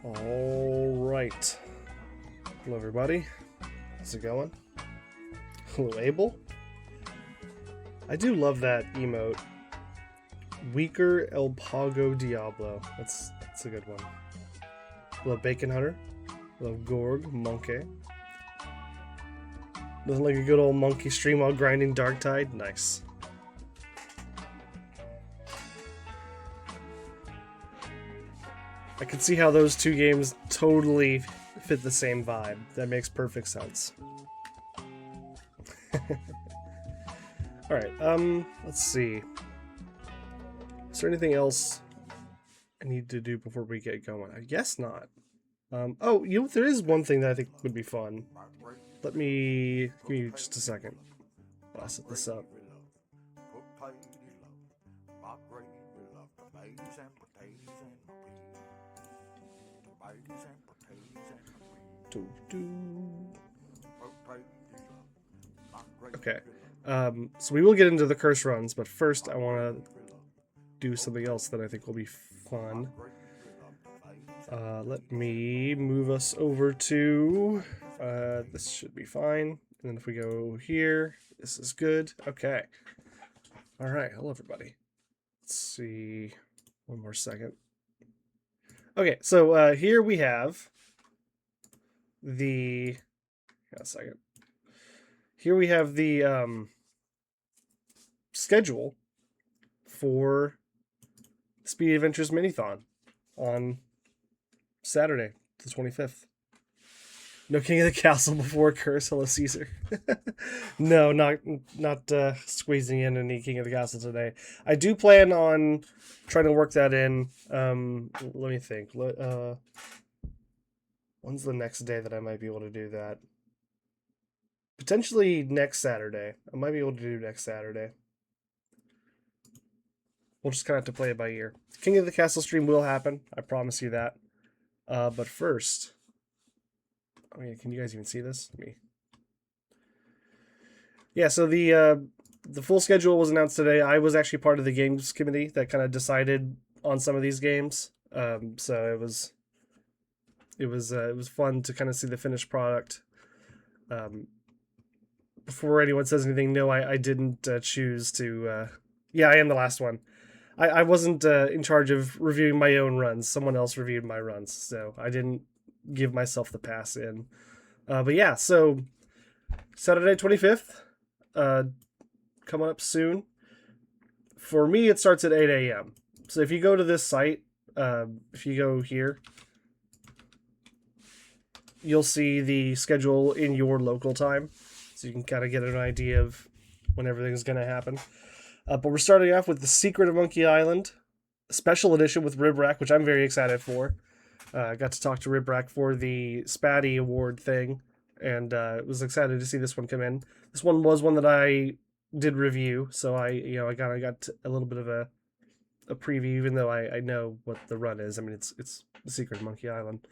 All right. Hello, everybody. How's it going? Hello, Abel. I do love that emote. Weaker El Pago Diablo. That's a good one. Love Bacon Hunter. Love Gorg Monkey. Doesn't like a good old monkey stream while grinding Darktide. Nice. I can see how those two games totally fit the same vibe. That makes perfect sense. Alright, let's see. Is there anything else I need to do before we get going? I guess not. Oh, there is one thing that I think would be fun. Give me just a second. I'll set this up. Okay. So we will get into the curse runs, but first I want to do something else that I think will be fun. Let me move us over to... this should be fine. And then if we go here, this is good. Okay. All right. Hello, everybody. Let's see. One more second. Okay, so here we have the... a second. Here we have the schedule for Speedy Adventures Minithon on Saturday, the 25th. No King of the Castle before Curse. Hello, Caesar. No, not squeezing in any King of the Castle today. I do plan on trying to work that in. Let me think. When's the next day that I might be able to do that? Potentially next Saturday. I might be able to do next Saturday. We'll just kind of have to play it by ear. King of the Castle stream will happen. I promise you that. But first... I mean, can you guys even see this? Yeah, so the full schedule was announced today. I was actually part of the games committee that kind of decided on some of these games. So it was fun to kind of see the finished product. Before anyone says anything, no, I didn't choose to... yeah, I am the last one. I wasn't in charge of reviewing my own runs. Someone else reviewed my runs, so I didn't give myself the pass in. But yeah, so Saturday 25th, coming up soon. For me, it starts at 8 a.m. So if you go to this site, if you go here, you'll see the schedule in your local time. So you can kind of get an idea of when everything's going to happen. But we're starting off with The Secret of Monkey Island, special edition with Ribrack, which I'm very excited for. I got to talk to Ribrack for the Spatty Award thing, and was excited to see this one come in. This one was one that I did review, so I kind of got a little bit of a preview, even though I know what the run is. I mean, it's The Secret of Monkey Island.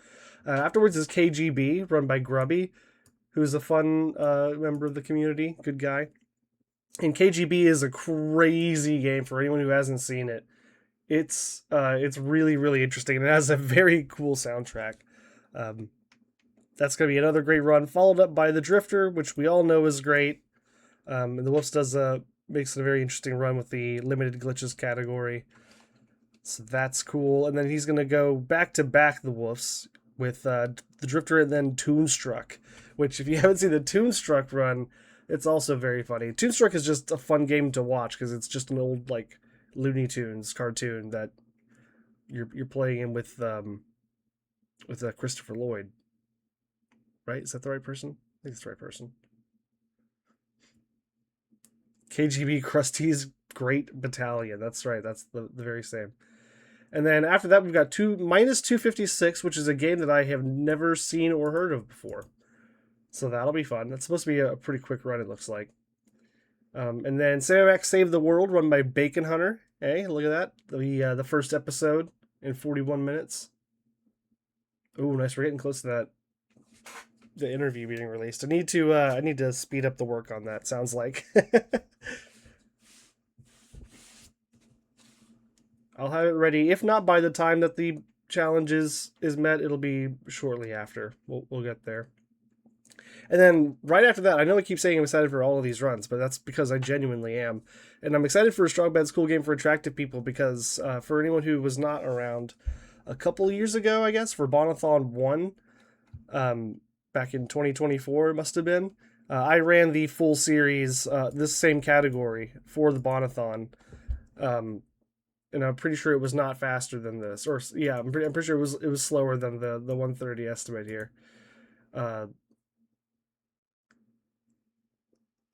Afterwards is KGB, run by Grubby, who's a fun member of the community, good guy. And KGB is a crazy game for anyone who hasn't seen it. It's really, really interesting, and it has a very cool soundtrack. That's going to be another great run, followed up by The Drifter, which we all know is great. And the Wolves makes it a very interesting run with the limited glitches category. So that's cool. And then he's going to go back-to-back the Wolves with The Drifter and then Toonstruck, which if you haven't seen the Toonstruck run, it's also very funny. Toonstruck is just a fun game to watch because it's just an old, like, Looney Tunes cartoon that you're playing in with Christopher Lloyd, right? Is that the right person? I think it's the right person. KGB Krusty's Great Battalion. That's right. That's the very same. And then after that, we've got minus 256, which is a game that I have never seen or heard of before. So that'll be fun. That's supposed to be a pretty quick run, it looks like. And then Cinemax Save the World, run by Bacon Hunter. Hey, look at that. The first episode in 41 minutes. Oh, nice. We're getting close to the interview being released. I need to speed up the work on that, sounds like. I'll have it ready, if not by the time that the challenge is met, it'll be shortly after. We'll get there. And then right after that, I know I keep saying I'm excited for all of these runs, but that's because I genuinely am. And I'm excited for a Strong Bad School game for attractive people because for anyone who was not around a couple years ago, I guess, for Bonathon 1, back in 2024, it must have been, I ran the full series, this same category for the Bonathon. And I'm pretty sure it was not faster than this. Or, yeah, I'm pretty sure it was slower than the 130 estimate here.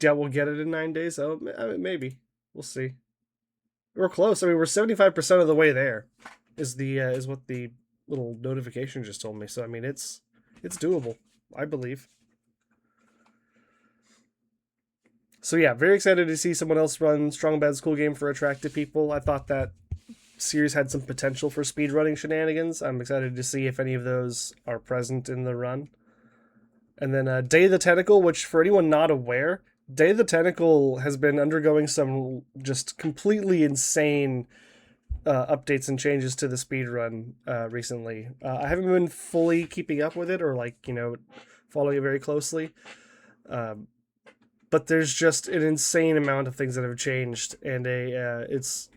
Yeah, we'll get it in 9 days. Oh, maybe we'll see. We're close. I mean, we're 75% of the way there. Is what the little notification just told me. So I mean, it's doable, I believe. So yeah, very excited to see someone else run Strong Bad School game for attractive people. I thought that series had some potential for speedrunning shenanigans. I'm excited to see if any of those are present in the run. And then Day of the Tentacle, which for anyone not aware, Day of the Tentacle has been undergoing some just completely insane updates and changes to the speedrun recently. I haven't been fully keeping up with it or following it very closely. But there's just an insane amount of things that have changed, and it's,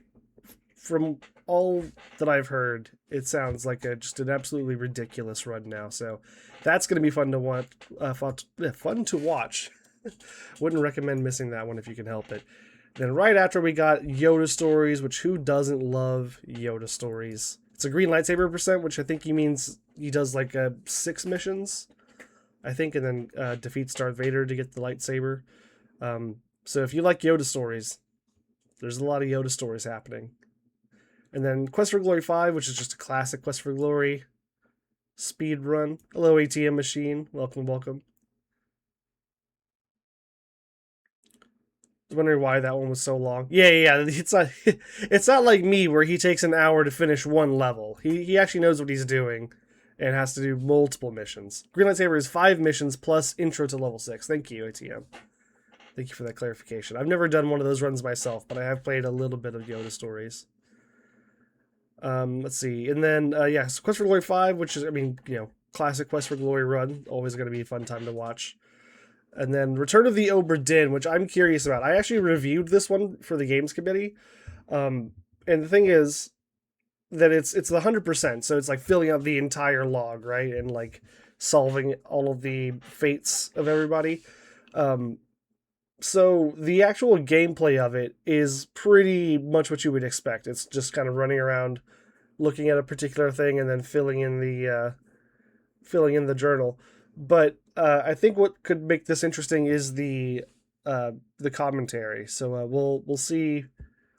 from all that I've heard, it sounds like just an absolutely ridiculous run now. So that's going to be fun to watch. Wouldn't recommend missing that one if you can help it. Then right after we got Yoda Stories, which who doesn't love Yoda Stories? It's a green lightsaber %, which I think he means he does 6 missions, I think, and then defeats Darth Vader to get the lightsaber. So if you like Yoda Stories, there's a lot of Yoda Stories happening. And then Quest for Glory 5, which is just a classic Quest for Glory speed run. Hello, ATM Machine. Welcome, welcome. I was wondering why that one was so long. Yeah. It's not like me where he takes an hour to finish one level. He actually knows what he's doing and has to do multiple missions. Green Lightsaber is 5 missions plus intro to level 6. Thank you, ATM. Thank you for that clarification. I've never done one of those runs myself, but I have played a little bit of Yoda Stories. Let's see. And then, so Quest for Glory 5, which is, classic Quest for Glory run. Always going to be a fun time to watch. And then Return of the Obra Dinn, which I'm curious about. I actually reviewed this one for the Games Committee. And the thing is that it's the 100%. So it's filling up the entire log, right? And solving all of the fates of everybody. So the actual gameplay of it is pretty much what you would expect. It's just kind of running around, looking at a particular thing, and then filling in the journal. But I think what could make this interesting is the commentary. So we'll see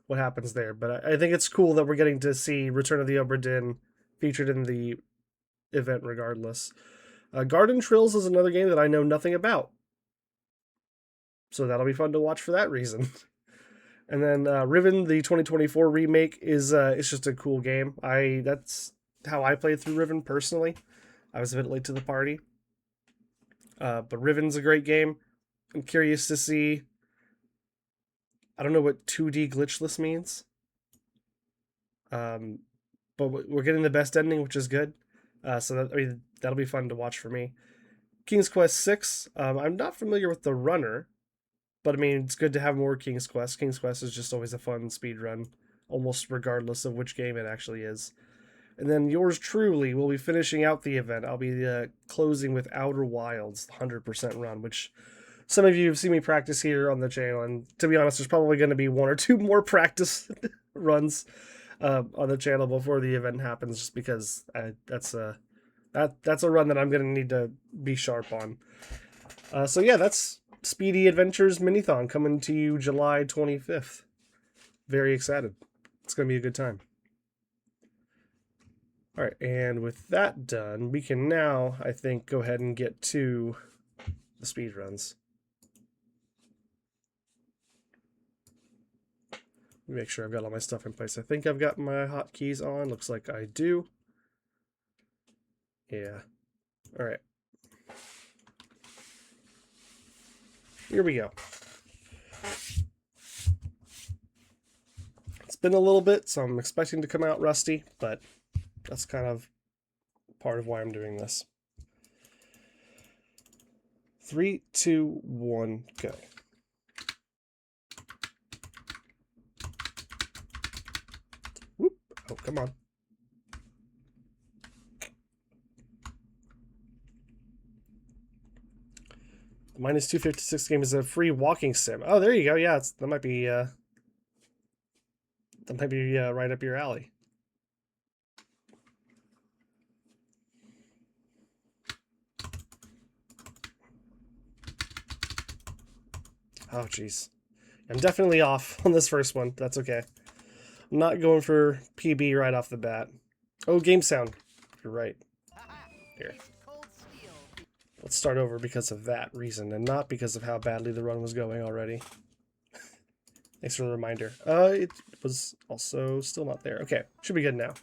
what happens there. But I think it's cool that we're getting to see Return of the Obra Dinn featured in the event, regardless. Garden Trills is another game that I know nothing about. So that'll be fun to watch for that reason. And then Riven, the 2024 remake, is it's just a cool game. That's how I played through Riven personally. I was a bit late to the party. But Riven's a great game. I'm curious to see. I don't know what 2D glitchless means. But we're getting the best ending, which is good. So that'll be fun to watch for me. King's Quest 6. I'm not familiar with the runner. But it's good to have more King's Quest. King's Quest is just always a fun speed run, almost regardless of which game it actually is. And then yours truly will be finishing out the event. I'll be closing with Outer Wilds, the 100% run, which some of you have seen me practice here on the channel. And to be honest, there's probably going to be 1 or 2 more practice runs on the channel before the event happens, just because that's a run that I'm going to need to be sharp on. So yeah, that's Speedy Adventures Minithon coming to you July 25th. Very excited. It's going to be a good time. All right, and with that done, we can now, I think, go ahead and get to the speed runs. Let me make sure I've got all my stuff in place. I think I've got my hotkeys on. Looks like I do. Yeah. All right. Here we go. It's been a little bit, so I'm expecting to come out rusty, but that's kind of part of why I'm doing this. 3, 2, 1, go. Whoop. Oh, come on. Minus 256 game is a free walking sim. Oh, there you go. Yeah, that might be right up your alley. Oh, jeez. I'm definitely off on this first one. That's okay. I'm not going for PB right off the bat. Oh, game sound. You're right. Here. Let's start over because of that reason, and not because of how badly the run was going already. Thanks for the reminder. It was also still not there. Okay, should be good now.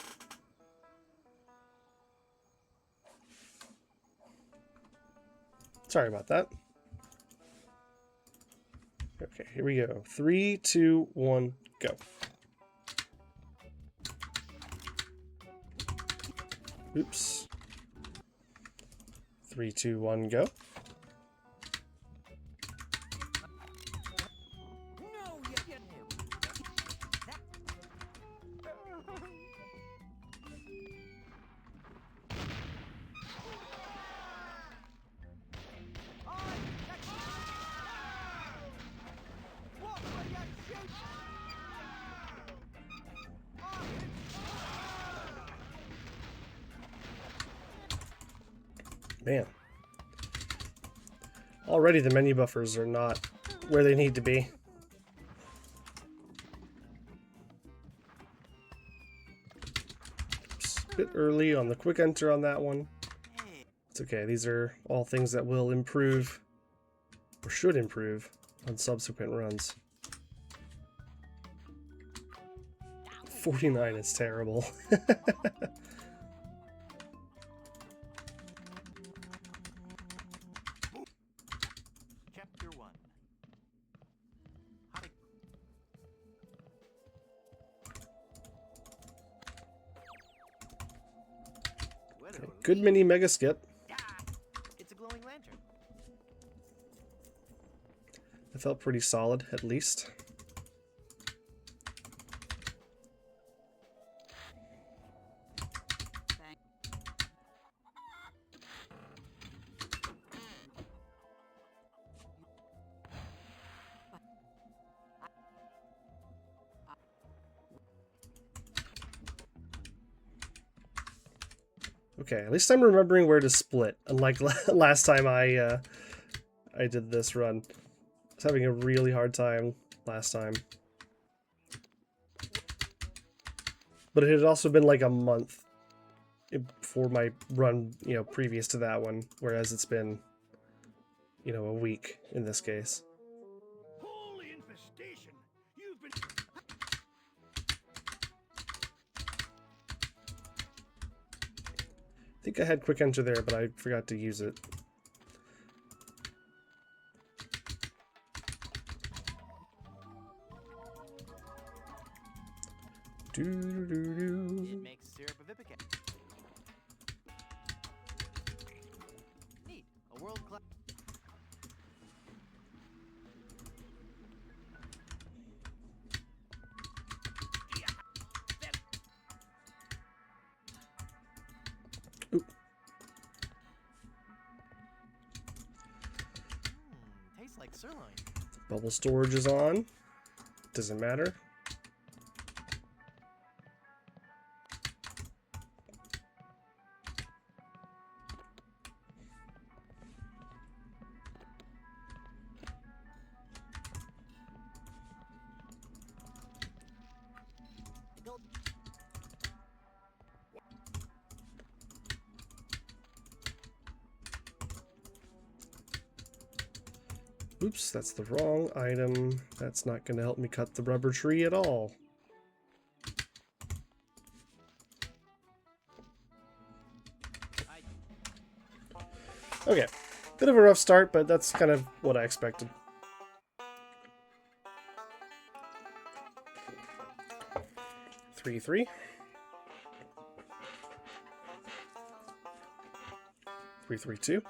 Sorry about that. Okay, here we go. 3, 2, 1, go. Oops. 3, 2, 1, go. Man. Already the menu buffers are not where they need to be. Oops. A bit early on the quick enter on that one. It's okay. These are all things that will improve, or should improve, on subsequent runs. 49 is terrible. Okay, good mini mega skip. It's a glowing lantern. It felt pretty solid, at least. Okay, at least I'm remembering where to split, unlike last time I did this run. I was having a really hard time last time. But it had also been like a month for my run, previous to that one, whereas it's been, a week in this case. Holy infestation! You've been. I think I had quick enter there, but I forgot to use it. It makes syrup of ipecac. Neat. A world class. Tastes like sirloin. Bubble storage is on. Doesn't matter. Oops, that's the wrong item. That's not going to help me cut the rubber tree at all. Okay, bit of a rough start, but that's kind of what I expected. Three. 332.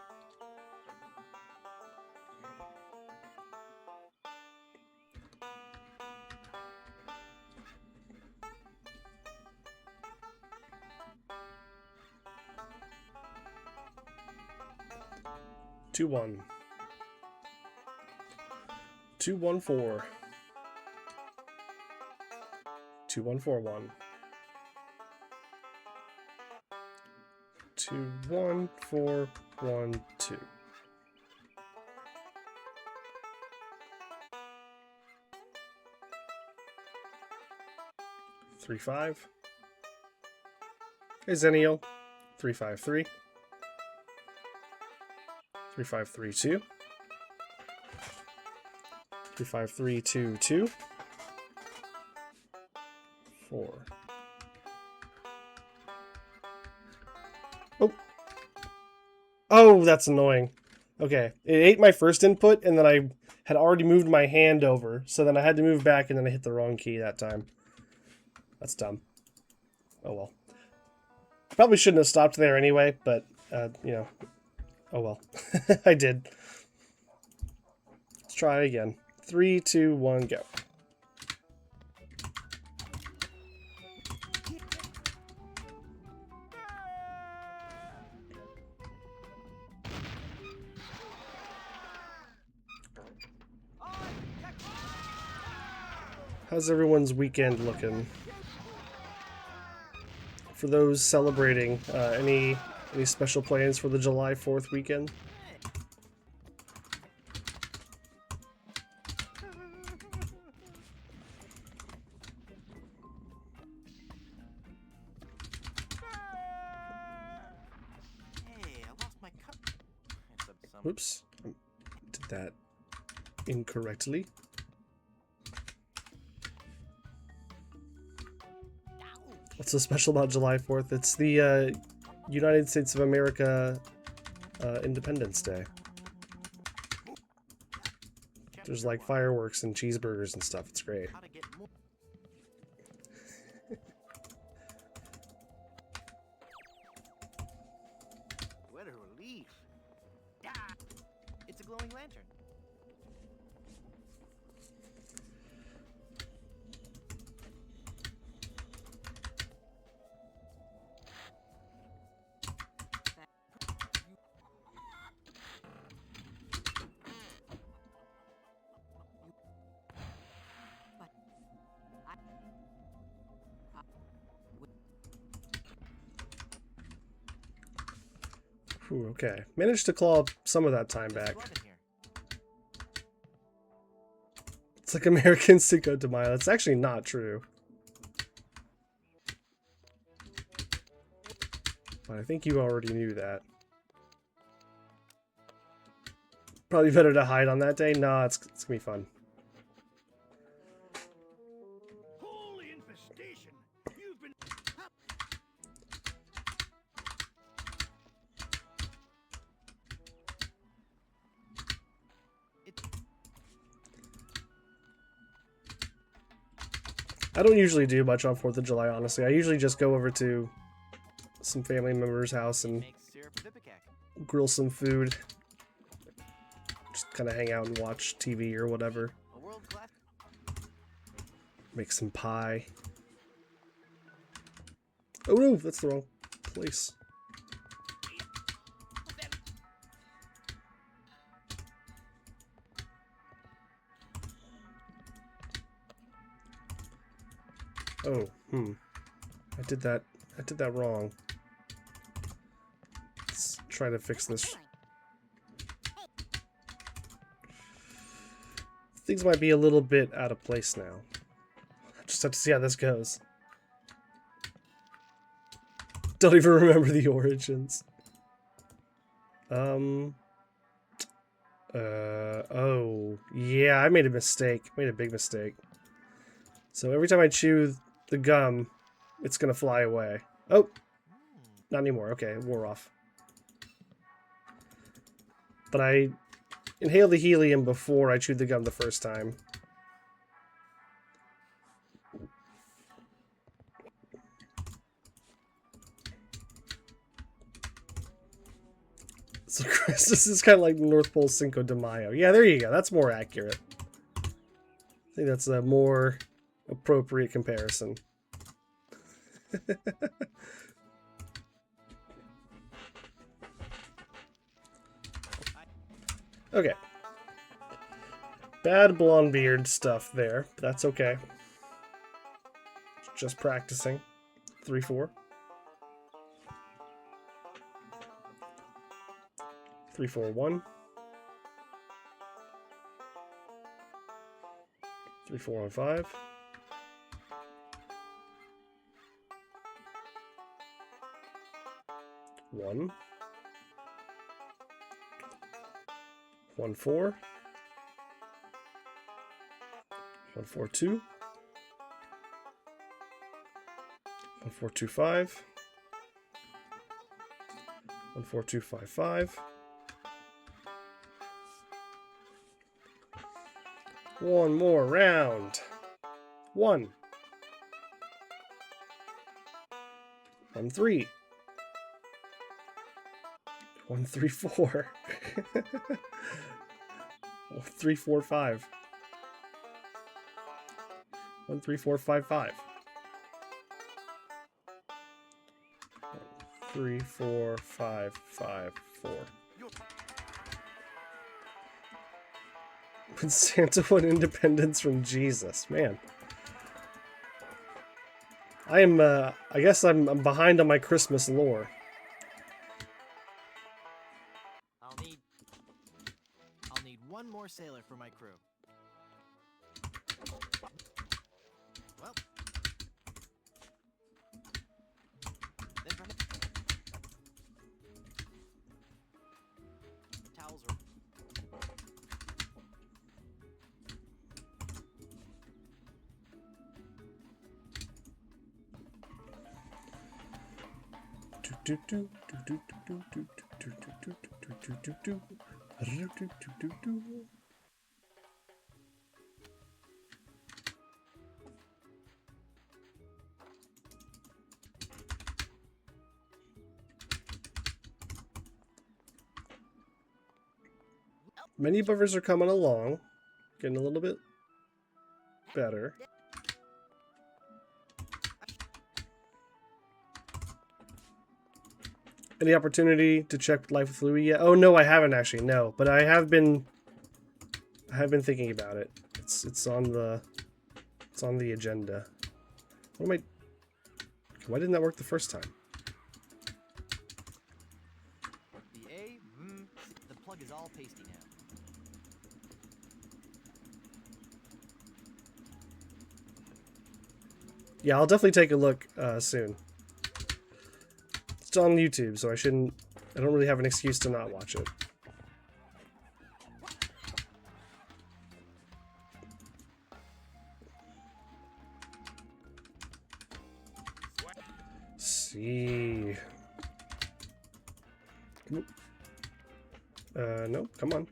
Two one. 2141. 2141. 21412. 35. Hey Zennial. 353. 3532. 35322. 4. Oh. Oh, that's annoying. Okay, it ate my first input, and then I had already moved my hand over, so then I had to move back, and then I hit the wrong key that time. That's dumb. Oh well. Probably shouldn't have stopped there anyway, but, you know. Oh well. I did. Let's try again. 3, 2, 1, go. How's everyone's weekend looking? For those celebrating, any special plans for the July 4th weekend? Hey, I lost my cup. Except some. Whoops. Did that incorrectly. What's so special about July 4th? It's the United States of America Independence Day. There's like fireworks and cheeseburgers and stuff. It's great. How to get more. What a relief. It's a glowing lantern. Ooh, okay. Managed to claw some of that time back. Glove in here. It's like American Cinco de Mayo. That's actually not true. But I think you already knew that. Probably better to hide on that day. Nah, it's gonna be fun. Holy infestation! You've been. I don't usually do much on 4th of July, honestly. I usually just go over to some family member's house and Makes syrup Vivicac. grill some food. Just kind of hang out and watch TV or whatever. A world class. Make some pie. Oh no, that's the wrong place. Oh, I did that wrong. Let's try to fix this. Things might be a little bit out of place now. Just have to see how this goes. Don't even remember the origins. Oh, yeah, I made a mistake. Made a big mistake. So every time I chew the gum, it's gonna fly away. Oh, not anymore. Okay, it wore off. But I inhaled the helium before I chewed the gum the first time. So Christmas is kind of like North Pole Cinco de Mayo. Yeah, there you go. That's more accurate. I think that's a more appropriate comparison. Okay. Bad blonde beard stuff there. But that's okay. Just practicing. 3-4. 3-4-1. 3-4-5. 1. 1-4. 1-4-2. 1-4-2-5. 1-4-2-5-5. 1 more round. 1. 1-3. 1-3-4. 3-4-5. 1-3-4-5-5. 3-4-5-5-4. When Santa won independence from Jesus, man. I guess I'm behind on my Christmas lore. I'll need one more sailor for my crew. Well, then for towels are. Many buffers are coming along, getting a little bit better. Any opportunity to check Life with Louis yet? Oh no, I haven't actually. No, but I have been thinking about it. It's on the agenda. What am I? Why didn't that work the first time? The plug is all pasty now. Yeah, I'll definitely take a look soon. It's on YouTube, so I don't really have an excuse to not watch it. See. No, come on.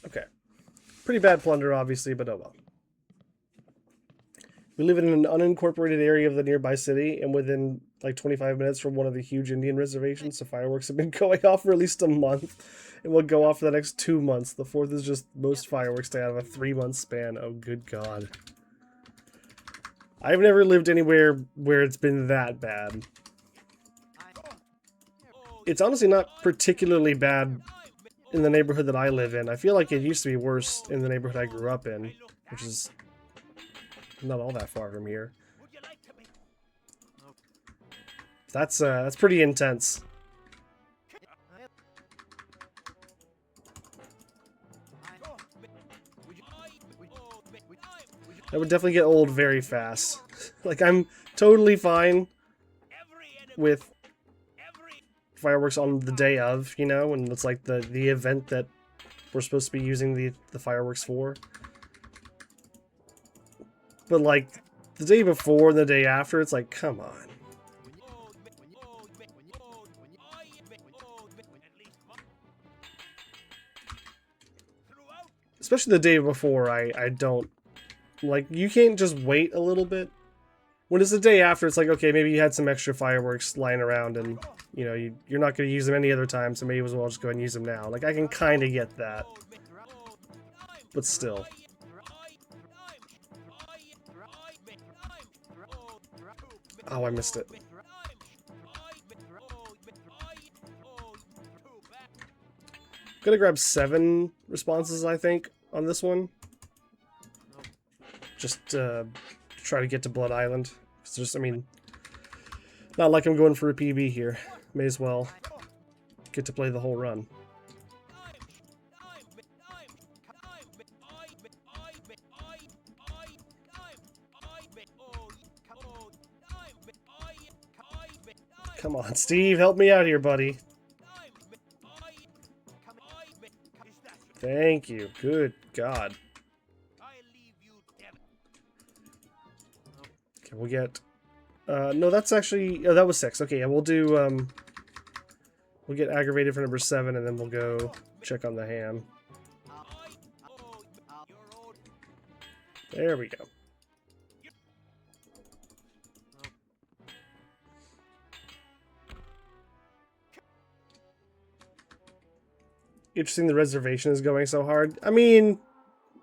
Okay. Pretty bad plunder, obviously, but oh well. We live in an unincorporated area of the nearby city, and within like 25 minutes from one of the huge Indian reservations, so fireworks have been going off for at least a month, and will go off for the next 2 months. The 4th is just most fireworks day out of a 3-month span. Oh, good God. I've never lived anywhere where it's been that bad. It's honestly not particularly bad in the neighborhood that I live in. I feel like it used to be worse in the neighborhood I grew up in, which is not all that far from here. That's pretty intense. That would definitely get old very fast. Like, I'm totally fine with fireworks on the day of, you know, and it's like the event that we're supposed to be using the fireworks for. But like the day before and the day after, it's like, come on. Especially the day before, I don't like, you can't just wait a little bit. When it's the day after, it's like, okay, maybe you had some extra fireworks lying around and, you know, you're not going to use them any other time, so maybe as well just go ahead and use them now. Like, I can kind of get that. But still. Oh, I missed it. I'm gonna grab 7 responses, I think, on this one. Just try to get to Blood Island. It's just, I mean, not like I'm going for a PB here. May as well get to play the whole run. Come on, Steve, help me out here, buddy. Thank you. Good God. Okay, we'll get... no, that's actually... Oh, that was 6. Okay, yeah, we'll do... we'll get aggravated for number 7, and then we'll go check on the ham. There we go. Interesting the reservation is going so hard. I mean,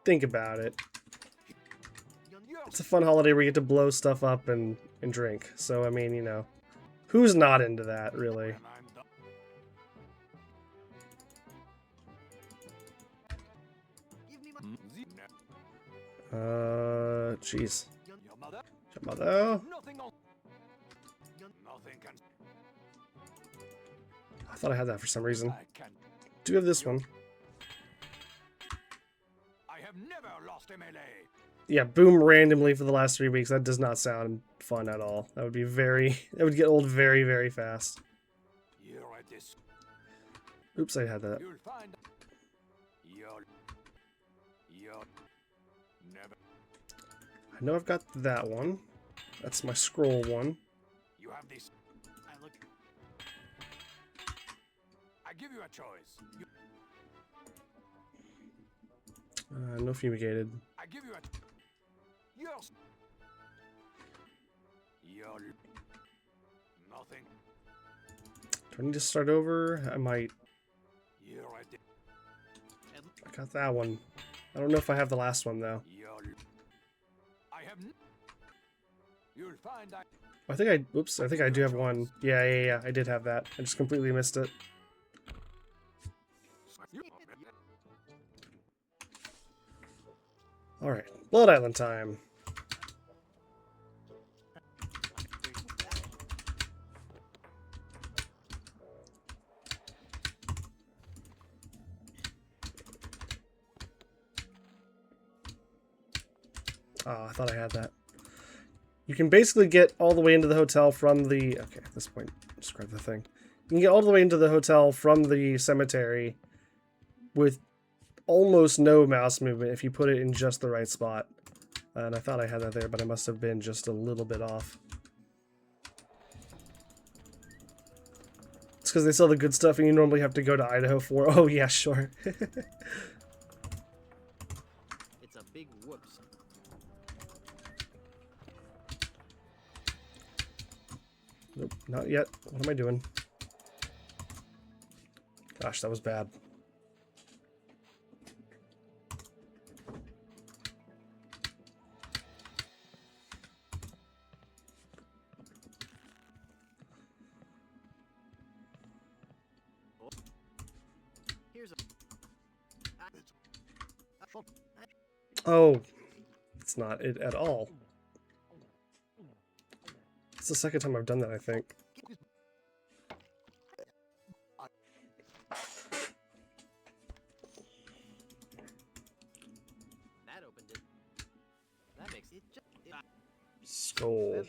think about it. It's a fun holiday where you get to blow stuff up and drink. So, I mean, you know, who's not into that, really? Jeez. Your mother? I thought I had that for some reason. Do have this one. I have never lost a melee. Yeah, boom randomly for the last 3 weeks. That does not sound fun at all. That would be very... That would get old very, very fast. Oops, I had that. I know I've got that one. That's my scroll one. You have this. I give you a choice. No fumigated. I give you a... Yours. Nothing. Do I need to start over? I might. I got that one. I don't know if I have the last one, though. I have... You'll find I... I think I... Oops, I think I do have one. Yeah, I did have that. I just completely missed it. Alright, Blood Island time. Oh, I thought I had that. You can basically get all the way into the hotel from the... Okay, at this point, just grab the thing. You can get all the way into the hotel from the cemetery with almost no mouse movement if you put it in just the right spot. And I thought I had that there, but I must have been just a little bit off. It's because they sell the good stuff and you normally have to go to Idaho for... Oh, yeah, sure. It's a big whoops. Nope, not yet. What am I doing? Gosh, that was bad. Oh, it's not it at all. It's the second time I've done that, I think. That opened it. That makes it just... Skull.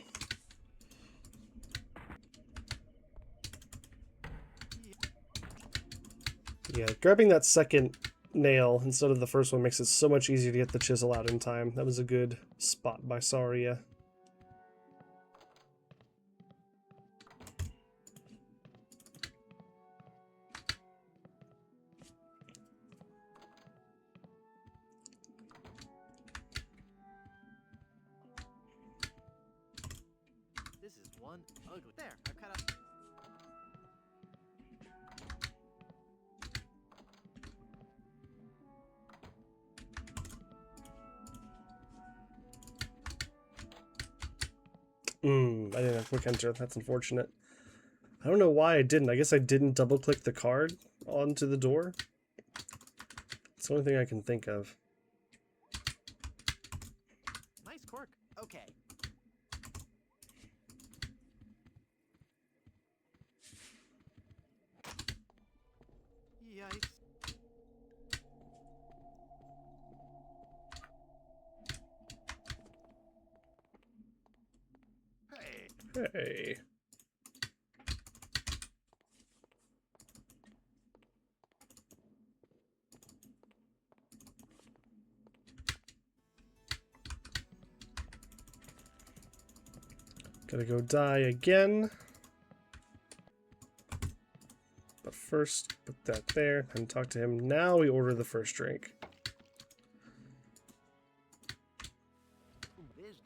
Yeah, grabbing that second nail instead of the first one makes it so much easier to get the chisel out in time. That was a good spot by Saria. This is one ugly. There, I've cut out. I didn't have quick enter. That's unfortunate. I don't know why I didn't. I guess I didn't double click the card onto the door. It's the only thing I can think of. Nice cork. Okay. Yikes. Hey. Hey. Gotta go die again. But first, put that there and talk to him. Now we order the first drink. Ooh, there's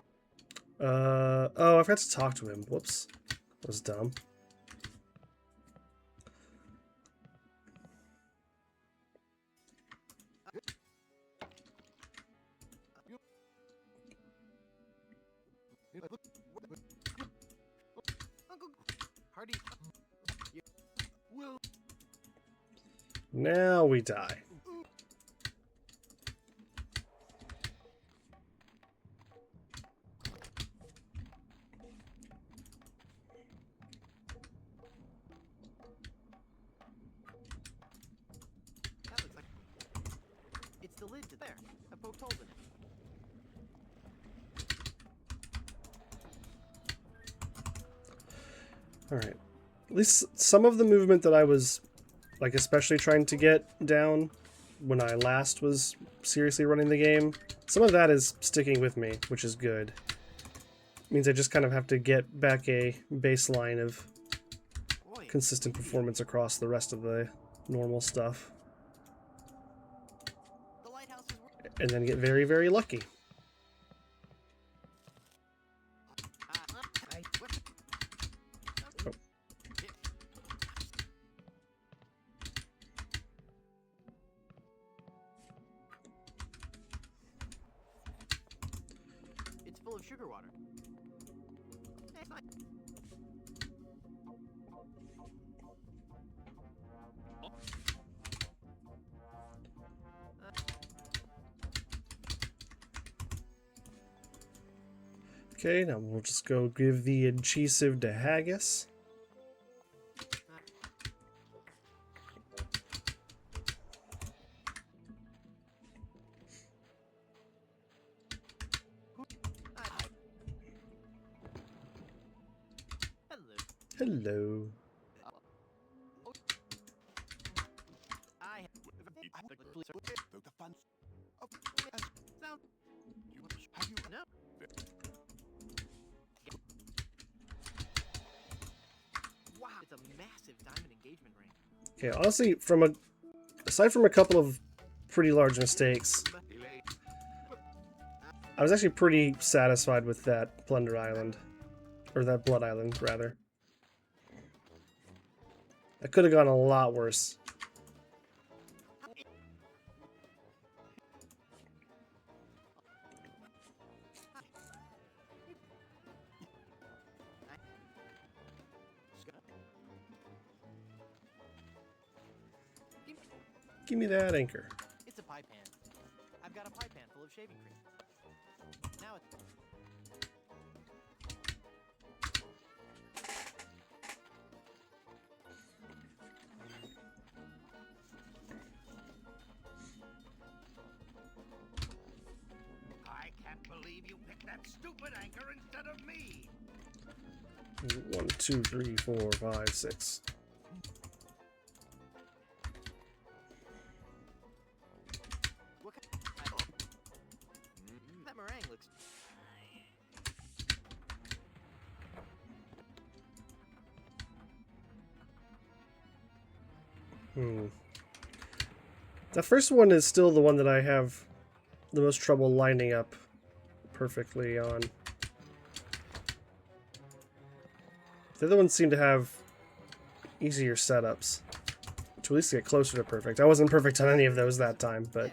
Oh, I forgot to talk to him. Whoops. That was dumb. Uncle Hardy. Will. Now we die. That looks like it's the lid to there. I poked holes in it. Alright. At least some of the movement that I was, like, especially trying to get down when I last was seriously running the game, some of that is sticking with me, which is good. Means I just kind of have to get back a baseline of Boy, consistent performance across the rest of the normal stuff. the lighthouse is working. And then get very, very lucky. What? Oh. It's full of sugar water. It's nice. Okay, now we'll just go give the adhesive to Haggis. Hello. Hello. I have the police are The fun of sound. have you No. Wow, it's a massive diamond engagement ring. Okay, honestly, aside from a couple of pretty large mistakes, delay? I was actually pretty satisfied with that Plunder Island. Or that Blood Island, rather. That could have gone a lot worse. Give me that anchor. It's a pie pan. I've got a pie pan full of shaving cream. Now it's I can't believe you picked that stupid anchor instead of me. 1, 2, 3, 4, 5, 6. The first one is still the one that I have the most trouble lining up perfectly on. The other ones seem to have easier setups, to at least get closer to perfect. I wasn't perfect on any of those that time, but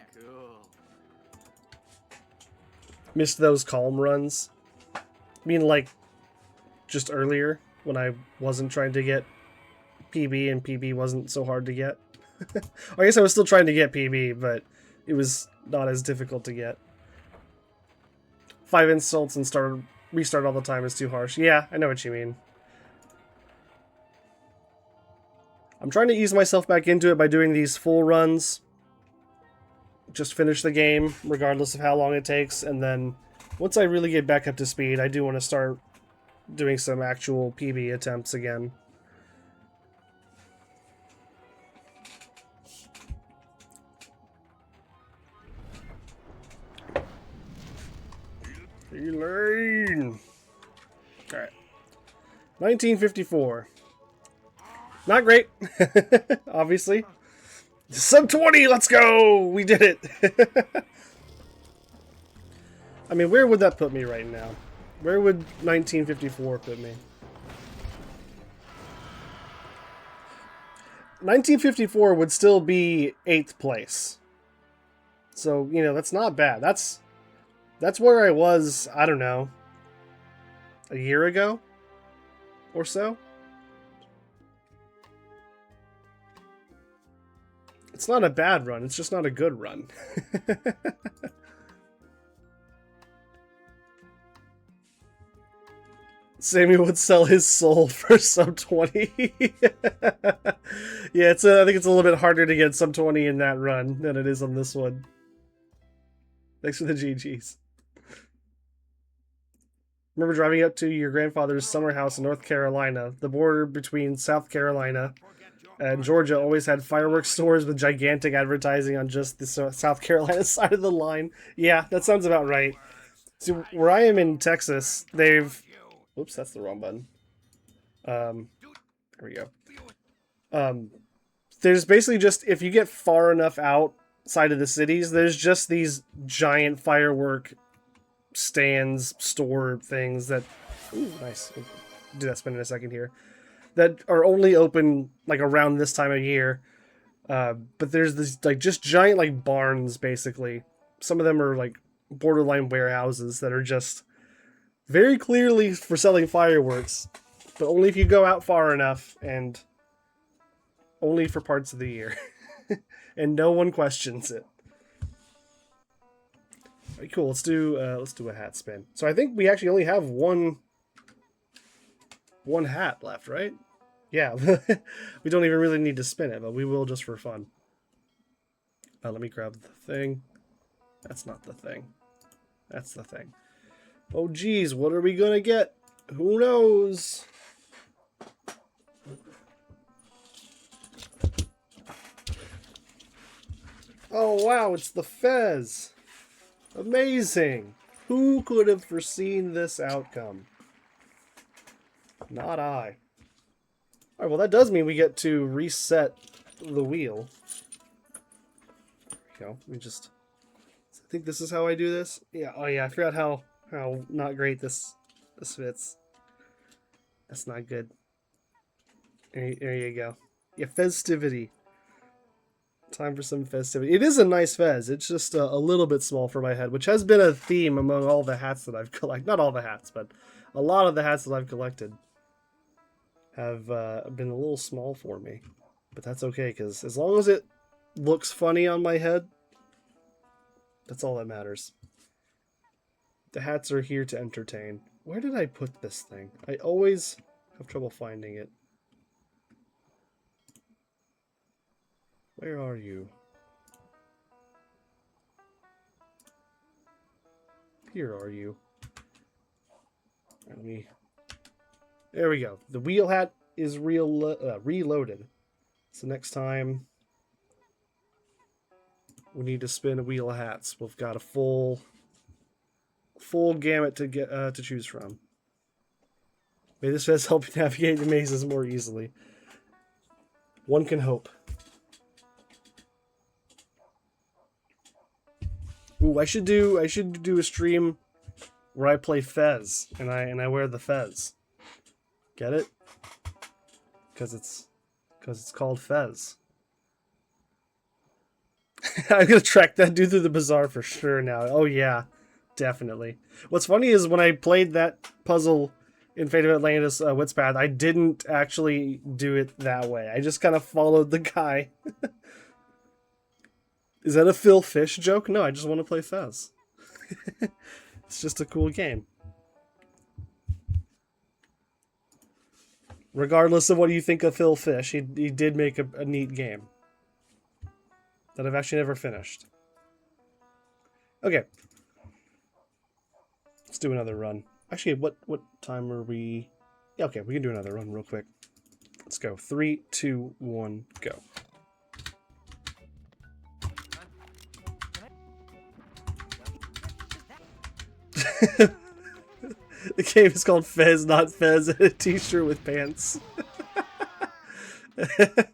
missed those calm runs. I mean, like, just earlier, when I wasn't trying to get PB, and PB wasn't so hard to get. I guess I was still trying to get PB, but it was not as difficult to get. 5 insults and restart all the time is too harsh. Yeah, I know what you mean. I'm trying to ease myself back into it by doing these full runs. Just finish the game, regardless of how long it takes, and then once I really get back up to speed, I do want to start doing some actual PB attempts again. Elaine! Alright. 1954. Not great, obviously. Sub 20, let's go! We did it! I mean, where would that put me right now? Where would 1954 put me? 1954 would still be 8th place. So, you know, that's not bad. That's where I was, I don't know, a year ago or so. It's not a bad run, it's just not a good run. Sammy would sell his soul for sub 20. Yeah, I think it's a little bit harder to get sub 20 in that run than it is on this one. Thanks for the GGs. Remember driving up to your grandfather's summer house in North Carolina. The border between South Carolina and Georgia always had fireworks stores with gigantic advertising on just the South Carolina side of the line. Yeah, that sounds about right. See, where I am in Texas, they've... Oops, that's the wrong button. There we go. There's basically just, if you get far enough outside of the cities, there's just these giant firework stands, store things that... Ooh, nice. We'll do that spin in a second here. That are only open, like, around this time of year. But there's this, like, just giant, like, barns, basically. Some of them are, like, borderline warehouses that are just very clearly for selling fireworks. But only if you go out far enough, and only for parts of the year. And no one questions it. Alright, cool, let's do a hat spin. So I think we actually only have one hat left, right? Yeah, we don't even really need to spin it, but we will just for fun. Let me grab the thing. That's not the thing. That's the thing. Oh geez, what are we gonna get? Who knows? Oh wow, it's the Fez. Amazing. Who could have foreseen this outcome? Not I. Alright, well that does mean we get to reset the wheel. There we go. Let me just... I think this is how I do this. Yeah, oh yeah, I forgot how not great this fits. That's not good. There you go. Yeah, festivity. Time for some festivity. It is a nice fez. It's just a little bit small for my head, which has been a theme among all the hats that I've collected. Not all the hats, but a lot of the hats that I've collected have been a little small for me. But that's okay, because as long as it looks funny on my head, that's all that matters. The hats are here to entertain. Where did I put this thing? I always have trouble finding it. Where are you? Here are you. Let me... There we go. The wheel hat is reloaded. So next time we need to spin a wheel of hats. We've got a full gamut to get to choose from. May this fez help you navigate the mazes more easily. One can hope. Ooh, I should do a stream where I play Fez and I wear the Fez. Get it? Because it's called Fez. I'm gonna track that dude through the bazaar for sure now. Oh yeah, definitely. What's funny is when I played that puzzle in Fate of Atlantis Wit's Path, I didn't actually do it that way. I just kind of followed the guy. Is that a Phil Fish joke? No, I just want to play Fez. It's just a cool game. Regardless of what you think of Phil Fish, he did make a neat game that I've actually never finished. Okay. Let's do another run. Actually, what time are we? Yeah, okay, we can do another run real quick. Let's go. 3, 2, 1, go. The game is called Fez, not Fez, and a t-shirt with pants. Right,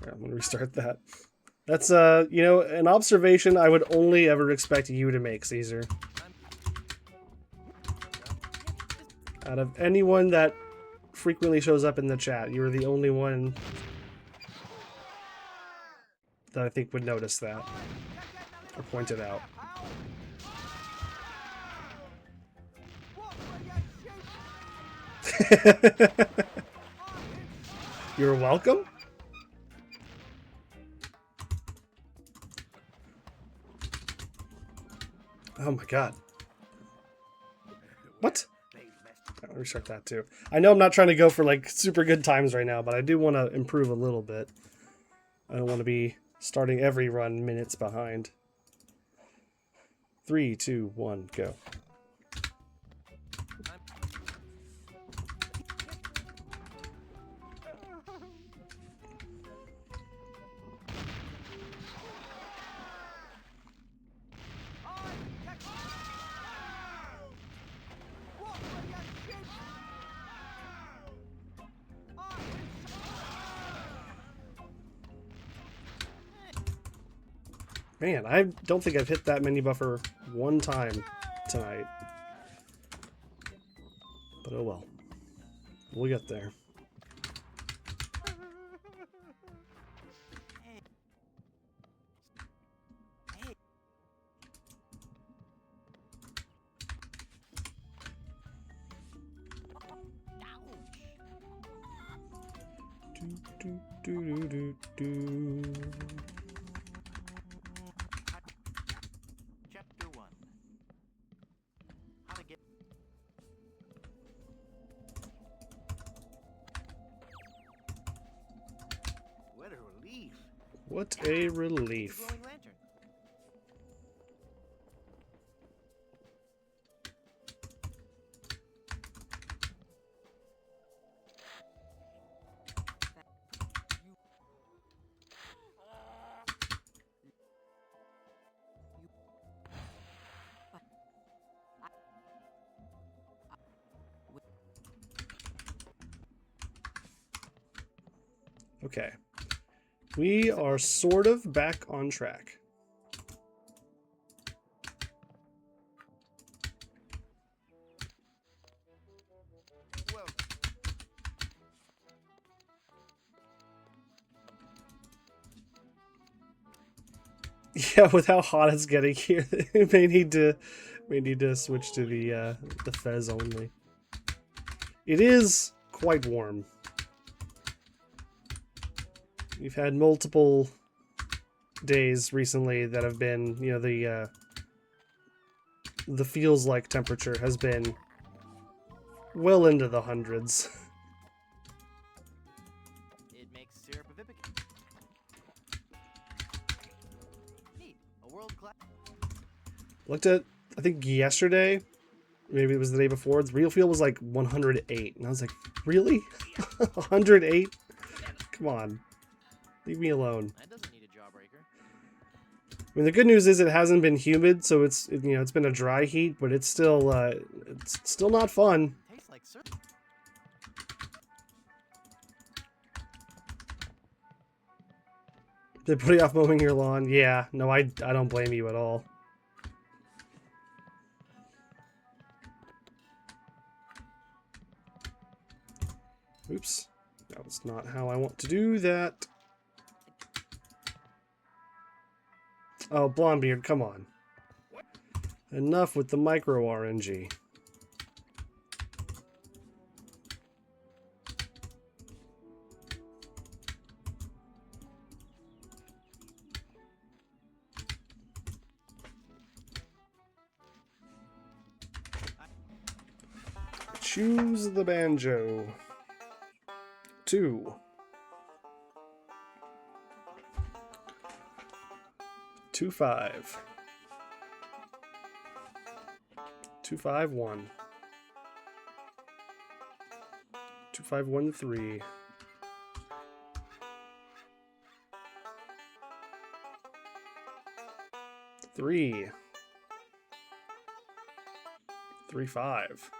I'm gonna restart that. That's you know, an observation I would only ever expect you to make, Caesar. Out of anyone that frequently shows up in the chat, you are the only one that I think would notice that or point it out. You're welcome. Oh my god. What? I'll restart that too. I know I'm not trying to go for like super good times right now, but I do want to improve a little bit. I don't want to be starting every run minutes behind. 3, 2, 1, go. Man, I don't think I've hit that mini buffer one time tonight. But oh well. We'll get there. Do, do, do, do, do. Chapter 1. How to get... What a relief. What a relief. Glowing lantern. Okay. We are sort of back on track. Well, Yeah, with how hot it's getting here, we may need to switch to the Fez only. It is quite warm. We've had multiple days recently that have been, you know, the feels like temperature has been well into the hundreds. it makes syrup vivific. Neat. A world class. Looked at, I think yesterday, maybe it was the day before, the real feel was like 108. And I was like, really? 108? Come on. Leave me alone. That doesn't need a jawbreaker. I mean, the good news is it hasn't been humid, so it's been a dry heat, but it's still not fun. Tastes like syrup. They're putting off mowing your lawn. Yeah, no, I don't blame you at all. Oops. That was not how I want to do that. Oh, Blondebeard, come on. Enough with the micro RNG. Choose the banjo. 2. 2 5. 2 5 1. 2 5 1 3. 3. 3 5.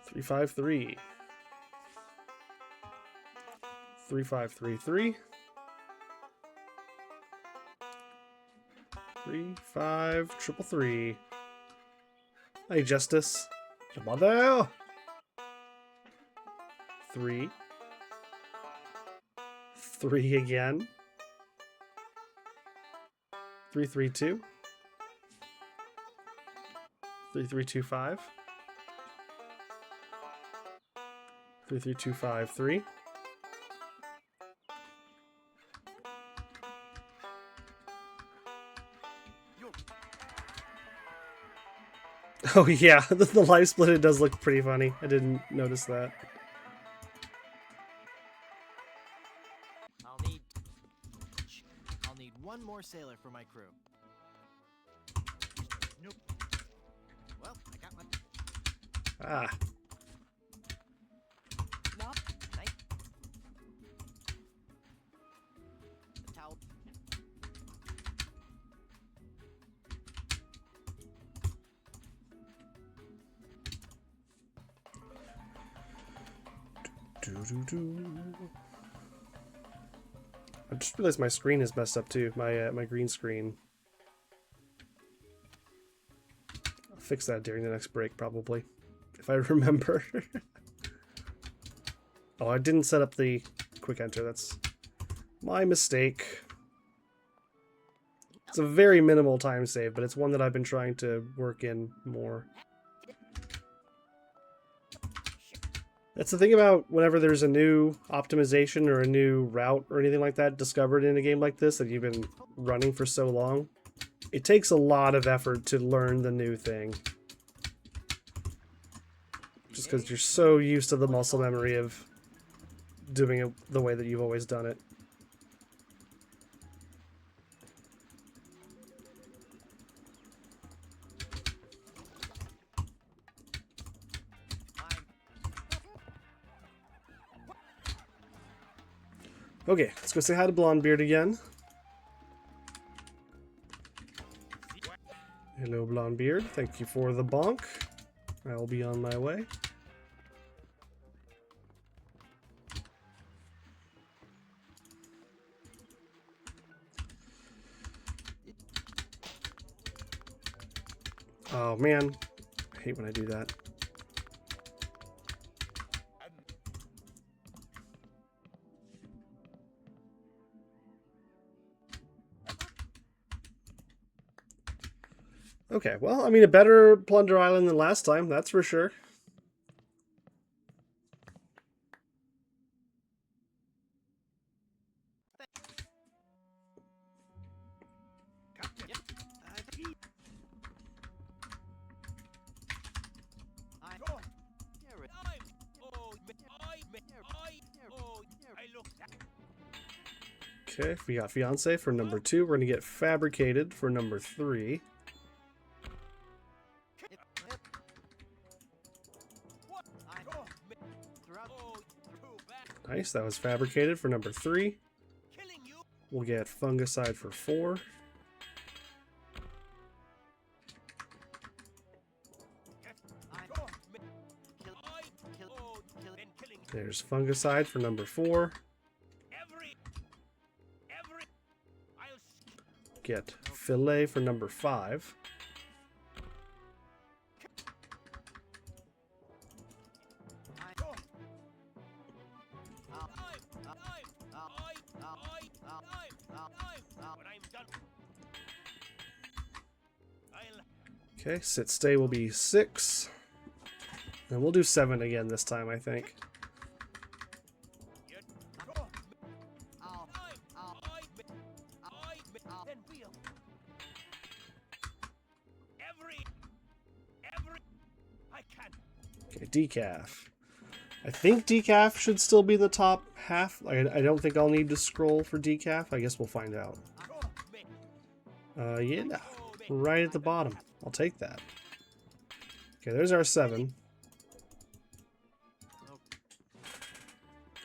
3 5 3. 3 5 3 3. 3 5 triple 3. Hey, Justice. Come on there. 3. 3 again. 3 3 2. 3 3 2 5. 3 3 2 5 3. Oh yeah, the life split, it does look pretty funny. I didn't notice that. I'll need one more sailor for my crew. Nope. Well, I got my... Ah. Nope. Nice. The towel. I just realized my screen is messed up too. My green screen. I'll fix that during the next break probably, if I remember. Oh, I didn't set up the quick enter. That's my mistake. It's a very minimal time save, but it's one that I've been trying to work in more. That's the thing about whenever there's a new optimization or a new route or anything like that discovered in a game like this that you've been running for so long. It takes a lot of effort to learn the new thing. Just because you're so used to the muscle memory of doing it the way that you've always done it. Okay, let's go say hi to Blondebeard again. Hello, Blondebeard. Thank you for the bonk. I'll be on my way. Oh man, I hate when I do that. Okay, well, I mean, a better Plunder Island than last time, that's for sure. Okay, we got Fiance for number 2. We're going to get Fabricated for number 3. Nice, that was Fabricated for number 3. We'll get Fungicide for 4. There's Fungicide for number 4. get filet for number 5. Okay, sit stay will be 6. And we'll do 7 again this time, I think. Okay, decaf. I think decaf should still be the top half. I don't think I'll need to scroll for decaf. I guess we'll find out. Yeah, right at the bottom. I'll take that. Okay, there's our 7.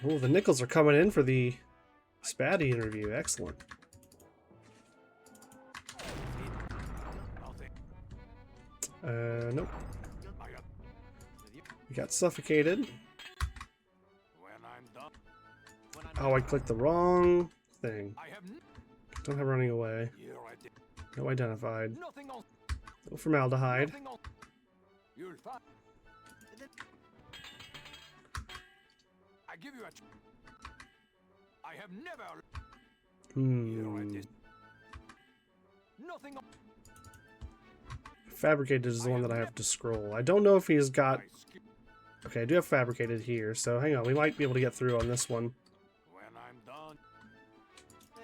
Oh, the nickels are coming in for the Spatty interview. Excellent. Nope. We got suffocated. Oh, I clicked the wrong thing. Don't have running away. No identified. No formaldehyde. I give you a. I have never. Nothing. Fabricated is the one that I have to scroll. I don't know if he's got. Okay, I do have fabricated here, so hang on. We might be able to get through on this one. When I'm done.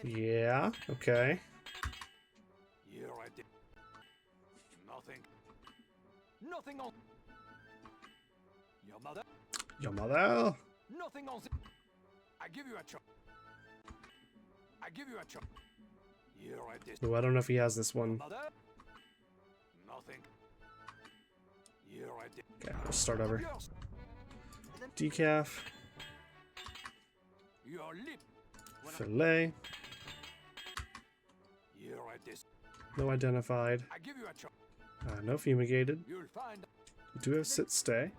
Yeah. Okay. Here I did. Nothing. Nothing on. Your mother. Your mother. Nothing on. I give you a chop. I give you a chop. Here I did. Oh, I don't know if he has this one. Mother. Nothing. Here I did. Okay, we'll start over. Decaf. Your lip. Filet. Here I did. No identified. I give you a chop. No fumigated. You'll find We do have sit stay.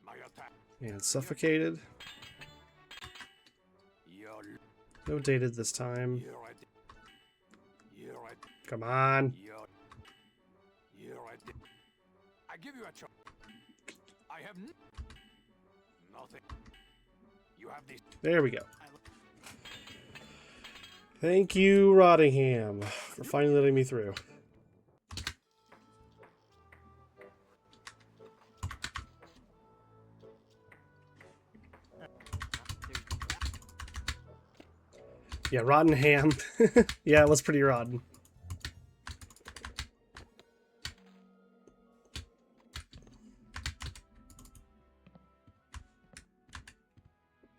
my attack. And suffocated. Your lip. No dated this time. Here I did. Here I did. Come on. Here I did. I give you a chop. I have nothing. You have this. There we go. Thank you, Rottingham, for finally letting me through. Yeah, rotten ham. Yeah, it was pretty rotten.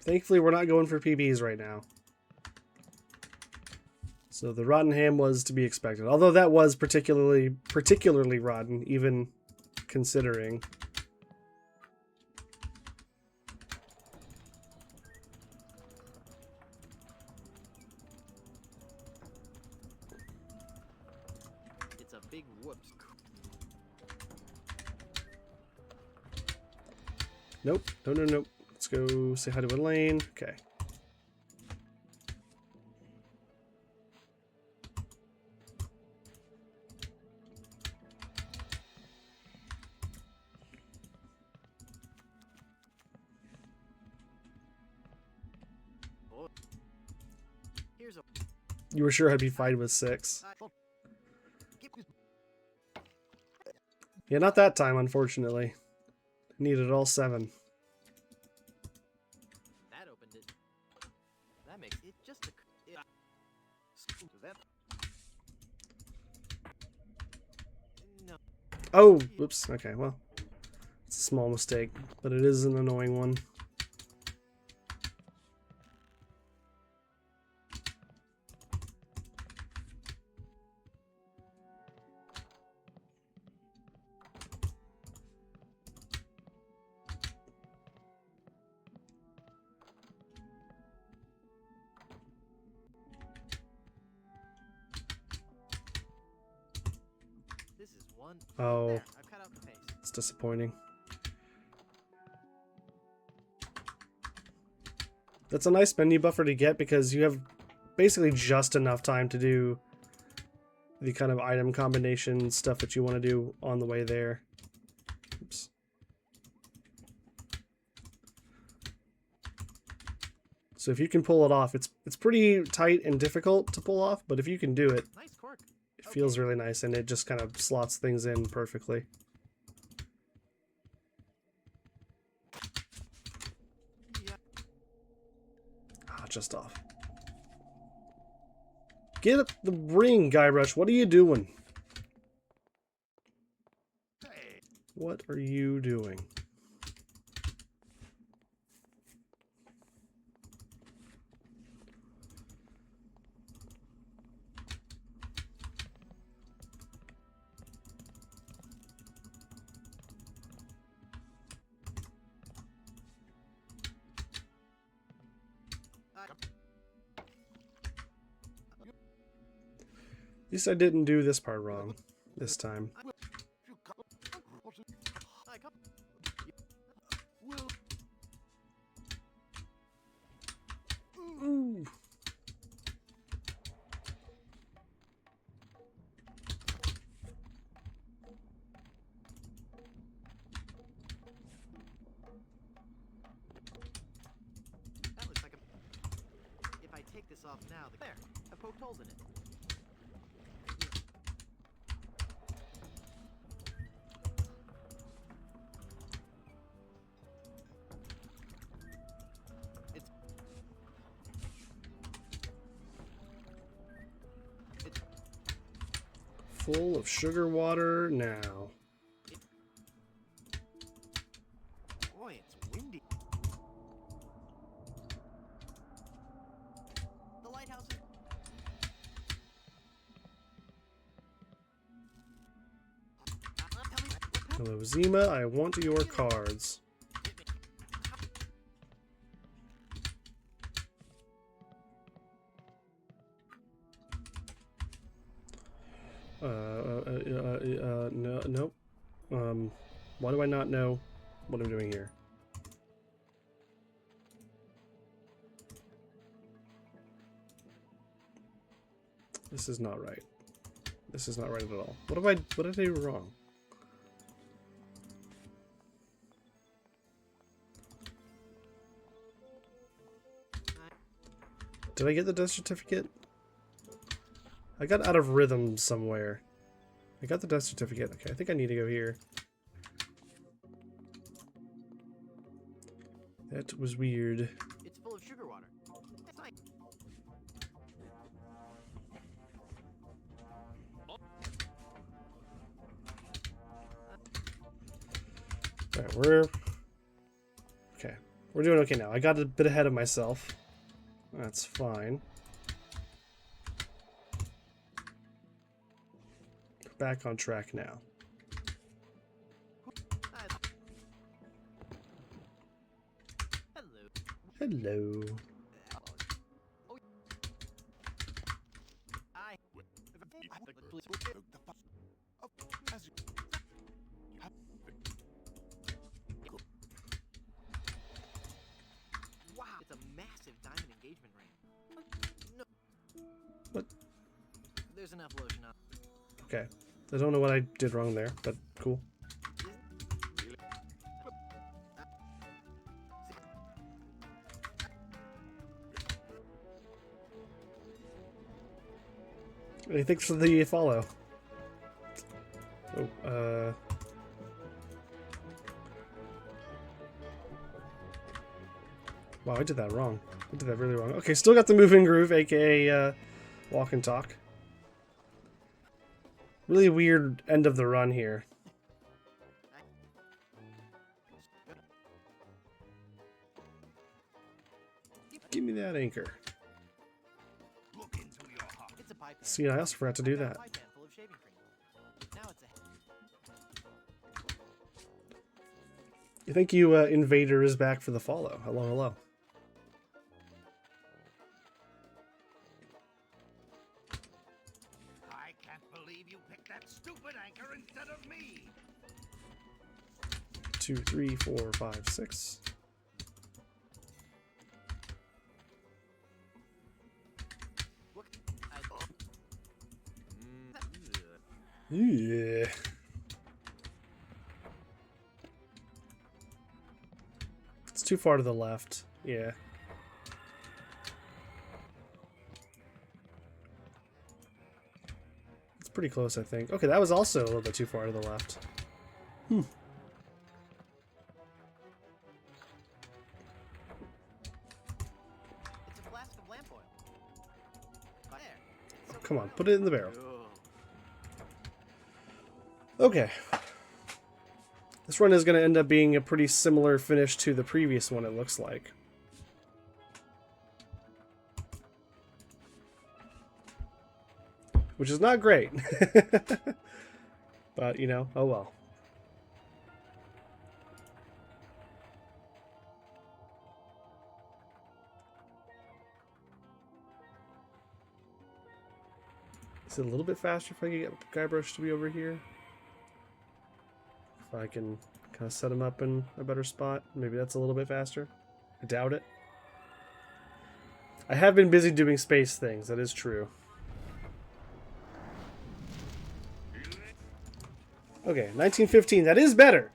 Thankfully, we're not going for PBs right now. So the rotten ham was to be expected. Although that was particularly rotten, even considering. It's a big whoops. Nope. No. Let's go say hi to Elaine. Okay. Oh. Here's a. You were sure I'd be fine with 6. Yeah, not that time, unfortunately. Needed all 7. That opened it. That makes it just a. That. No. Oh, whoops. Okay, well. It's a small mistake, but it is an annoying one. This is one. Oh, There, I've cut out the pace. it's disappointing. That's a nice menu buffer to get because you have basically just enough time to do the kind of item combination stuff that you want to do on the way there. Oops. So if you can pull it off, it's pretty tight and difficult to pull off, but if you can do it, Nice cork. it feels really nice and it just kind of slots things in perfectly. Yeah. Ah, just off. Get up the ring, Guybrush. What are you doing? What are you doing? At least I didn't do this part wrong this time. I come. Ooh. That looks like a. If I take this off now, there. I poked holes in it. Full of sugar water now. Boy, it's windy. The lighthouse is. Tell me. Hello, Zima. I want your cards. No, nope. Why do I not know what I'm doing here? This is not right. This is not right at all. What did I do wrong? Did I get the death certificate? I got out of rhythm somewhere. I got the death certificate. Okay, I think I need to go here. That was weird. It's full of sugar water. It's nice. Alright, we're doing okay now. I got a bit ahead of myself. That's fine. Back on track now. Hello. Hello. Oh. I. Wow, it's a massive diamond engagement ring. No. What? There's enough lotion up. Okay. I don't know what I did wrong there, but cool. Hey, thanks for the follow. Oh, wow, I did that wrong. I did that really wrong. Okay, still got the moving groove, aka walk and talk. Really weird end of the run here. Give me that anchor. Look into your heart. It's a pipe. See, I also forgot to do that. Pipe pan full of shaving cream. Now it's a. Thank you, Invader is back for the follow. Hello, hello. I can't believe you picked that stupid anchor instead of me. 2, 3, 4, 5, 6. Yeah. It's too far to the left. Yeah. It's pretty close, I think. Okay, that was also a little bit too far to the left. Hmm. It's a flask of lamp oil. There. It's so Come on, put it in the barrel. cool. Okay. This run is going to end up being a pretty similar finish to the previous one, it looks like. Which is not great. But, you know, oh well. Is it a little bit faster if I can get Guybrush to be over here? If I can kind of set him up in a better spot, maybe that's a little bit faster. I doubt it. I have been busy doing space things, that is true. Okay, 1915, that is better.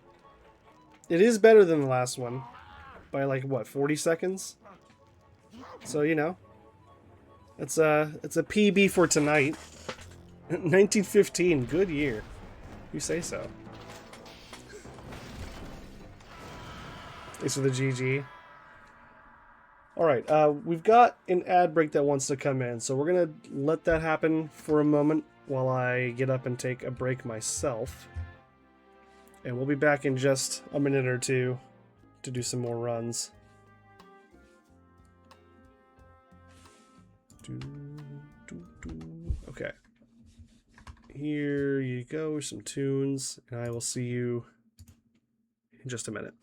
It is better than the last one. By like, what, 40 seconds? So, you know. It's a PB for tonight. 1915, good year. You say so. Thanks for the GG. Alright, we've got an ad break that wants to come in, so we're going to let that happen for a moment while I get up and take a break myself. And we'll be back in just a minute or two to do some more runs. Okay. Here you go, some tunes, and I will see you in just a minute.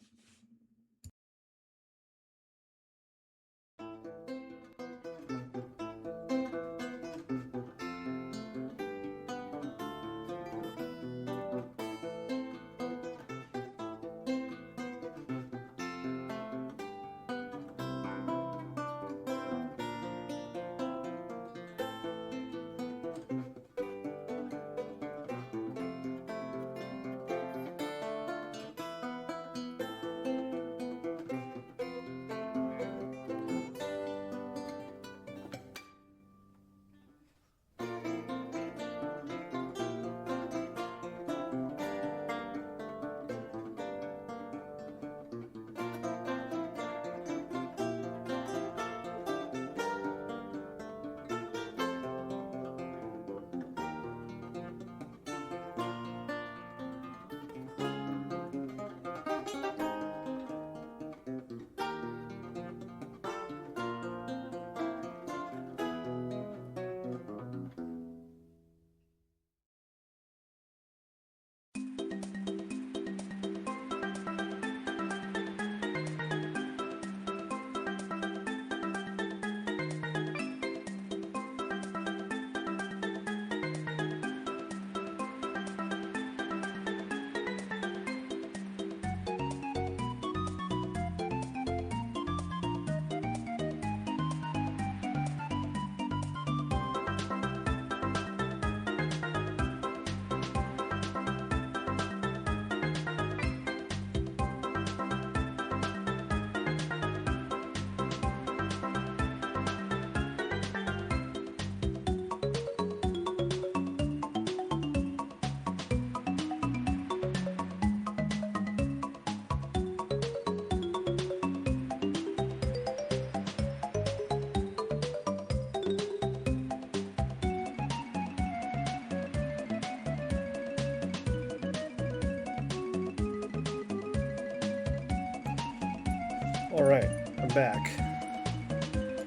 Alright, I'm back.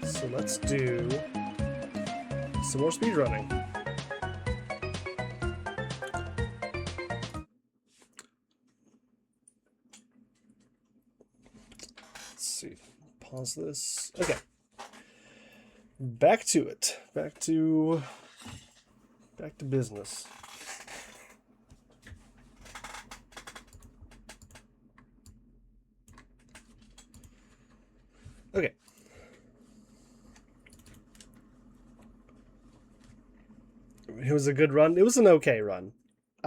So let's do some more speedrunning. Let's see. Pause this. Okay. Back to it. Back to business. Okay. It was a good run. It was an okay run.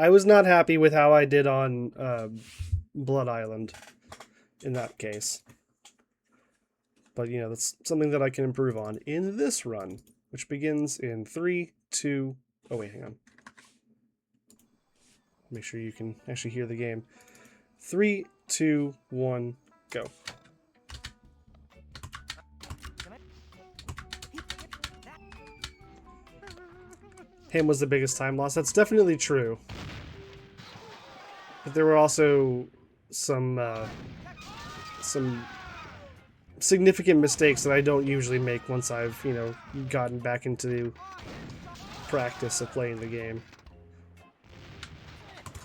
I was not happy with how I did on Blood Island in that case. But, you know, that's something that I can improve on in this run, which begins in 3, 2... Oh, wait, hang on. Make sure you can actually hear the game. 3, 2, 1, go. Him was the biggest time loss. That's definitely true. But there were also some significant mistakes that I don't usually make once I've, you know, gotten back into practice of playing the game.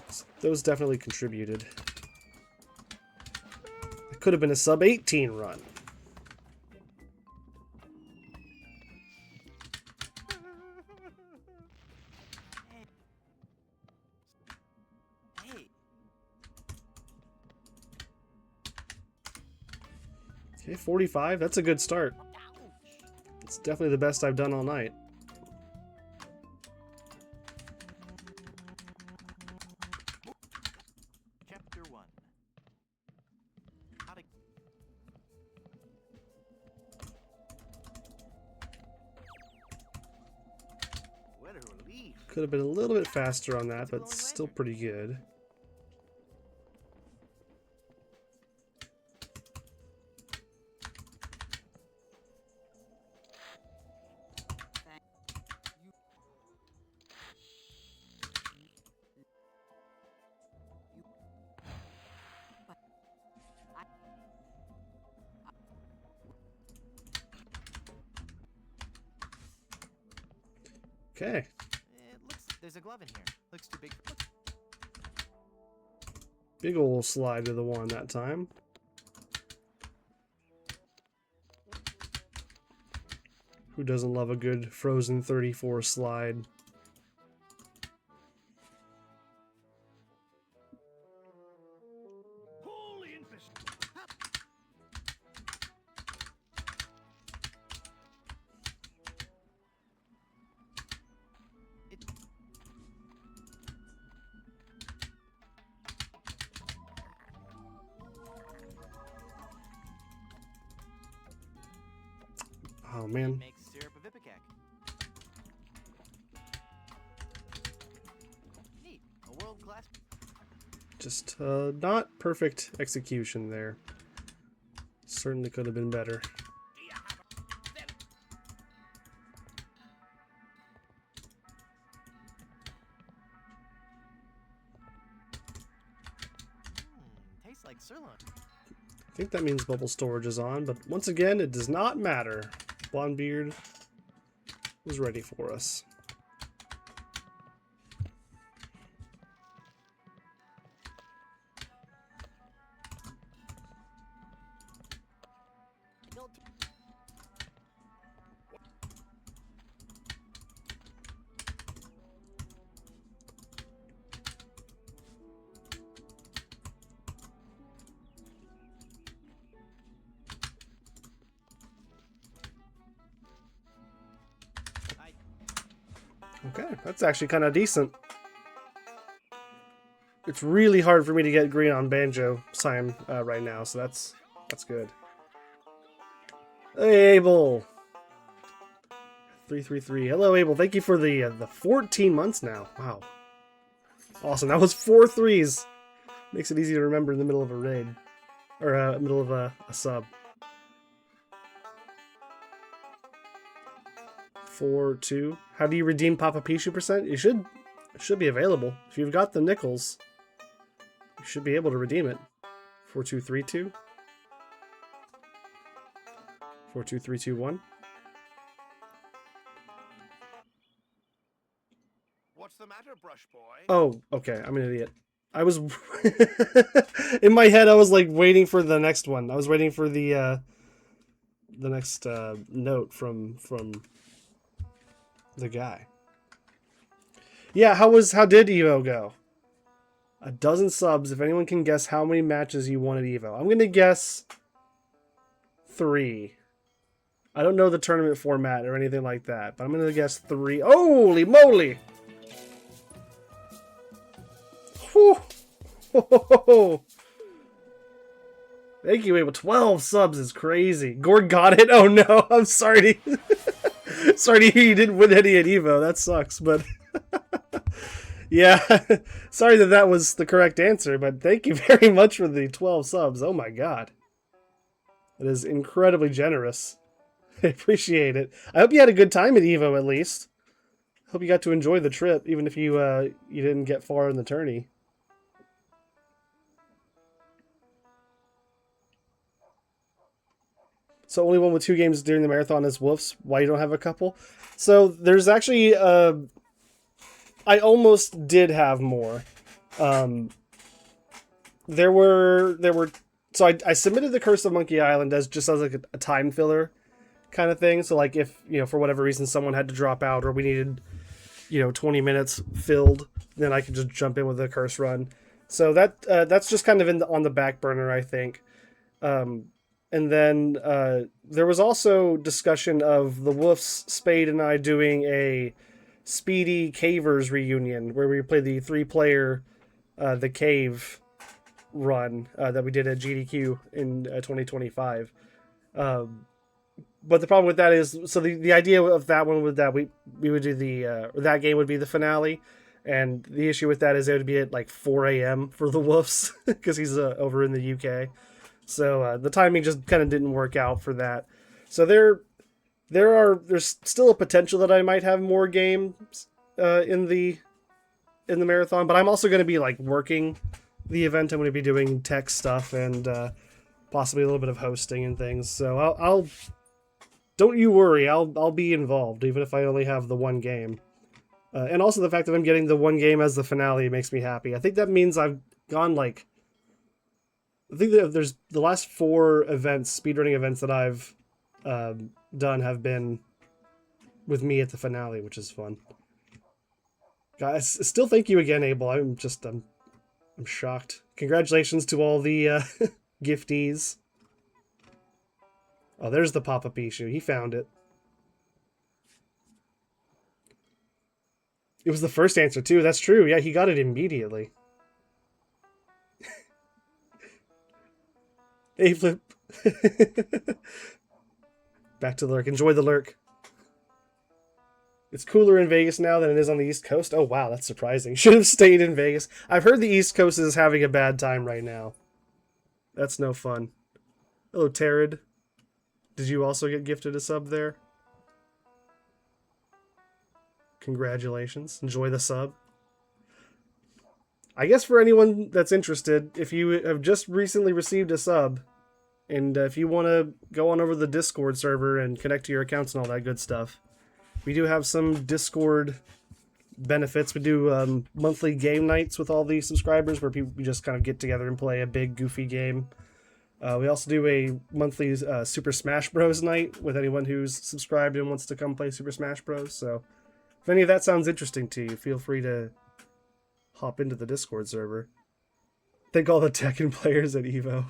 So those definitely contributed. It could have been a sub 18 run. Okay, 45. That's a good start. It's definitely the best I've done all night. Chapter 1. How to... What a relief. Could have been a little bit faster on that, but still pretty good. Okay. It looks... There's a glove in here. Looks too big. Big ol' slide to the one that time. Who doesn't love a good Frozen 34 slide? Holy infest. Oh man. Makes syrup of ipecac. Neat. A world-class... Just not perfect execution there. Certainly could have been better. Tastes like sirloin. I think that means bubble storage is on, but once again, it does not matter. Blondebeard was ready for us. Okay, that's actually kind of decent. It's really hard for me to get green on Banjo Sim right now, so that's good. Hey, Abel. 333. Hello, Abel. Thank you for the 14 months now. Wow. Awesome. That was 4 threes. Makes it easy to remember in the middle of a raid. Or middle of a sub. 4, 2. How do you redeem Papa Pichu %? It should be available. If you've got the nickels, you should be able to redeem it. 4232. 42321. What's the matter, brush boy? Oh, okay. I'm an idiot. I was in my head. I was like waiting for the next one. I was waiting for the next note from the guy. Yeah, how did Evo go? 12 subs. If anyone can guess how many matches you won at Evo, I'm gonna guess 3. I don't know the tournament format or anything like that, but I'm gonna guess 3. Holy moly! Thank you, Abel. 12 subs is crazy. Gord got it. Oh no, I'm sorry to, sorry to hear you didn't win any at Evo. That sucks, but yeah, sorry that that was the correct answer, but thank you very much for the 12 subs. Oh my god. That is incredibly generous. I appreciate it. I hope you had a good time at Evo at least. Hope you got to enjoy the trip, even if you you didn't get far in the tourney. So only one with 2 games during the marathon is Wolves. Why you don't have a couple? So there's actually I almost did have more. There were so I submitted the Curse of Monkey Island as just as like a time filler kind of thing. So like if, you know, for whatever reason someone had to drop out or we needed, you know, 20 minutes filled, then I could just jump in with a curse run. So that's just kind of on the back burner, I think. And then there was also discussion of the Wolves, Spade, and I doing a Speedy Cavers reunion where we played the 3-player The Cave run that we did at GDQ in 2025. But the problem with that is, so the idea of that one was that we would do that game would be the finale. And the issue with that is it would be at like 4 a.m. for the Wolves because he's over in the UK. So the timing just kind of didn't work out for that. So there's still a potential that I might have more games in the marathon, but I'm also going to be like working the event. I'm going to be doing tech stuff and possibly a little bit of hosting and things. So I'll don't you worry. I'll be involved even if I only have the one game. And also the fact that I'm getting the one game as the finale makes me happy. I think that means I've gone like. I think that there's the last 4 events, speedrunning events that I've done have been with me at the finale, which is fun. Guys, still thank you again, Abel. I'm shocked. Congratulations to all the gifties. Oh, there's the pop-up issue. He found it. It was the first answer too. That's true. Yeah, he got it immediately. Hey, Flip. Back to the lurk. Enjoy the lurk. It's cooler in Vegas now than it is on the East Coast. Oh, wow, that's surprising. Should have stayed in Vegas. I've heard the East Coast is having a bad time right now. That's no fun. Hello, Tarid. Did you also get gifted a sub there? Congratulations. Enjoy the sub. I guess for anyone that's interested, if you have just recently received a sub, and if you want to go on over to the Discord server and connect to your accounts and all that good stuff, we do have some Discord benefits. We do monthly game nights with all the subscribers where we just kind of get together and play a big goofy game. We also do a monthly Super Smash Bros. Night with anyone who's subscribed and wants to come play Super Smash Bros. So if any of that sounds interesting to you, feel free to hop into the Discord server. Thank all the Tekken players at Evo.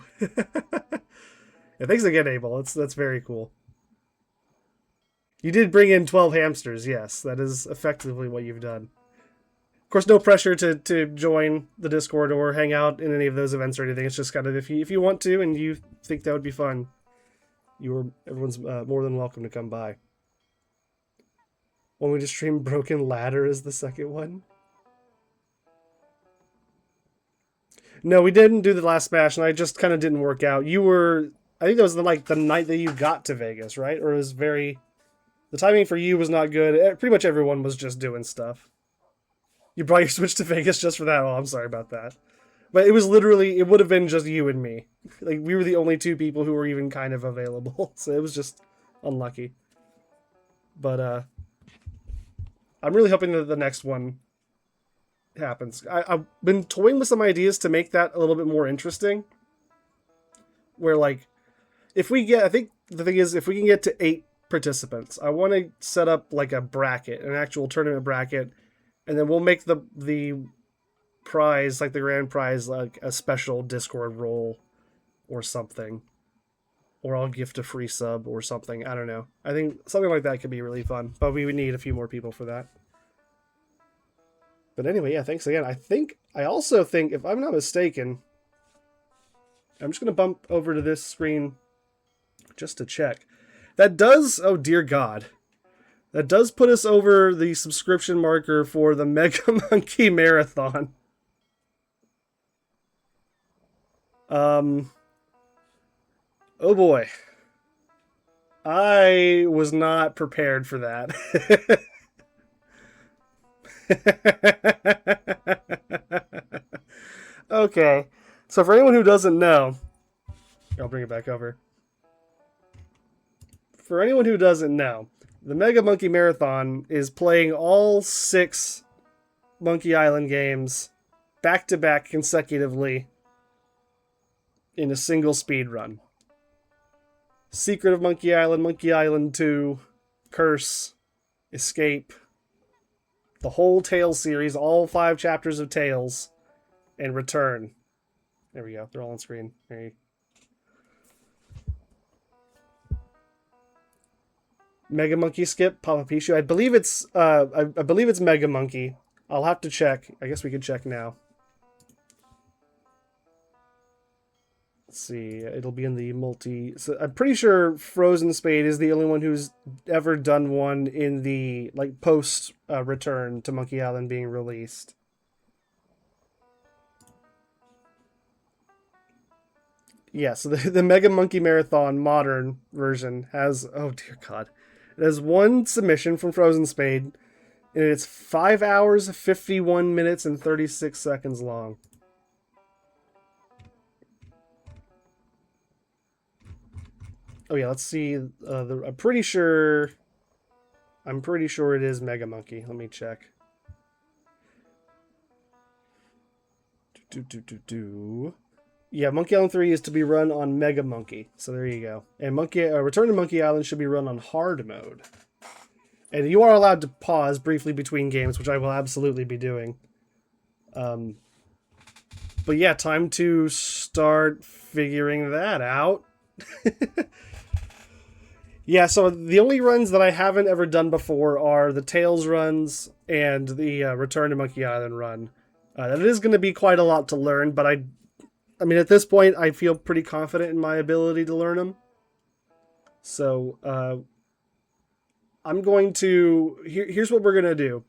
Yeah, thanks again, Abel. That's very cool. You did bring in 12 hamsters, yes. That is effectively what you've done. Of course, no pressure to join the Discord or hang out in any of those events or anything. It's just kind of if you want to and you think that would be fun, everyone's more than welcome to come by. When we just stream Broken Ladder is the second one. No, we didn't do the last Smash, and I just kind of didn't work out. I think that was the night that you got to Vegas, right? Or it was the timing for you was not good. Pretty much everyone was just doing stuff. You brought your Switch to Vegas just for that? Oh, I'm sorry about that. But it would have been just you and me. Like, we were the only 2 people who were even kind of available. So it was just unlucky. But, I'm really hoping that the next one happens. I've been toying with some ideas to make that a little bit more interesting. Where, like, I think the thing is, if we can get to 8 participants, I want to set up, like, a bracket, an actual tournament bracket, and then we'll make the prize, like the grand prize, like a special Discord role or something. Or I'll gift a free sub or something. I don't know. I think something like that could be really fun, but we would need a few more people for that. But anyway, yeah, thanks again. I also think, if I'm not mistaken, I'm just going to bump over to this screen just to check. That does, oh dear God, that does put us over the subscription marker for the Mega Monkey Marathon. Oh boy. I was not prepared for that. Okay. So for anyone who doesn't know, I'll bring it back over. For anyone who doesn't know, the Mega Monkey Marathon is playing all 6 Monkey Island games back to back consecutively in a single speed run. Secret of Monkey Island 2, Curse, Escape, the whole Tales series, all 5 chapters of Tales, and Return. There we go. They're all on screen. There you go. Mega Monkey skip, Papa Pichu. I believe it's I believe it's Mega Monkey. I'll have to check. I guess we can check now. Let's see. It'll be in the multi. So I'm pretty sure Frozen Spade is the only one who's ever done one in the like post return to Monkey Island being released. Yeah, so the Mega Monkey Marathon modern version has, oh dear God, it has 1 submission from Frozen Spade, and it's 5 hours, 51 minutes, and 36 seconds long. Oh yeah, let's see. I'm pretty sure it is Mega Monkey. Let me check. Yeah, Monkey Island 3 is to be run on Mega Monkey. So there you go. And Return to Monkey Island should be run on hard mode. And you are allowed to pause briefly between games, which I will absolutely be doing. But yeah, time to start figuring that out. Yeah, so the only runs that I haven't ever done before are the Tales runs and the Return to Monkey Island run. That is going to be quite a lot to learn, but I mean, at this point, I feel pretty confident in my ability to learn them. So, I'm going to... Here's what we're going to do.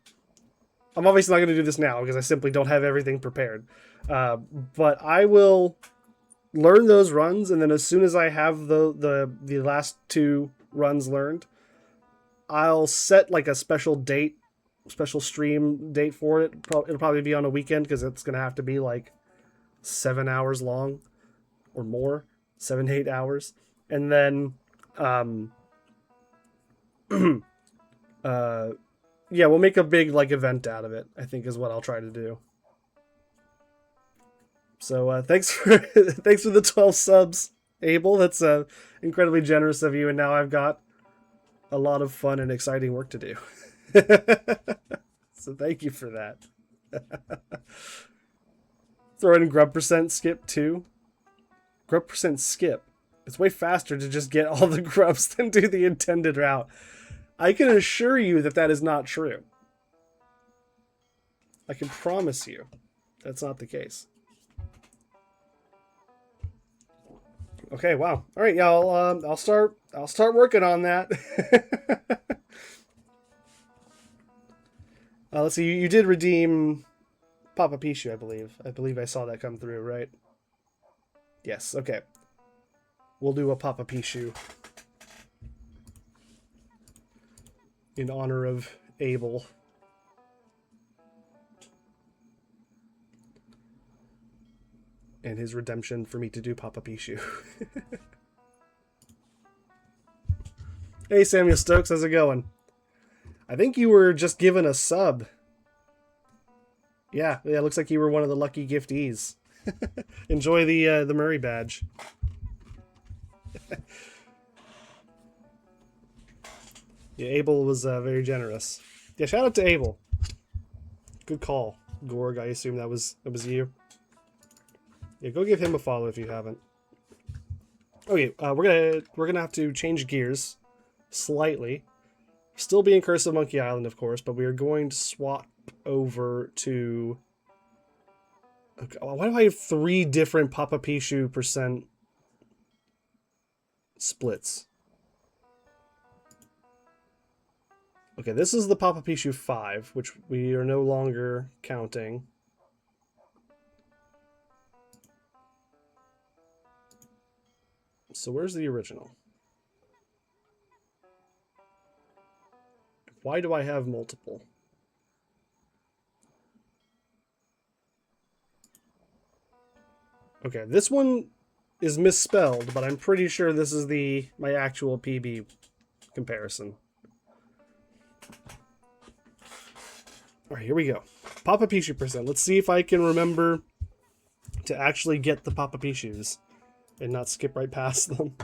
I'm obviously not going to do this now, because I simply don't have everything prepared. But I will learn those runs, and then as soon as I have the last 2 runs learned, I'll set like a special stream date for it. It'll probably be on a weekend, because it's going to have to be like 7 hours long or more, 7 to 8 hours. And then, yeah, we'll make a big like event out of it, I think is what I'll try to do. So, thanks for the 12 subs, Abel. That's incredibly generous of you. And now I've got a lot of fun and exciting work to do. So thank you for that. Throw in grub percent skip too. Grub percent skip. It's way faster to just get all the grubs than do the intended route. I can assure you that that is not true. I can promise you that's not the case. Okay, wow. All right, y'all. I'll start working on that. Let's see. You did redeem Papa Pichu, I believe. I believe I saw that come through, right? Yes. Okay. We'll do a Papa Pichu in honor of Abel. And his redemption for me to do Papa Pichu. Hey, Samuel Stokes, how's it going? I think you were just given a sub. Yeah, looks like you were one of the lucky giftees. Enjoy the Murray badge. Yeah, Abel was very generous. Yeah, shout out to Abel. Good call, Gorg. I assume that was you. Yeah, go give him a follow if you haven't. Okay, we're gonna have to change gears slightly. Still being Curse of Monkey Island, of course, but we are going to swap over to... Okay, why do I have 3 different Papa Pichu percent splits? Okay, this is the Papa Pichu 5, which we are no longer counting. So where's the original? Why do I have multiple? Okay, this one is misspelled, but I'm pretty sure this is my actual PB comparison. All right, here we go. Papa Pichu percent. Let's see if I can remember to actually get the Papa Pichus and not skip right past them.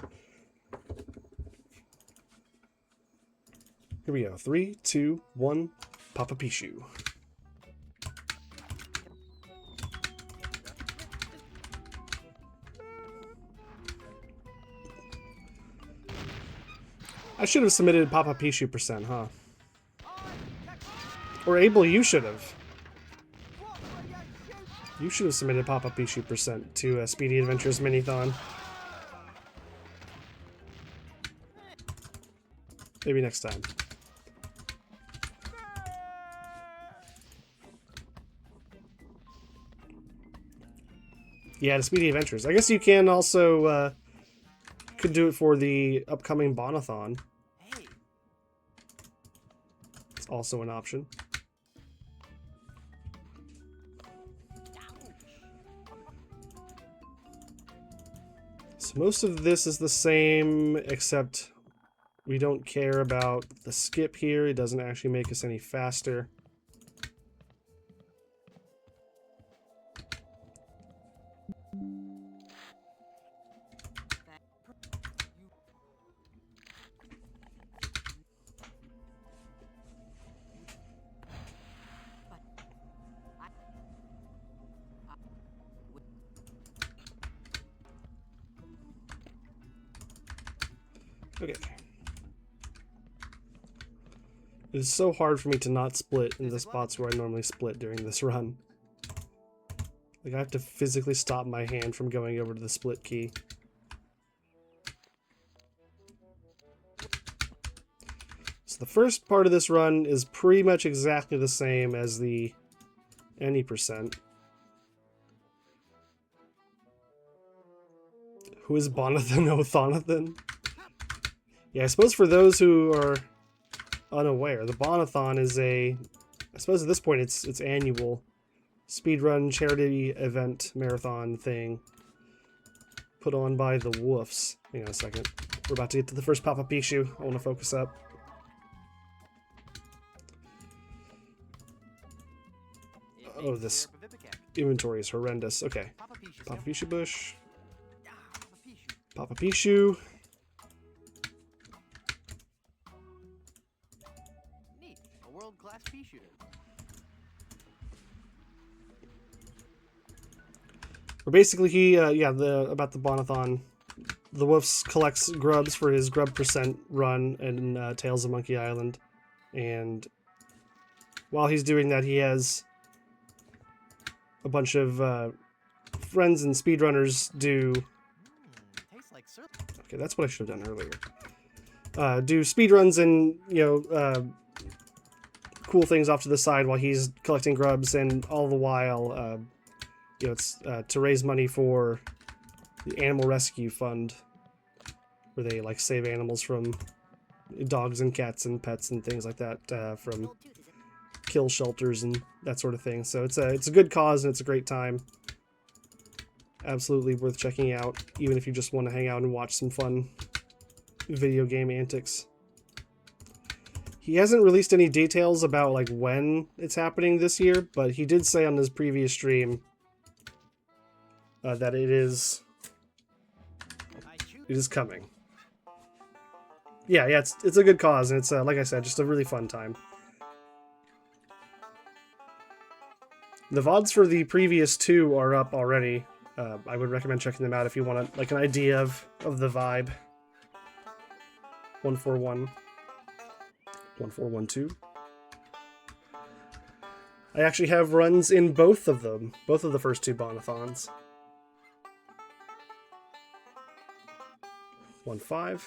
Here we go. 3, 2, 1. Papa Pichu. I should have submitted Papa Pichu percent, huh? Or Abel, you should have. You should have submitted Papa Pichu percent to Speedy Adventures Minithon. Maybe next time. Yeah, the Speedy Adventures. I guess you can also could do it for the upcoming Bonathon. Hey, It's also an option. So most of this is the same, except we don't care about the skip here. It doesn't actually make us any faster. Okay. It's so hard for me to not split in the spots where I normally split during this run. Like, I have to physically stop my hand from going over to the split key. So the first part of this run is pretty much exactly the same as the any percent. Who is Bonathan Othonathan? Yeah, I suppose for those who are unaware, the Bonathon is I suppose at this point it's annual speedrun charity event marathon thing put on by the Woofs. Hang on a second. We're about to get to the first Papa Pichu. I want to focus up. Oh, this inventory is horrendous. Okay. Papa Pichu bush. Papa Pichu. Neat. A world-class pea shooter. Or basically, about the Bonathon. The Woofs collects grubs for his grub percent run in Tales of Monkey Island, and while he's doing that, he has a bunch of friends and speedrunners do. Tastes like syrup. Okay, that's what I should have done earlier. Do speedruns and cool things off to the side while he's collecting grubs, and all the while, it's to raise money for the Animal Rescue Fund, where they like save animals from dogs and cats and pets and things like that from kill shelters and that sort of thing. So it's a good cause and it's a great time. Absolutely worth checking out, even if you just want to hang out and watch some fun video game antics. He hasn't released any details about like when it's happening this year, but he did say on his previous stream that it is coming. Yeah, it's a good cause, and it's like I said, just a really fun time. The VODs for the previous 2 are up already. I would recommend checking them out if you want like an idea of the vibe. 141, 1412. I actually have runs in both of them, both of the first two Bonathons. 1-5.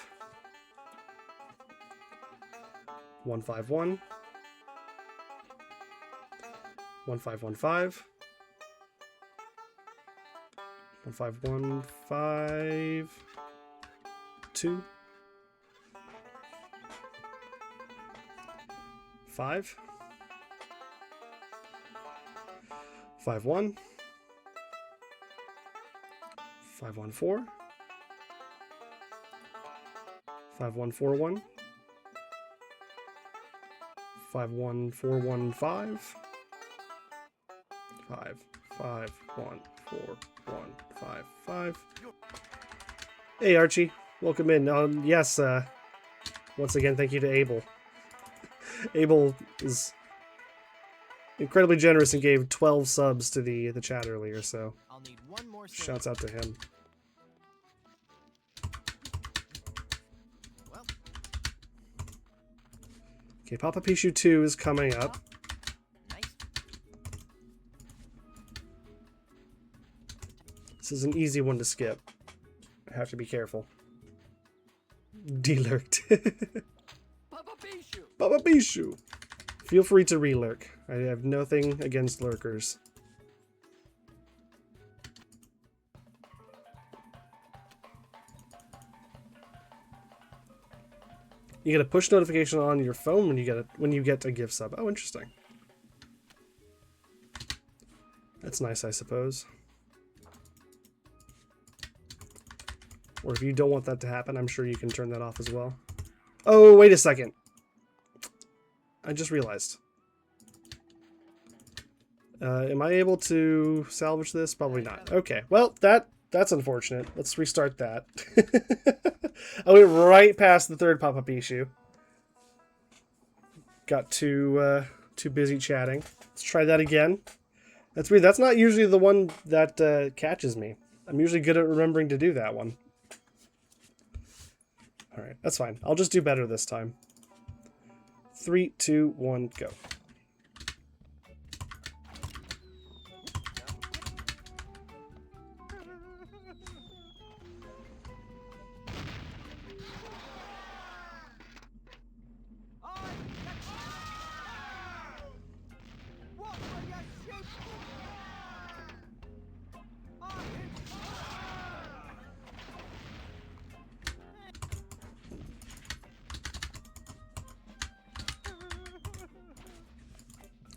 1-5-1. 1-5-1-5. 1-5-1-5. 2. 5. 5-1. 5-1-4. 5-1-4-1. 5-1-4-1-5. 5-5-1-4-1-5-5. Hey Archie, welcome in. Yes, once again, thank you to Abel. Abel is incredibly generous and gave 12 subs to the chat earlier, so I'll need one more save. shouts out to him. Well, Okay, Papa Pichu 2 is coming up. nice. This is an easy one to skip. I have to be careful. Delurked. Papa Pichu. Papa Pichu! Feel free to relurk. I have nothing against lurkers. You get a push notification on your phone when you get a gift sub. Oh, interesting. That's nice, I suppose. Or if you don't want that to happen, I'm sure you can turn that off as well. Oh, wait a second. I just realized. Am I able to salvage this? Probably not. Okay, well, that's unfortunate. Let's restart that. I went right past the third Papa Pichu. Got too busy chatting. Let's try that again. That's weird. That's not usually the one that catches me. I'm usually good at remembering to do that one. Alright, that's fine. I'll just do better this time. 3, 2, 1, go.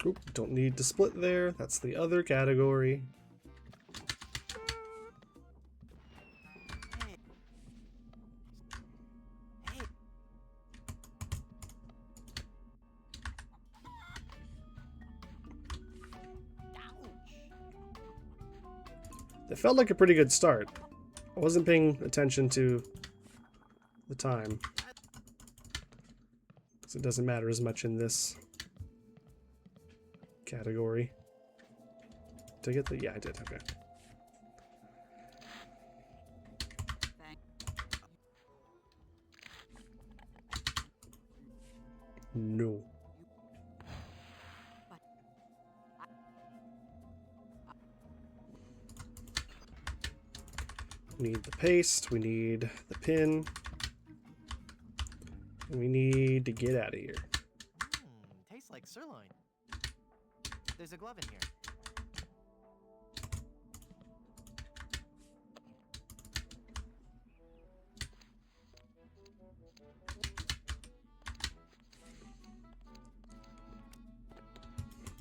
Oop, don't need to split there. That's the other category. That felt like a pretty good start. I wasn't paying attention to the time, because it doesn't matter as much in this category. Did I get the... Yeah, I did. Okay. No. We need the paste, we need the pin, and we need to get out of here. Tastes like sirloin. There's a glove in here.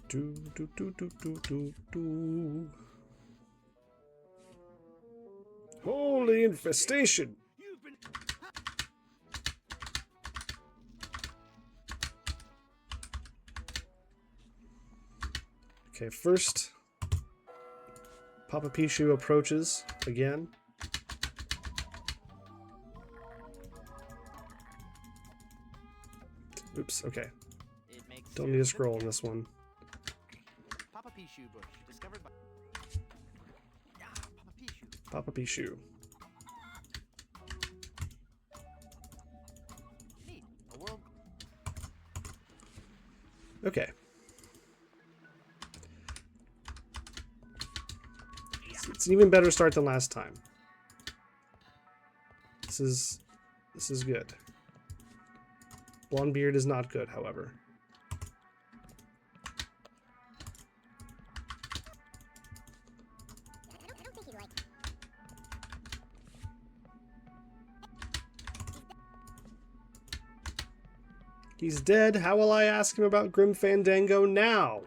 Do do do do do do do. Holy infestation! Okay, first Papa Pichu approaches again. Oops, okay. It makes Don't need a scroll on this one. Papa Pichu bush discovered by Papa Pichu. Papa Pichu. Neat. A world. Okay. It's an even better start than last time. This is good. Blonde beard is not good, however. He's dead. How will I ask him about Grim Fandango now?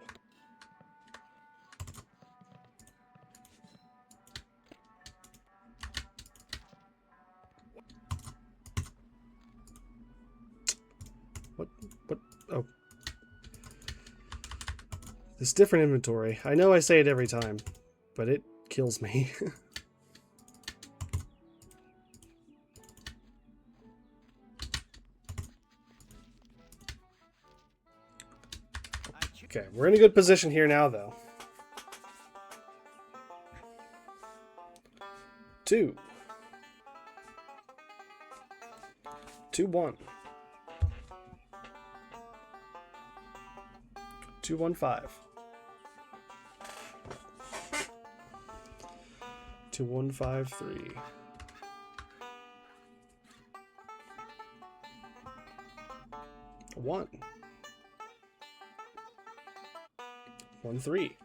What? Oh. This different inventory. I know I say it every time, but it kills me. Okay, we're in a good position here now, though. 2. 2-1. 2-1-5. 2-1-5-3. 1. 1-3.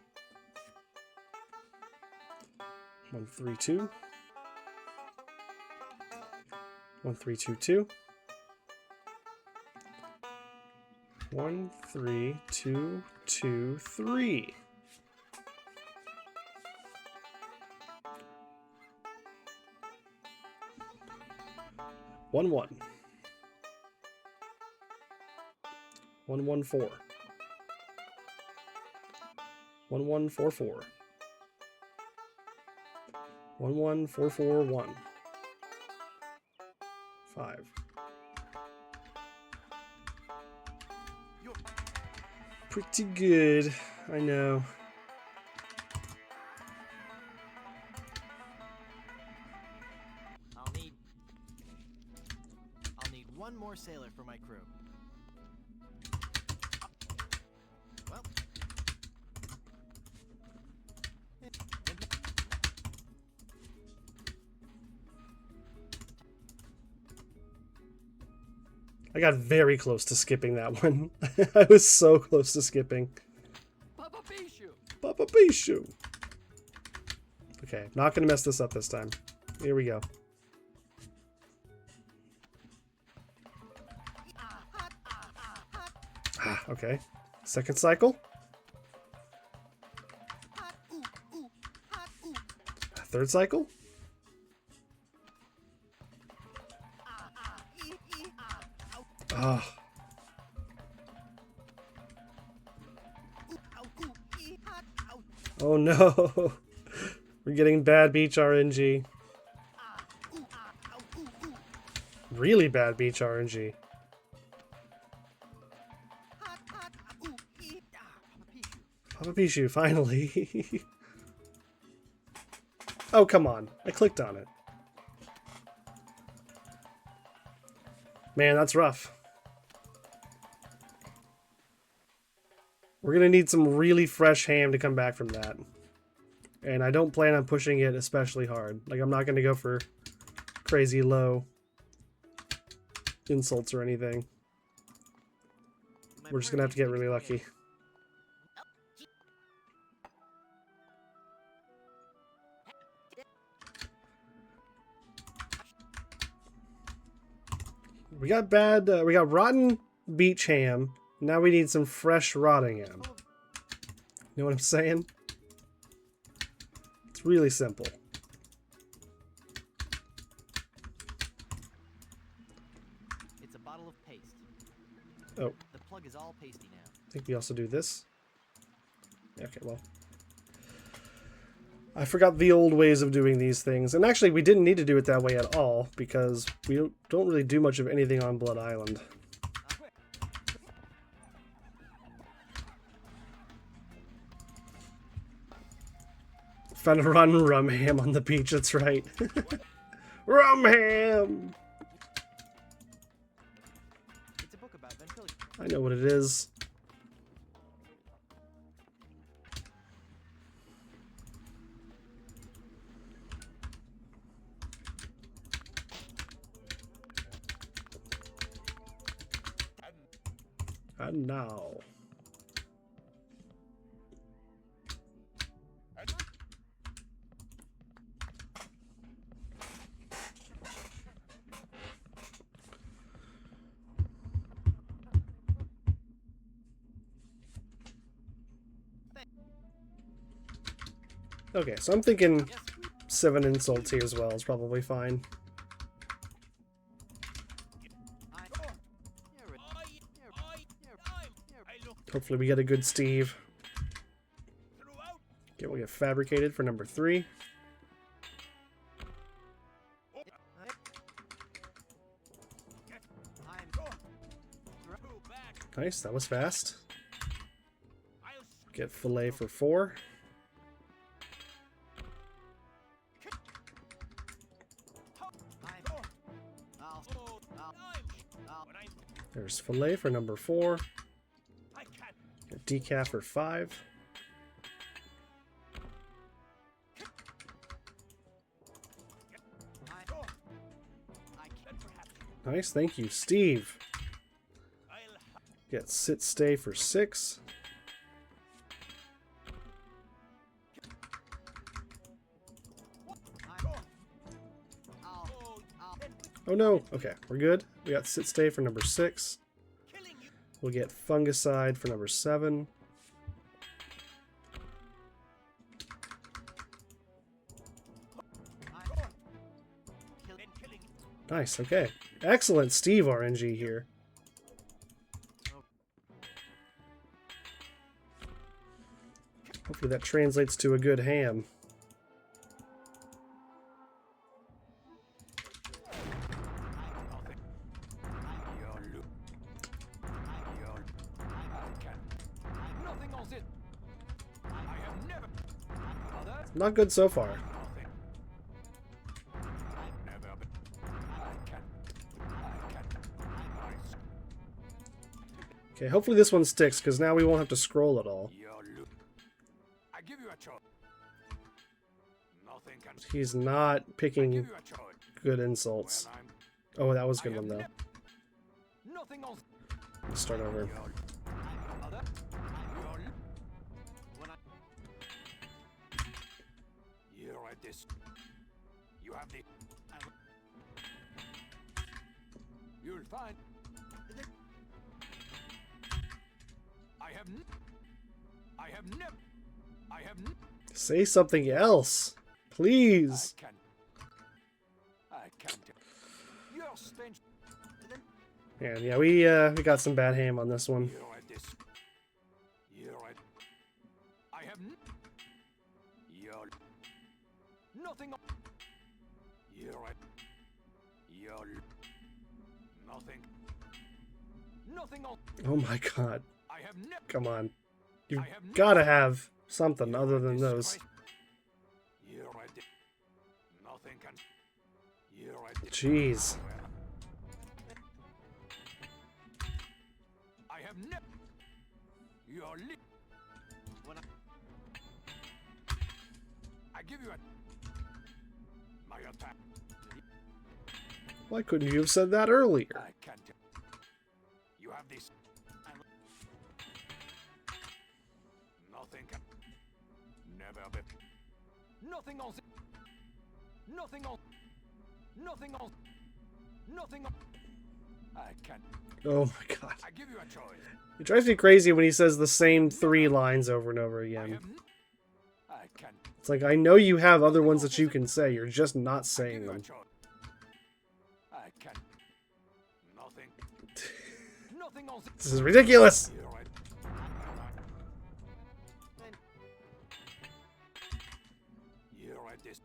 1-3-2. 1-3-2-2. 1-3-2-2-3. 1-1. 1-1-4. 1-1-4-4. 1-1-4-4-1. 5. Pretty good, I know. I'll need one more sailor for my crew. Well. I got very close to skipping that one. I was so close to skipping. Papa Bishu. Papa Bishu. Okay, not gonna mess this up this time. Here we go. Ah, okay. Second cycle. Third cycle. Ah. Oh no. We're getting bad beach RNG. Really bad beach RNG. Papa Pichu, finally. Oh, come on. I clicked on it. Man, that's rough. We're gonna need some really fresh ham to come back from that. And I don't plan on pushing it especially hard. Like, I'm not gonna go for crazy low insults or anything. We're just gonna have to get really lucky. We got rotten beach ham. Now we need some fresh rotting ham. You know what I'm saying? It's really simple. It's a bottle of paste. Oh. The plug is all pasty now. I think we also do this. Okay, well. I forgot the old ways of doing these things. And actually, we didn't need to do it that way at all, because we don't really do much of anything on Blood Island. Found a rotten rum ham on the beach, that's right. Rum ham! It's a book about ventriloquism. I know what it is. And now. Okay, so I'm thinking 7 insults here as well is probably fine. Hopefully we get a good Steve. Okay, we'll get fabricated for number 3. Nice, that was fast. Get fillet for 4. There's fillet for number 4. Get decaf for 5. Nice, thank you, Steve. Get sit stay for 6. Oh no, okay, we're good. We got sit stay for number 6. We'll get fungicide for number 7. Nice, okay. Excellent Steve RNG here. Hopefully that translates to a good ham. Not good so far. Okay, hopefully this one sticks, because now we won't have to scroll at all. He's not picking good insults. Oh, that was a good one, though. Let's start over. You have the. You'll find. I have. Say something else, please. I can't. You're stench. And yeah, we got some bad ham on this one. You're right. I have. You're. Nothing. You're right. You're. Nothing. Nothing. Oh my god. I have. Come on. You've gotta have something other than those. You're right. Nothing can. You're right. Jeez. I have never. You're when I give you a my attack. Why couldn't you have said that earlier? I can't. You have this. Nothing can. Never be. Nothing else. Nothing else. Nothing else. Nothing else. I can't. Oh my god. I give you a choice. It drives me crazy when he says the same 3 lines over and over again. I can't. It's like, I know you have other ones that you can say, you're just not saying them. I can't. Nothing. Nothing else. This is ridiculous! You're right. You're right. This.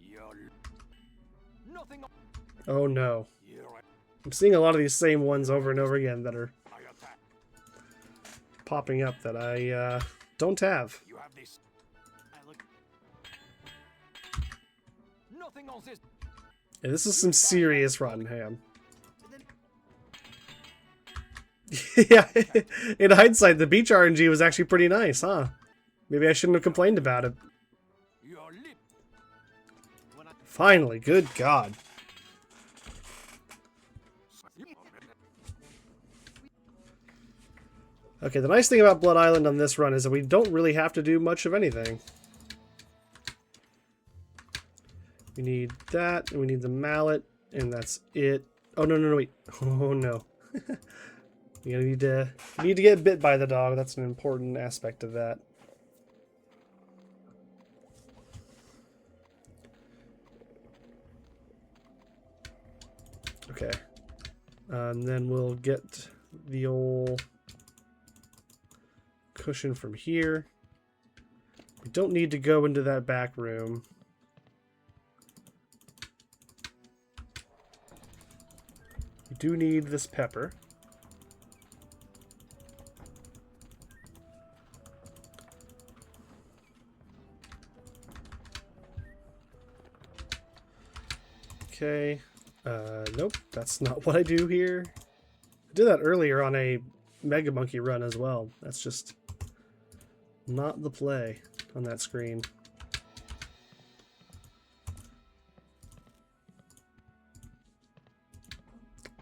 You're. Nothing. Oh no. You're right. I'm seeing a lot of these same ones over and over again that are I attack. popping up that I don't have. You have this. I look. Nothing else is. Yeah, this is some serious rotten ham. Yeah, in hindsight, the beach RNG was actually pretty nice, huh? Maybe I shouldn't have complained about it. Your lip. Finally, good God. Okay, the nice thing about Blood Island on this run is that we don't really have to do much of anything. We need that, and we need the mallet, and that's it. Oh, no, no, no, wait. Oh, no. You need to get bit by the dog. That's an important aspect of that. Okay. And then we'll get the old cushion from here. We don't need to go into that back room. We do need this pepper. Okay. Nope, that's not what I do here. I did that earlier on a Mega Monkey run as well. That's just not the play on that screen.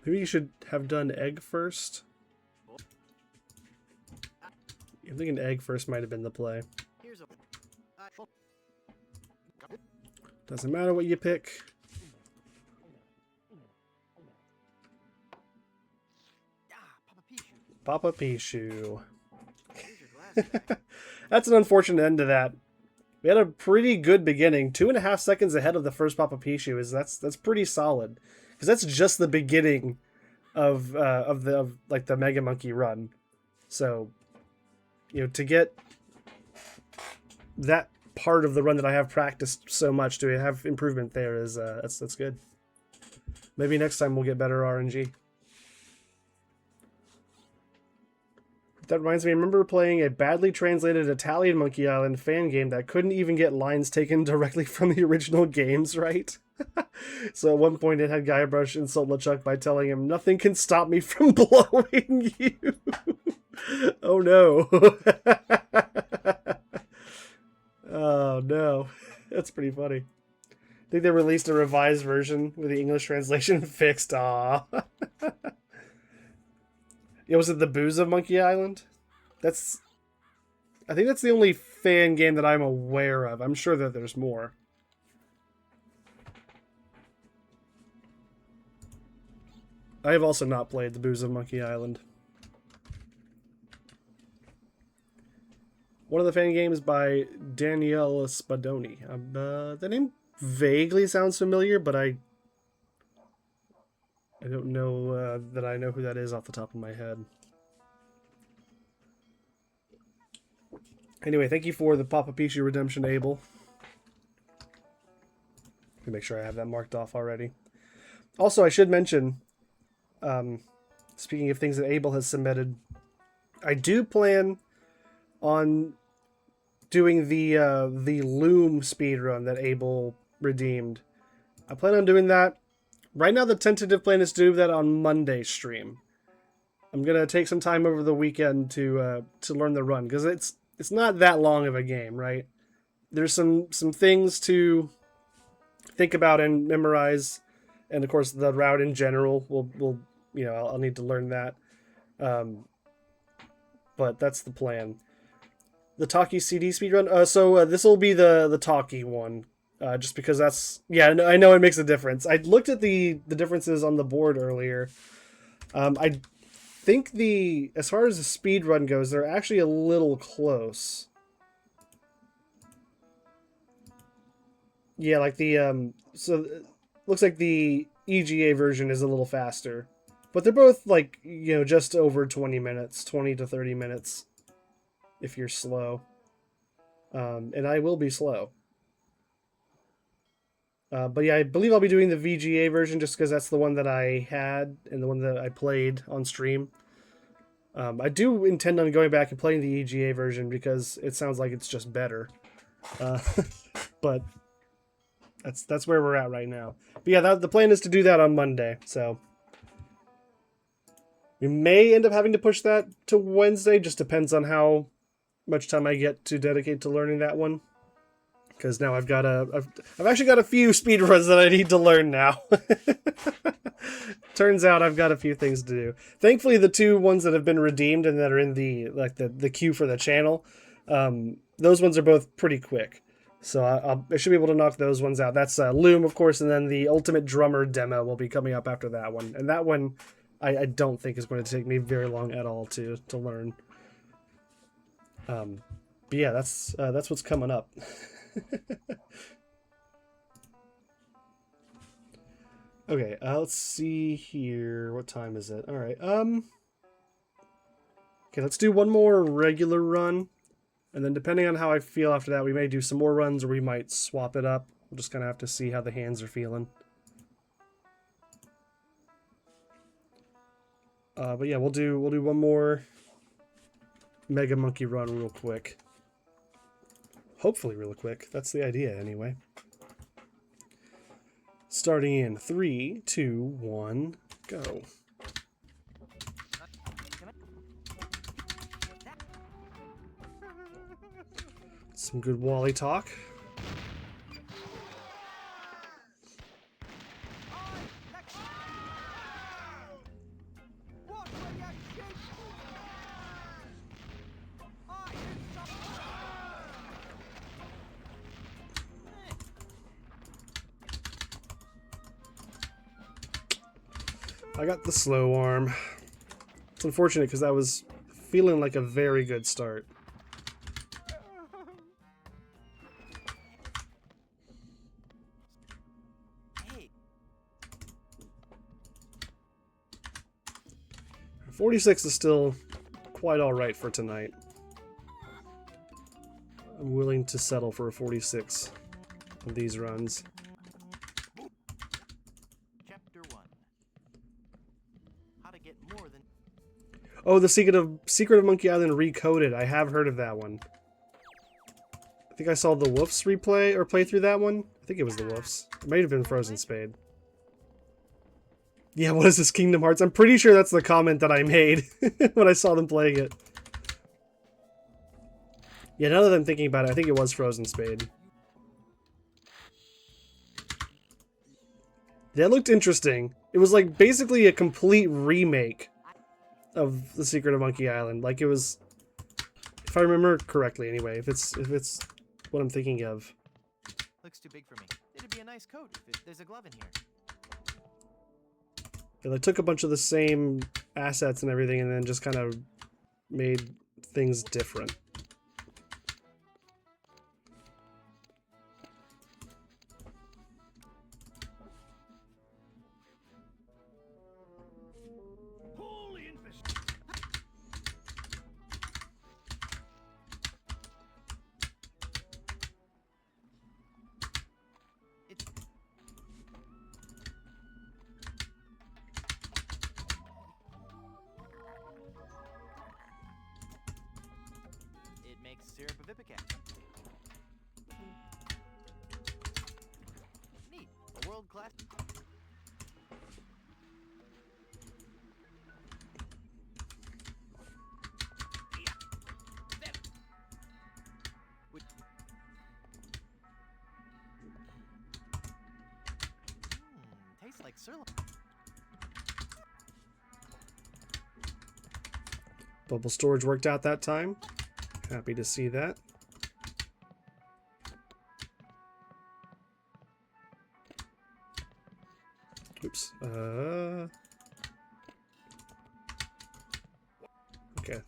Maybe you should have done egg first. I'm thinking egg first might have been the play. Here's a. Doesn't matter what you pick. Papa Pichu. Here's your glass. That's an unfortunate end to that. We had a pretty good beginning. 2.5 seconds ahead of the first Papa Pichu that's pretty solid, because that's just the beginning of like the Mega Monkey run. So, you know, to get that part of the run that I have practiced so much to have improvement there is that's good. Maybe next time we'll get better RNG. That reminds me, I remember playing a badly translated Italian Monkey Island fan game that couldn't even get lines taken directly from the original games right. So at one point it had Guybrush insult LeChuck by telling him, "Nothing can stop me from blowing you." Oh no. Oh no. That's pretty funny. I think they released a revised version with the English translation fixed. Aw. Yeah, was it the Booze of Monkey Island? I think that's the only fan game that I'm aware of. I'm sure that there's more. I have also not played the Booze of Monkey Island. One of the fan games by Daniele Spadoni. The name vaguely sounds familiar, but I don't know that I know who that is off the top of my head. Anyway, thank you for the Papa Pichu redemption, Abel. Let me make sure I have that marked off already. Also, I should mention, speaking of things that Abel has submitted, I do plan on doing the Loom speedrun that Abel redeemed. I plan on doing that. Right now, the tentative plan is to do that on Monday's stream. I'm gonna take some time over the weekend to learn the run, because it's not that long of a game, right? There's some things to think about and memorize, and of course the route in general will I'll need to learn that. But that's the plan. The Talkie CD speedrun. So this will be the Talkie one. Just because that's... Yeah, I know it makes a difference. I looked at the differences on the board earlier. I think as far as the speed run goes, they're actually a little close. Yeah, like the... so looks like the EGA version is a little faster. But they're both, like, just over 20 minutes. 20 to 30 minutes. If you're slow. And I will be slow. But yeah, I believe I'll be doing the VGA version just because that's the one that I had and the one that I played on stream. I do intend on going back and playing the EGA version because it sounds like it's just better. But that's where we're at right now. But yeah, the plan is to do that on Monday. So we may end up having to push that to Wednesday. Just depends on how much time I get to dedicate to learning that one. because now I've actually got a few speedruns that I need to learn now. Turns out I've got a few things to do. Thankfully, the 2 ones that have been redeemed and that are in the queue for the channel, those ones are both pretty quick. So I should be able to knock those ones out. That's Loom, of course, and then the Ultimate Drummer demo will be coming up after that one. And that one, I don't think is going to take me very long at all to learn. But yeah, that's what's coming up. Okay, let's see here. What time is it? All right. Okay, let's do one more regular run. And then depending on how I feel after that, we may do some more runs or we might swap it up. We'll just kind of have to see how the hands are feeling. But yeah, we'll do one more Mega Monkey run real quick. Hopefully real quick. That's the idea anyway. Starting in 3, 2, 1, go. Some good Wally talk. I got the slow arm. It's unfortunate because I was feeling like a very good start. Hey. 46 is still quite alright for tonight. I'm willing to settle for a 46 of these runs. Chapter 1. How to get more than... Oh, the Secret of Monkey Island Recoded. I have heard of that one. I think I saw the Wolf's replay or play through that one. I think it was the Wolf's. It might have been Frozen Spade. Yeah, what is this, Kingdom Hearts? I'm pretty sure that's the comment that I made when I saw them playing it. Yeah, now that I'm thinking about it, I think it was Frozen Spade. That looked interesting. It was like basically a complete remake of The Secret of Monkey Island. Like it was, if I remember correctly anyway, if it's what I'm thinking of. Looks too big for me. It'd be a nice coat if there's a glove in here. Yeah, they took a bunch of the same assets and everything and then just kind of made things different. It makes syrup of ipecac. Neat. A world-class... Tastes like sirloin. Bubble storage worked out that time. Happy to see that. Oops. Okay. I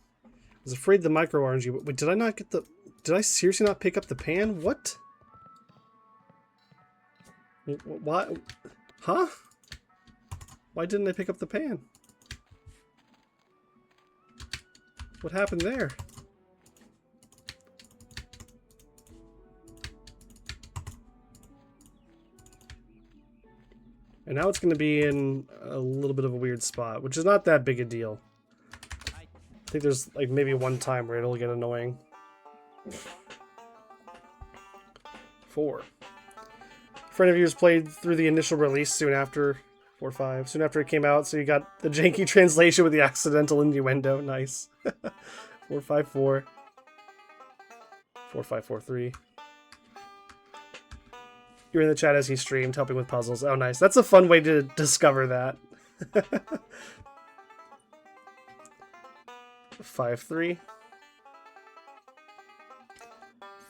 was afraid the micro RNG. Wait, did I not get the... Did I seriously not pick up the pan? What? Why? Huh? Why didn't I pick up the pan? What happened there? And now it's going to be in a little bit of a weird spot, which is not that big a deal. I think there's like maybe one time where it'll get annoying. 4. A friend of yours played through the initial release soon after 4-5, soon after it came out, so you got the janky translation with the accidental innuendo. Nice. 4-5-4. 4-5-4-3. You're in the chat as he streamed, helping with puzzles. Oh, nice. That's a fun way to discover that. 5-3.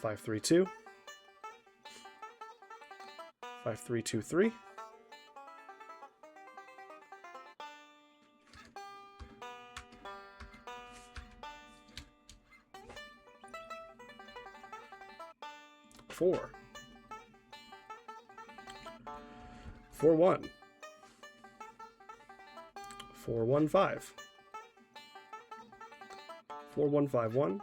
5-3-2. 5-3-2-3. 4. 4-1. 4-1-5. 4-1-5-1.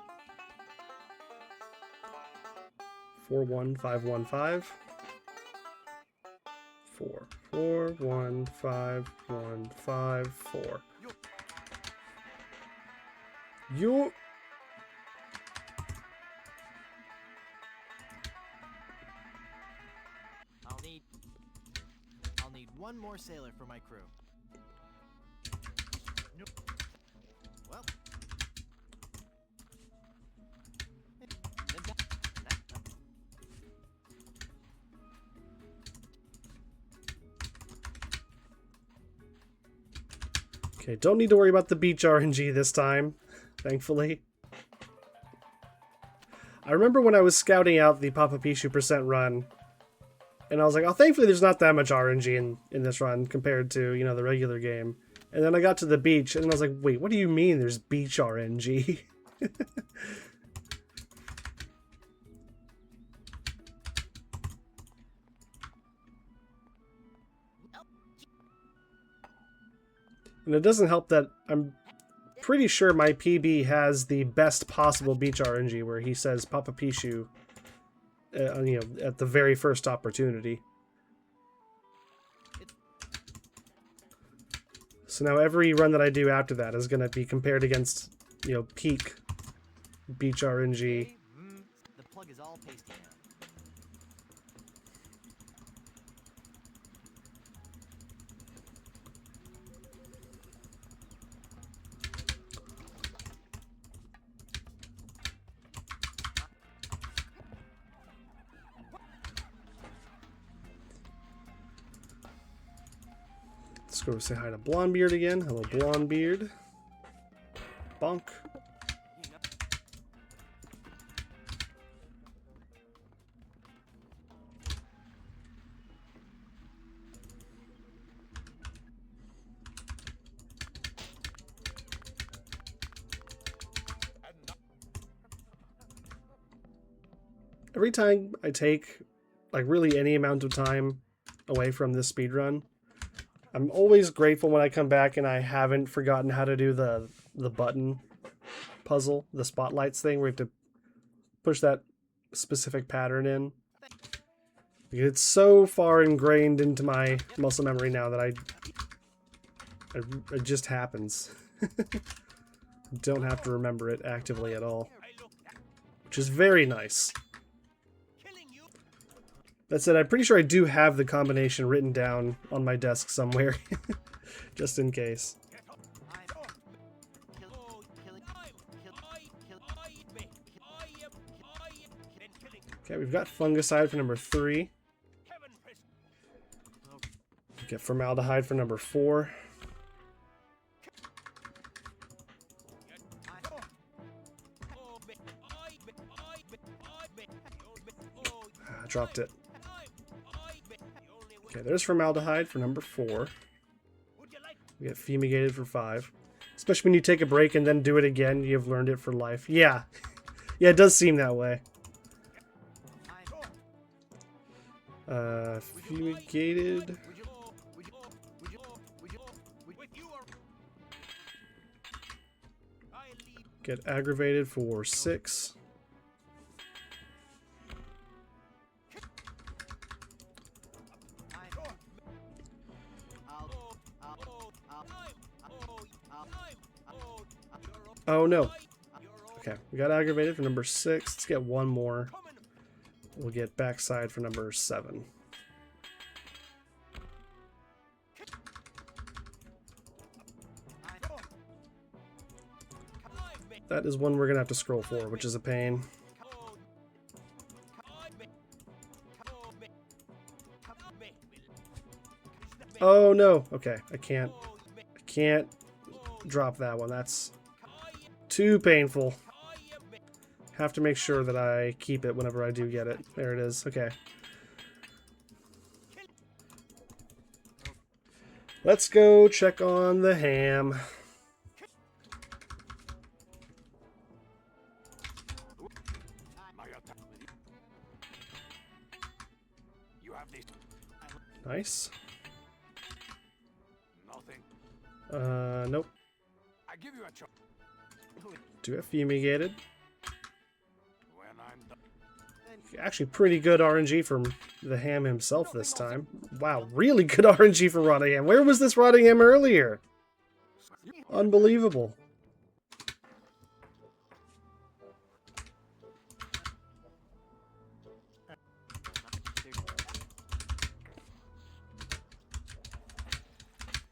4-1-5-1-5. 4. 4-1-5-1-5. 4. You. I'll need one more sailor for my crew. Nope. Well. Okay, don't need to worry about the beach RNG this time, thankfully. I remember when I was scouting out the Papa Pichu % run, and I was like, oh, thankfully there's not that much RNG in this run compared to, you know, the regular game. And then I got to the beach, and I was like, wait, what do you mean there's beach RNG? And it doesn't help that I'm pretty sure my PB has the best possible beach RNG, where he says Papa Pichu, you know, at the very first opportunity. So now every run that I do after that is going to be compared against, you know, peak beach RNG. The plug is all pasty now. Let's go say hi to Blondebeard again. Hello, Blondebeard. Bonk. Every time I take, like, really any amount of time away from this speedrun, I'm always grateful when I come back and I haven't forgotten how to do the button puzzle, the spotlights thing, where you have to push that specific pattern in. It's so far ingrained into my muscle memory now that it just happens. Don't have to remember it actively at all, which is very nice. That said, I'm pretty sure I do have the combination written down on my desk somewhere, just in case. Okay, we've got fungicide for number 3. Get formaldehyde for number 4. I dropped it. Okay, there's formaldehyde for number 4. We get fumigated for 5. Especially when you take a break and then do it again, you've learned it for life. Yeah. Yeah, it does seem that way. Fumigated. Get aggravated for 6. Oh no. Okay, we got aggravated for number 6. Let's get one more. We'll get backside for number 7. That is one we're gonna have to scroll for, which is a pain. Oh no. Okay, I can't drop that one. That's too painful. Have to make sure that I keep it whenever I do get it. There it is. Okay. Let's go check on the ham. You have this. Nice. Nothing. Nope. I give you a choice. Do have fumigated. When I'm done. Actually, pretty good RNG from the ham himself this time. Wow, really good RNG for rotting ham. Where was this rotting ham earlier? Unbelievable.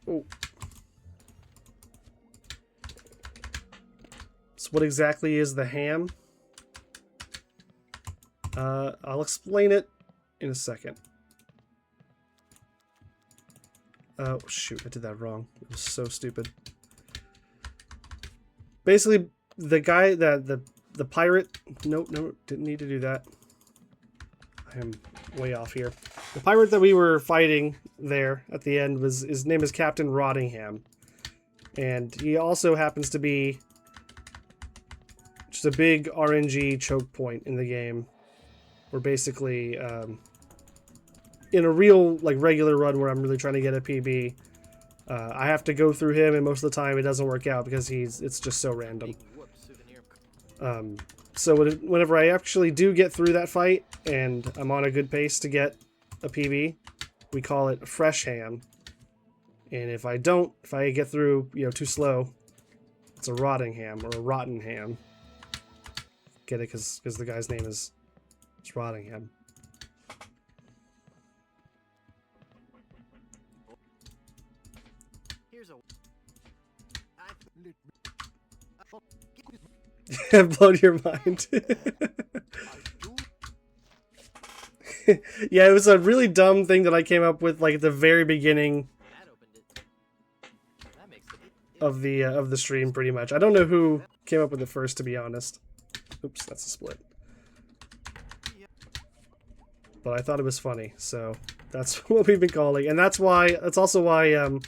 Oh. So what exactly is the ham? I'll explain it in a second. Oh, shoot, I did that wrong. It was so stupid. Basically, the guy that the pirate... Nope, no, didn't need to do that. I am way off here. The pirate that we were fighting there at the end was... His name is Captain Rottingham. And he also happens to be just a big RNG choke point in the game. We're basically, in a real, like, regular run where I'm really trying to get a PB, I have to go through him, and most of the time it doesn't work out because it's just so random. So whenever I actually do get through that fight, and I'm on a good pace to get a PB, we call it fresh ham. And if I get through, you know, too slow, it's a rotting ham, or a rotten ham. Get it? Because the guy's name is... It's Rottingham. Here's Have blown your mind. Yeah, it was a really dumb thing that I came up with, like, at the very beginning of the stream, pretty much. I don't know who came up with it first, to be honest. Oops, that's a split. But I thought it was funny, so that's what we've been calling. And that's also why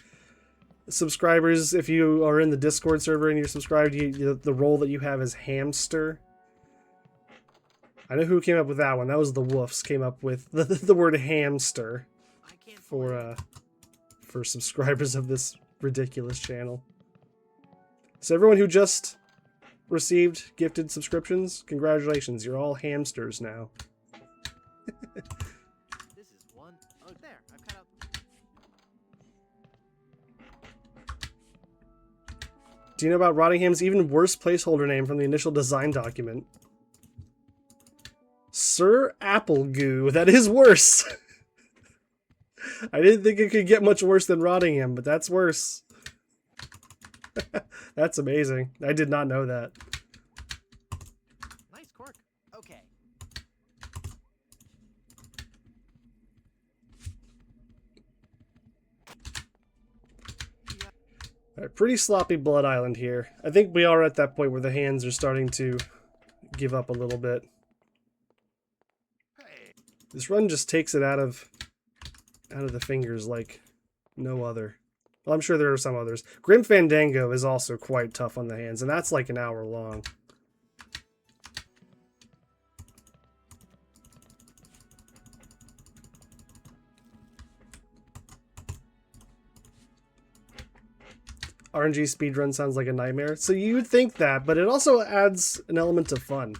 subscribers, if you are in the Discord server and you're subscribed, the role that you have is hamster. I know who came up with that one. That was the Woofs came up with the word hamster for subscribers of this ridiculous channel. So everyone who just received gifted subscriptions, congratulations, you're all hamsters now. This is one. Oh, there. I've cut out. Do you know about Rottingham's even worse placeholder name from the initial design document? Sir Applegoo. That is worse. I didn't think it could get much worse than Rottingham, but that's worse. That's amazing. I did not know that. Nice cork. Okay. Alright, pretty sloppy Blood Island here. I think we are at that point where the hands are starting to give up a little bit. This run just takes it out of the fingers like no other. Well, I'm sure there are some others. Grim Fandango is also quite tough on the hands, and that's like an hour long. RNG speedrun sounds like a nightmare. So you would think that, but it also adds an element of fun.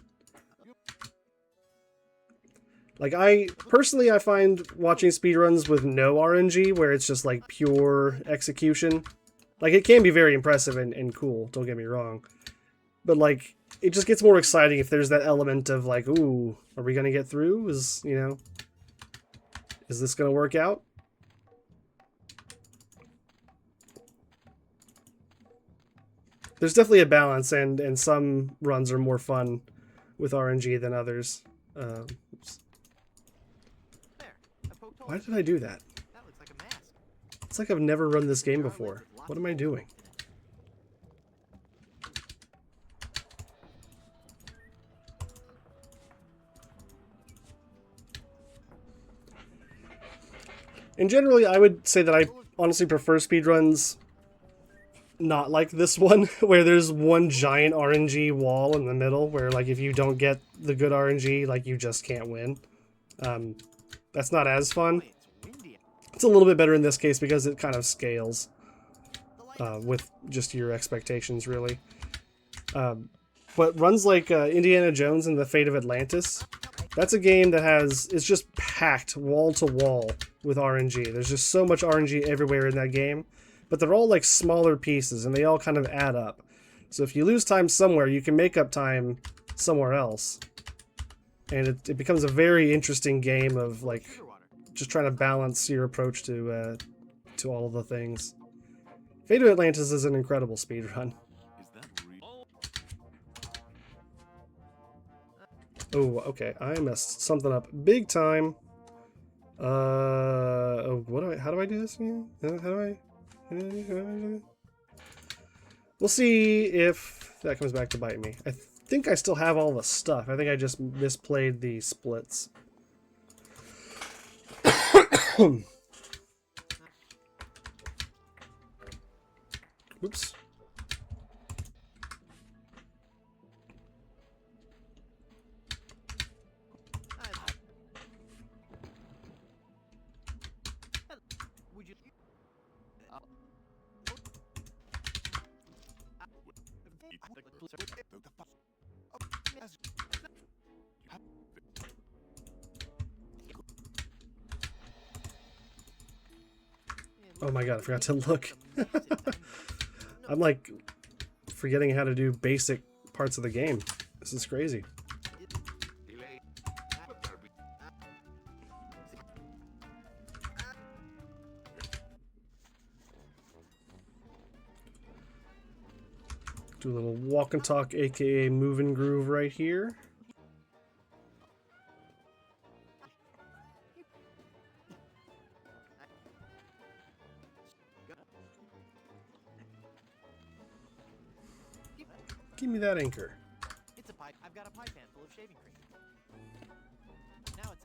Like, I find watching speedruns with no RNG, where it's just like pure execution. Like, it can be very impressive and cool, don't get me wrong. But like, it just gets more exciting if there's that element of like, ooh, are we gonna get through? Is this gonna work out? There's definitely a balance, and some runs are more fun with RNG than others. Oops. There. I poked holes. Why did I do that? That looks like a mask. It's like I've never run this game before. What am I doing? And generally, I would say that I honestly prefer speedruns not like this one, where there's one giant RNG wall in the middle, where like if you don't get the good RNG, like you just can't win. That's not as fun. It's a little bit better in this case because it kind of scales with just your expectations, really. But runs like Indiana Jones and the Fate of Atlantis, that's a game that is just packed wall to wall with RNG. There's just so much RNG everywhere in that game, but they're all like smaller pieces and they all kind of add up. So if you lose time somewhere, you can make up time somewhere else. And it becomes a very interesting game of like just trying to balance your approach to all of the things. Fate of Atlantis is an incredible speedrun. Oh, okay. I messed something up big time. Oh, how do I do this again? How do I? We'll see if that comes back to bite me. I think I still have all the stuff. I think I just misplayed the splits. Oops. Oh my god, I forgot to look. I'm like forgetting how to do basic parts of the game. This is crazy. Do a little walk and talk, aka move and groove right here. Give me that anchor. It's a pipe. I've got a pipe pan full of shaving cream. Now it's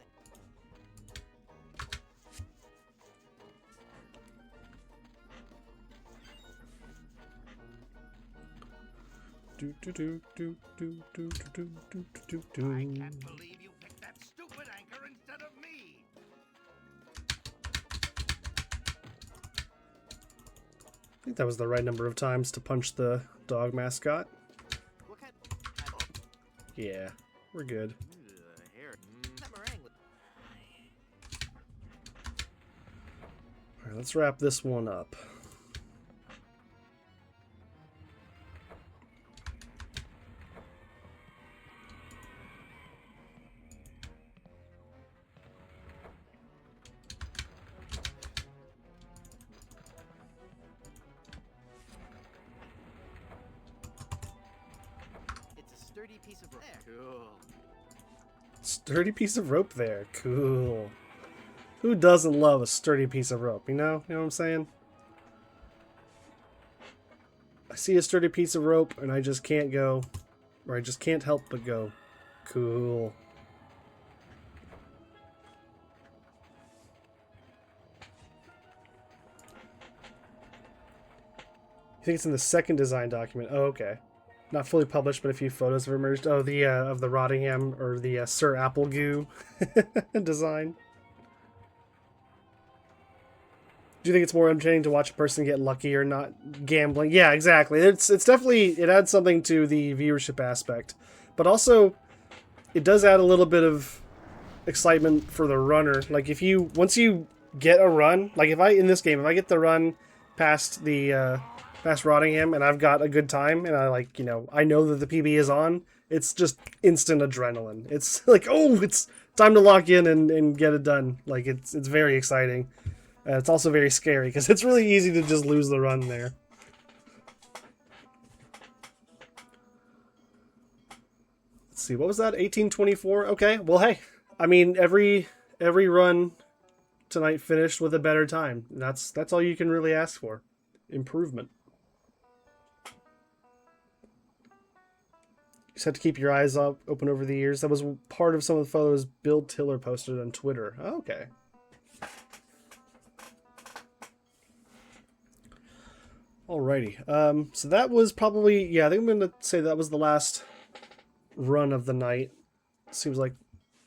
Do do do do do do do do do do. I can't believe you picked that stupid anchor instead of me. I think that was the right number of times to punch the dog mascot. what kind? Yeah, we're good. Hair. That meringue. Alright, let's wrap this one up. It's a sturdy piece of rope. There. Cool. Sturdy piece of rope there. Cool. Who doesn't love a sturdy piece of rope, you know? You know what I'm saying? I see a sturdy piece of rope and I just can't go, or I just can't help but go. Cool. You think it's in the second design document? Oh, okay. Not fully published, but a few photos have emerged. Oh, the of the Rottingham or the Sir Applegoo design. Do you think it's more entertaining to watch a person get lucky or not gambling? Yeah, exactly. It's definitely, it adds something to the viewership aspect, but also it does add a little bit of excitement for the runner. Like if you once you get a run, like if I in this game, if I get the run past the past Rottingham and I've got a good time and I like, you know, I know that the PB is on, it's just instant adrenaline. It's like, oh, it's time to lock in and get it done. Like it's very exciting. It's also very scary because it's really easy to just lose the run there. Let's see, what was that? 1824? Okay, well, hey, I mean, every run tonight finished with a better time. That's all you can really ask for. Improvement. You just have to keep your eyes open over the years. That was part of some of the photos Bill Tiller posted on Twitter. Oh, okay. Alrighty. So that was probably, yeah, I think I'm going to say that was the last run of the night. Seems like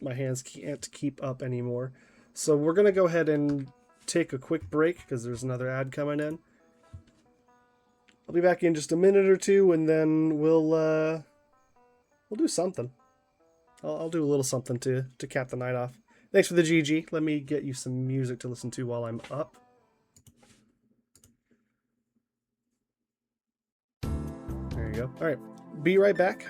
my hands can't keep up anymore. So we're going to go ahead and take a quick break because there's another ad coming in. I'll be back in just a minute or two, and then we'll do something. I'll do a little something to cap the night off. Thanks for the GG. Let me get you some music to listen to while I'm up. There you go. All right. Be right back.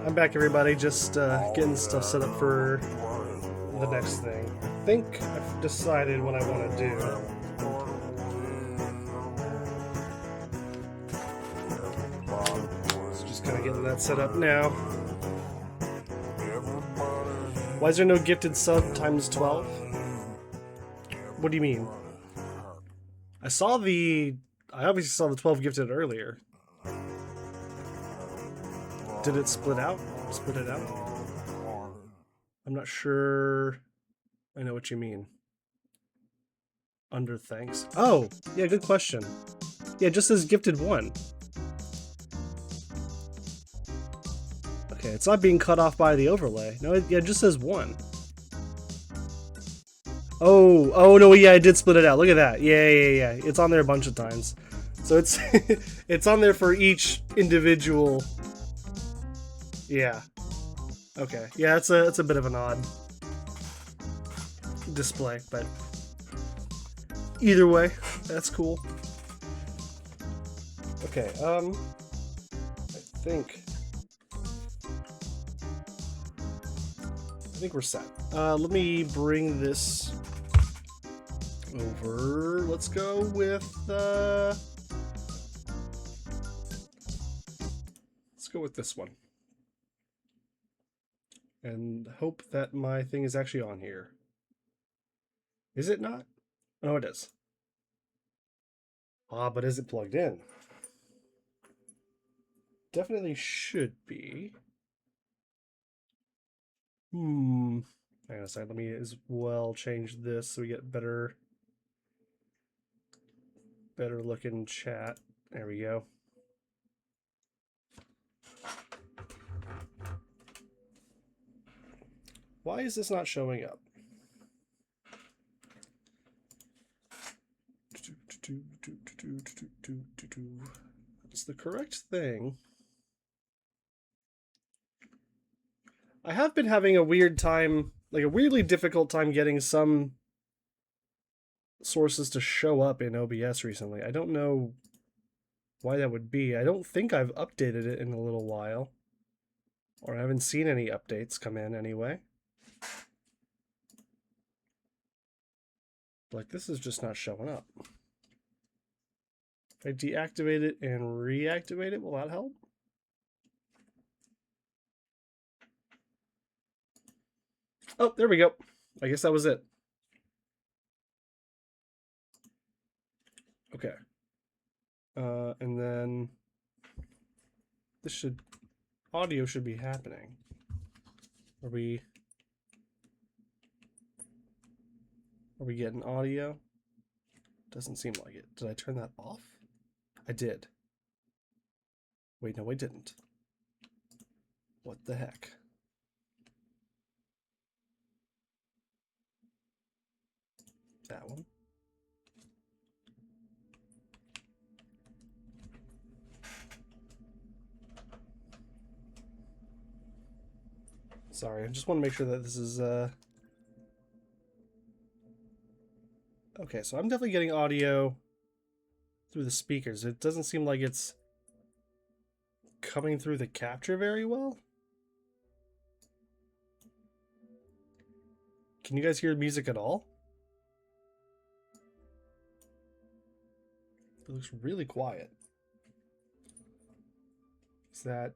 I'm back, everybody. Just getting stuff set up for the next thing. I think I've decided what I want to do. So just kind of getting that set up now. Why is there no gifted sub times 12? What do you mean? I obviously saw the 12 gifted earlier. Did it split out? Split it out? I'm not sure I know what you mean. Under thanks. Oh, yeah, good question. Yeah, it just says gifted 1. Okay, it's not being cut off by the overlay. No, it just says 1. Oh no, yeah, I did split it out. Look at that. Yeah. It's on there a bunch of times. So it's it's on there for each individual. Yeah. Okay, yeah, it's a bit of an odd display, but either way, that's cool. Okay, I think we're set. Let me bring this over. Let's go with let's go with this one. And hope that my thing is actually on here. Is it not? Oh, it is. Ah, but is it plugged in? Definitely should be. Hang on a second. Let me as well change this so we get better looking chat. There we go. Why is this not showing up? That's the correct thing. I have been having a weird time, like a weirdly difficult time getting some sources to show up in OBS recently. I don't know why that would be. I don't think I've updated it in a little while. Or I haven't seen any updates come in anyway. Like, this is just not showing up. If I deactivate it and reactivate it, will that help? Oh, there we go. I guess that was it. Okay. And then audio should be happening. Are we getting audio? Doesn't seem like it. Did I turn that off? I did. Wait, no, I didn't. What the heck? That one. Sorry, I just want to make sure that this is okay, so I'm definitely getting audio through the speakers. It doesn't seem like it's coming through the capture very well. Can you guys hear music at all? It looks really quiet. Is that...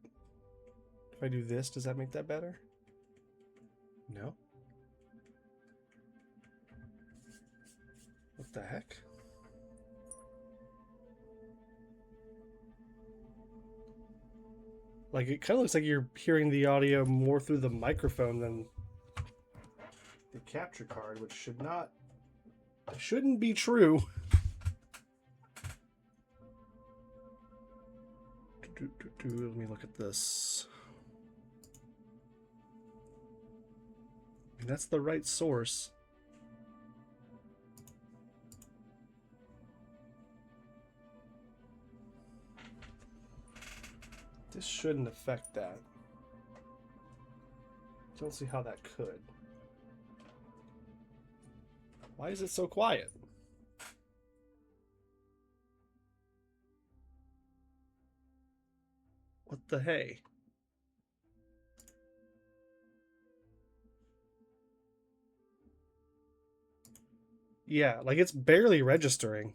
If I do this, does that make that better? No? What the heck? Like, it kind of looks like you're hearing the audio more through the microphone than the capture card, which shouldn't be true. Let me look at this. I mean, that's the right source. This shouldn't affect that. Don't see how that could. Why is it so quiet? What the hey? Yeah, like it's barely registering.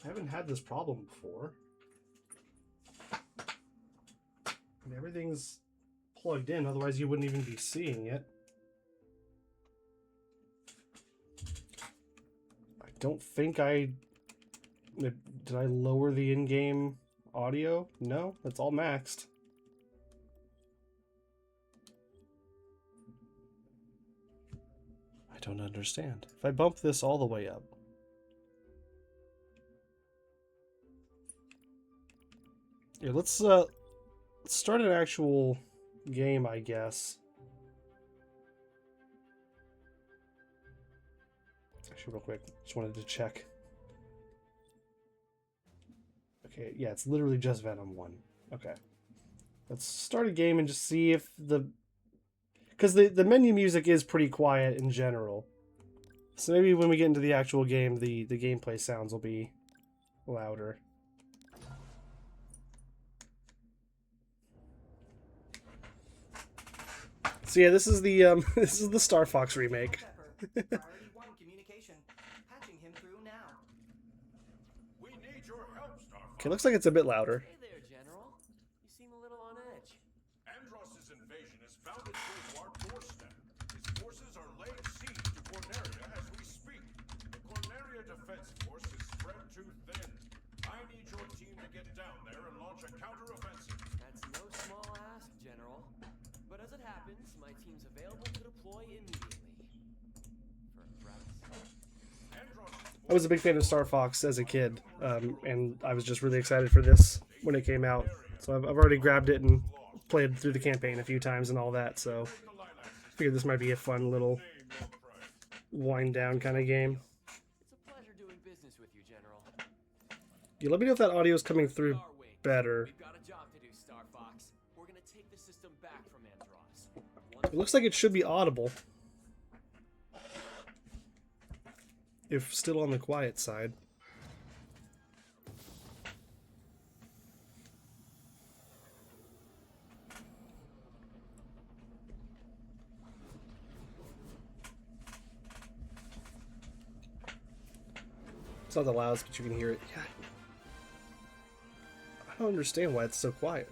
I haven't had this problem before. And everything's plugged in, otherwise you wouldn't even be seeing it. I don't think did I lower the in-game audio? No, it's all maxed. I don't understand. If I bump this all the way up. Here, let's start an actual game, I guess. Actually, real quick, just wanted to check. Okay, yeah, it's literally just Venom 1. Okay. Let's start a game and just see if because the menu music is pretty quiet in general. So maybe when we get into the actual game, the gameplay sounds will be louder. So yeah, this is the this is the Star Fox remake. Priority 1 communication. Patching him through now. We need your help, Starfox. Okay, looks like it's a bit louder. Hey there, General. You seem a little on edge. Andross's invasion has found its way to our doorstep. His forces are laying siege to Corneria as we speak. The Corneria Defense Force is spread too thin. I need your team to get down there and launch a counteroffensive. That's no small ask, General. But as it happens, my team's available to deploy immediately. For threats. I was a big fan of Star Fox as a kid, and I was just really excited for this when it came out. So I've already grabbed it and played through the campaign a few times and all that. So I figured this might be a fun little wind down kind of game. It's a pleasure doing business with you, General. Yeah, let me know if that audio is coming through Our way. better. We've got a job to do, Star Fox. We're gonna take the system back from Andross. It looks like it should be audible, if still on the quiet side. It's not the loudest, but you can hear it. Yeah. I don't understand why it's so quiet.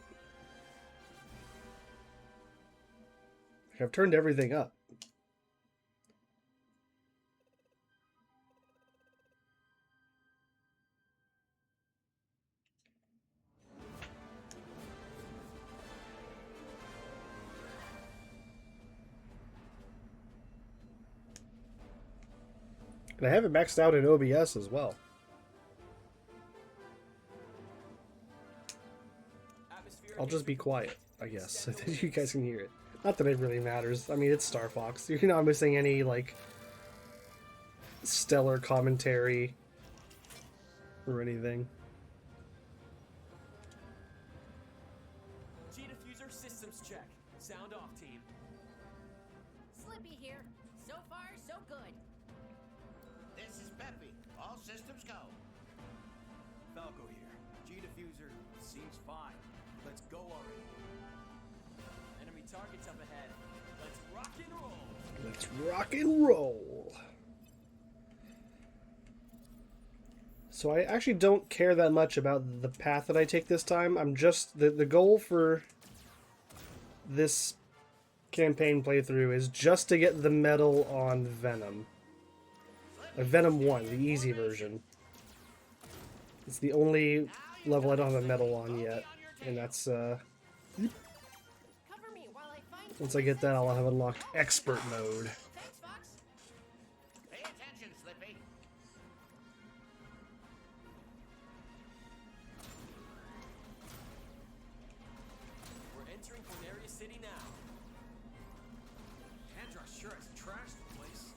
I've turned everything up. And I have it maxed out in OBS as well. I'll just be quiet, I guess, so that you guys can hear it. Not that it really matters. I mean, it's Star Fox. You're not missing any, like, stellar commentary or anything. G-Diffuser systems check. Sound off, team. Slippy here. So far, so good. This is Peppy. All systems go. Falco here. G-Diffuser seems fine. Let's go already. Enemy targets up ahead. Let's rock and roll. Let's rock and roll. So I actually don't care that much about the path that I take this time. I'm just... The goal for this campaign playthrough is just to get the medal on Venom. Venom 1, the easy version. It's the only level I don't have a medal on yet. And that's, Cover me while I find. once I get that, I'll have unlocked Expert Mode. Thanks, Fox. Pay attention, Slippy. We're entering Corneria City now. Andross sure has trashed the place.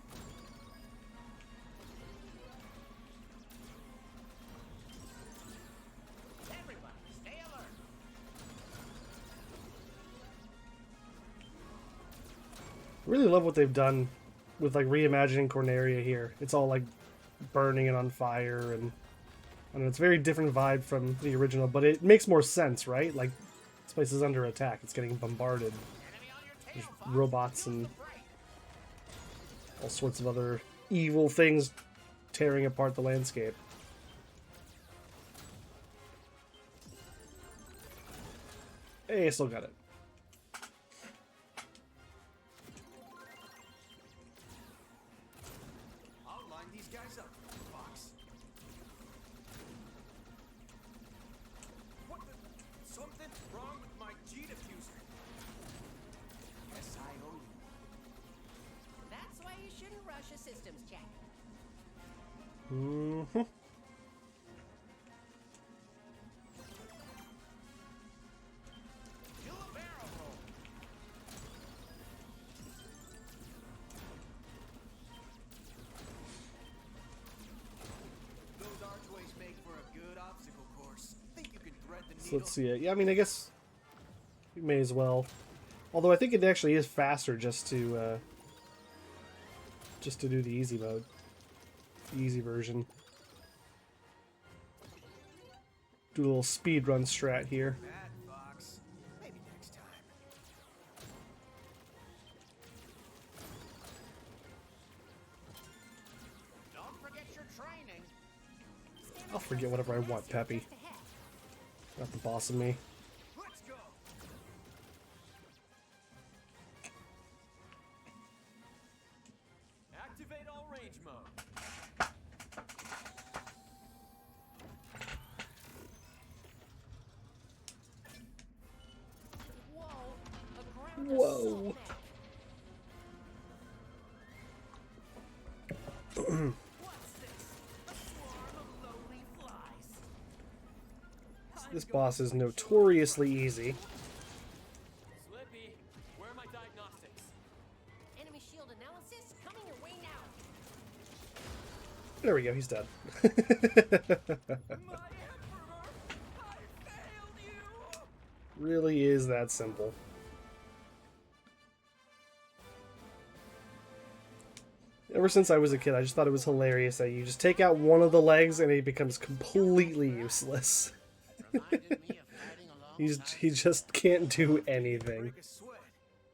Everybody, stay alert. I really love what they've done with, like, reimagining Corneria here. It's all, like, burning and on fire, and I don't know, it's a very different vibe from the original, but it makes more sense, right? Like, this place is under attack. It's getting bombarded. Enemy on your tail, There's Fox. robots and Break. all sorts of other evil things tearing apart the landscape. Hey, I still got it. I'll line these guys up, Fox. What the? Something's wrong with my G-Diffuser. Yes, I owe you. That's why you shouldn't rush a systems check. Mm-hmm. Do a barrel roll. Those archways make for a good obstacle course. Think you can thread the So needle? let's see it. Yeah, I mean, I guess You may as well. Although I think it actually is faster just to do the easy mode, the easy version. Do a little speed run strat here. Bad, Fox. Maybe next time. Don't forget your training. I'll forget whatever I want, Peppy. Just ahead. Not the boss of me. Let's go. Activate all range mode. Whoa. A ground Whoa. assault mech. What's this? A swarm of lowly flies. This boss is notoriously easy. Slippy, where are my diagnostics? Enemy shield analysis coming your way now. There we go, he's dead. My Emperor! I failed you! Really is that simple. Ever since I was a kid, I just thought it was hilarious that you just take out one of the legs and he becomes completely useless. Reminded me of fighting alongside He just can't do anything. Break a sweat.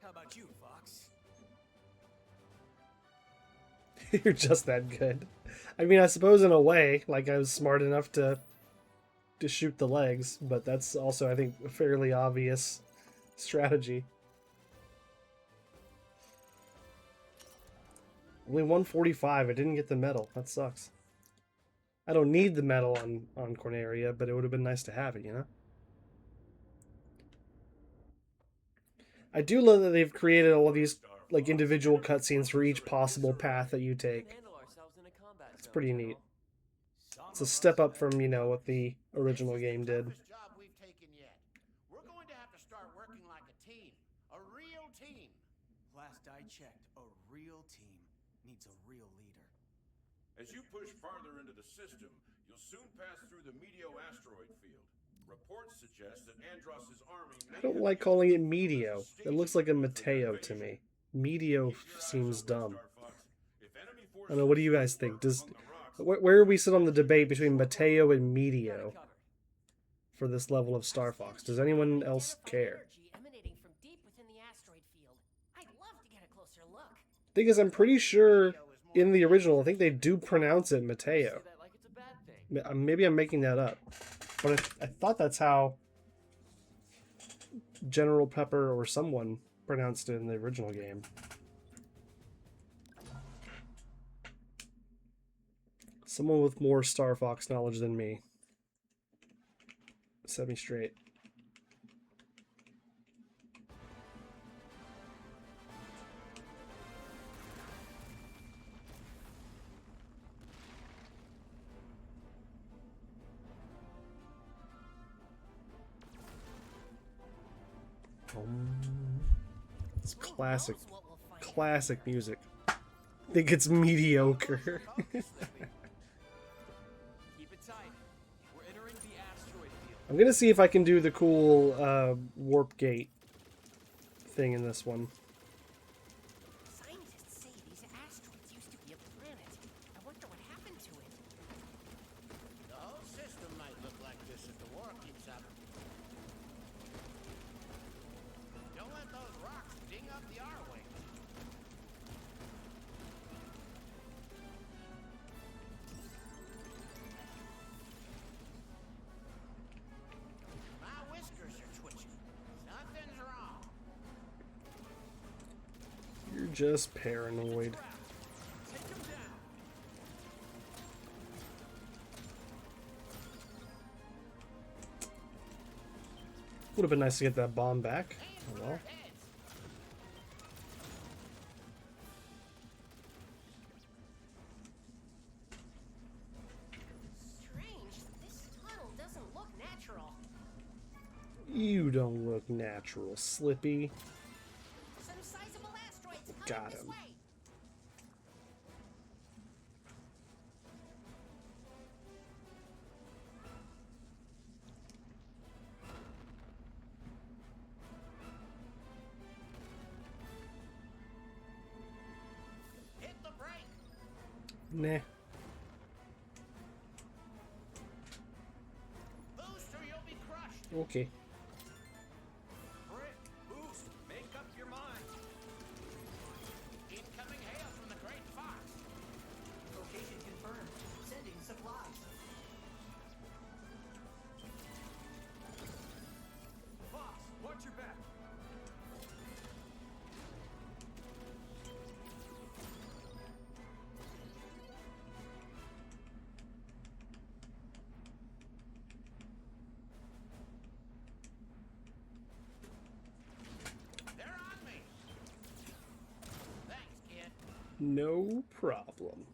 How about you, Fox? You're just that good. I mean, I suppose in a way, like I was smart enough to shoot the legs, but that's also, I think, a fairly obvious strategy. Only 145. I didn't get the medal. That sucks. I don't need the medal on Corneria, but it would have been nice to have it, you know? I do love that they've created all of these like individual cutscenes for each possible path that you take. Handle ourselves in a combat It's zone, pretty General. neat. It's a step up from, you know, what the original game did. toughest job we've taken yet. We're going to have to start working like a team. A real team. Last I checked, a real team needs a real leader. As you push farther into the system, you'll soon pass through the Meteo asteroid field. Reports suggest that Andross's army may I don't have like used calling it as a Meteo. It staging looks like a field for their Mateo to invasion. me. Meteo Keep your eyes seems open, dumb. Star Fox. If enemy I don't know, what do you guys think? forces Does lurk among the rocks, where do we sit on the debate between Mateo and Got it Meteo covered. for this level of Star Fox? Does anyone else care? Energy emanating from deep within the asteroid field. I'd love to get a closer look. Thing is, I'm pretty sure in the original, I think they do pronounce it Mateo. Say that like it's a bad thing. Maybe I'm making that up, but I thought that's how General Pepper or someone pronounced it in the original game. Someone with more Star Fox knowledge than me. Set me straight. It's classic, Knows what we'll find. classic music. I think it's mediocre. Keep it tight. We're entering the asteroid field. I'm gonna see if I can do the cool warp gate thing in this one. Scientists say these asteroids used to be a planet. I wonder what happened to it. The whole system might look like this if the war keeps up. Don't let those rocks ding up the R-wing. My whiskers are twitching. Something's wrong. You're just paranoid. Take him down. Would have been nice to get that bomb back. Oh well. Heads. Strange. This tunnel doesn't look natural. You don't look natural, Slippy. Some sizable asteroids coming Got this him. way. Nah. Booster, you'll be crushed. Okay. Brick, boost, make up your mind. Incoming hail from the Great Fox. Location confirmed. Sending supplies. Fox, watch your back. They're on me. Thanks, kid. No problem.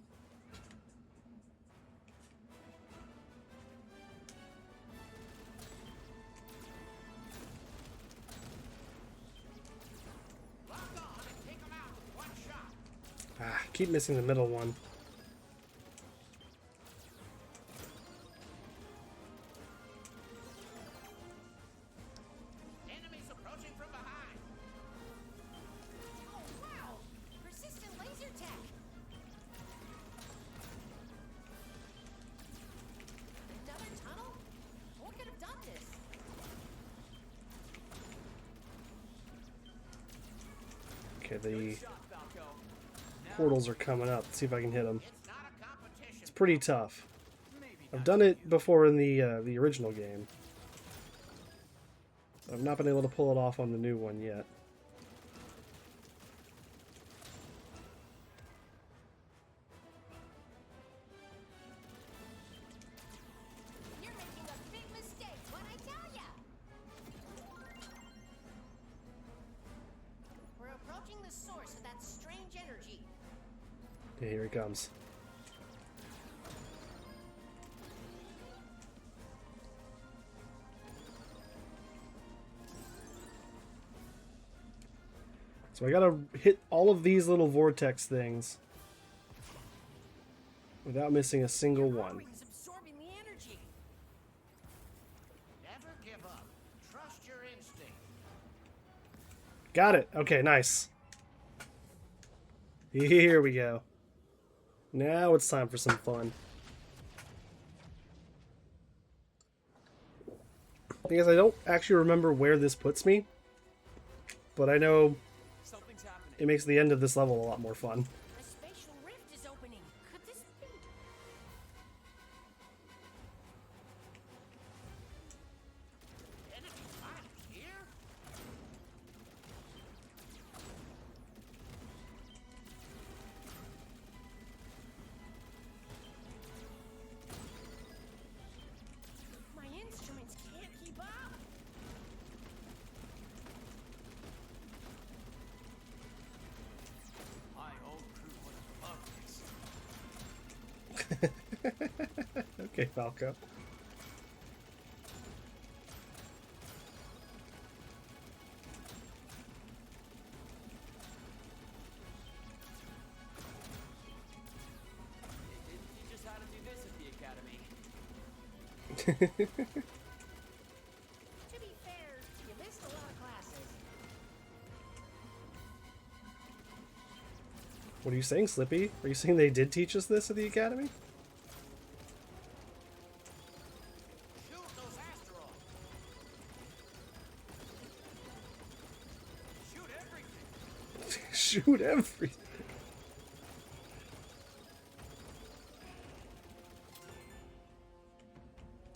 Lock on and take them out with one shot. Ah, keep missing the middle one. Enemies approaching from behind. Oh, wow! Persistent laser tech! Another tunnel? What could have done this? Okay, the Shot, Falco. portals are coming up. Let's see if I can hit them. It's not a competition. It's pretty tough. Maybe I've not done for it you. before in the original game. I've not been able to pull it off on the new one yet. You're making a big mistake, what I tell ya! We're approaching the source of that strange energy. Okay, here he comes. So I gotta hit all of these little vortex things without missing a single one. It's absorbing the energy. Never give up. Trust your instinct. Got it. Okay, nice. Here we go. Now it's time for some fun. Thing is, I don't actually remember where this puts me, but I know Something's happening. it makes the end of this level a lot more fun. A spatial rift is opening. Could this be? Enemy fighters here? My instruments can't keep up. My old crew would love this. Okay, Falco. They didn't teach us how to do this at the academy. To be fair, you missed a lot of classes. What are you saying, Slippy? Are you saying they did teach us this at the academy? Shoot those asteroids. Shoot everything. Shoot everything.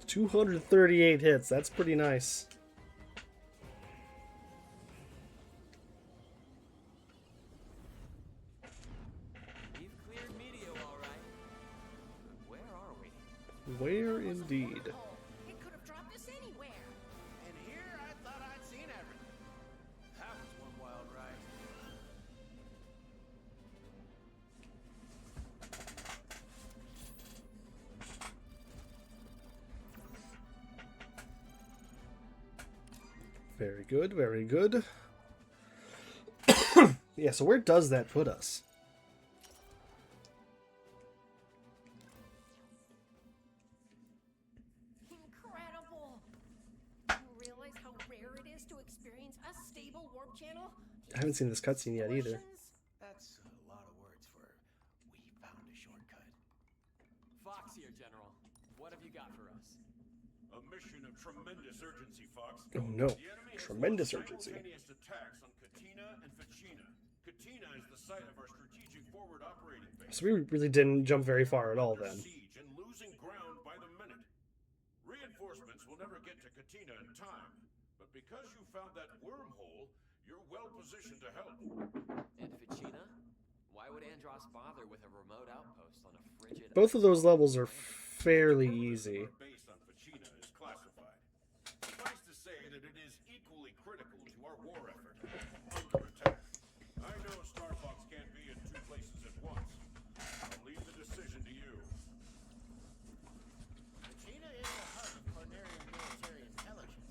$238 hits. That's pretty nice. We've cleared Medio all right. But where are we? Where indeed? Oh, it could have dropped us anywhere. And here I thought I'd seen everything. That was one wild ride. Very good, very good. Yeah, so where does that put us? Incredible. You realize how rare it is to experience a stable warp channel? I haven't seen this cutscene yet either. Portions? That's a lot of words for we found a shortcut. got for us? A mission of tremendous urgency, Fox. Oh no. The enemy has Tremendous launched urgency. simultaneous attacks on Katina and Ficina. Katina is the site of our strategic forward operating base. So we really didn't jump very far at all Under then. siege and losing ground by the minute. Reinforcements will never get to Katina in time, but because you found that wormhole, you're well positioned to help. And Ficina? Why would Andros bother with a remote outpost on a frigid... Both of those levels are fairly easy. Our base on Ficina is classified. Suffice to say that it is equally critical to our war effort. Under attack. I know Star Fox can't be in two places at once. I'll leave the decision to you. Vegeta is the heart of Cornerian military intelligence.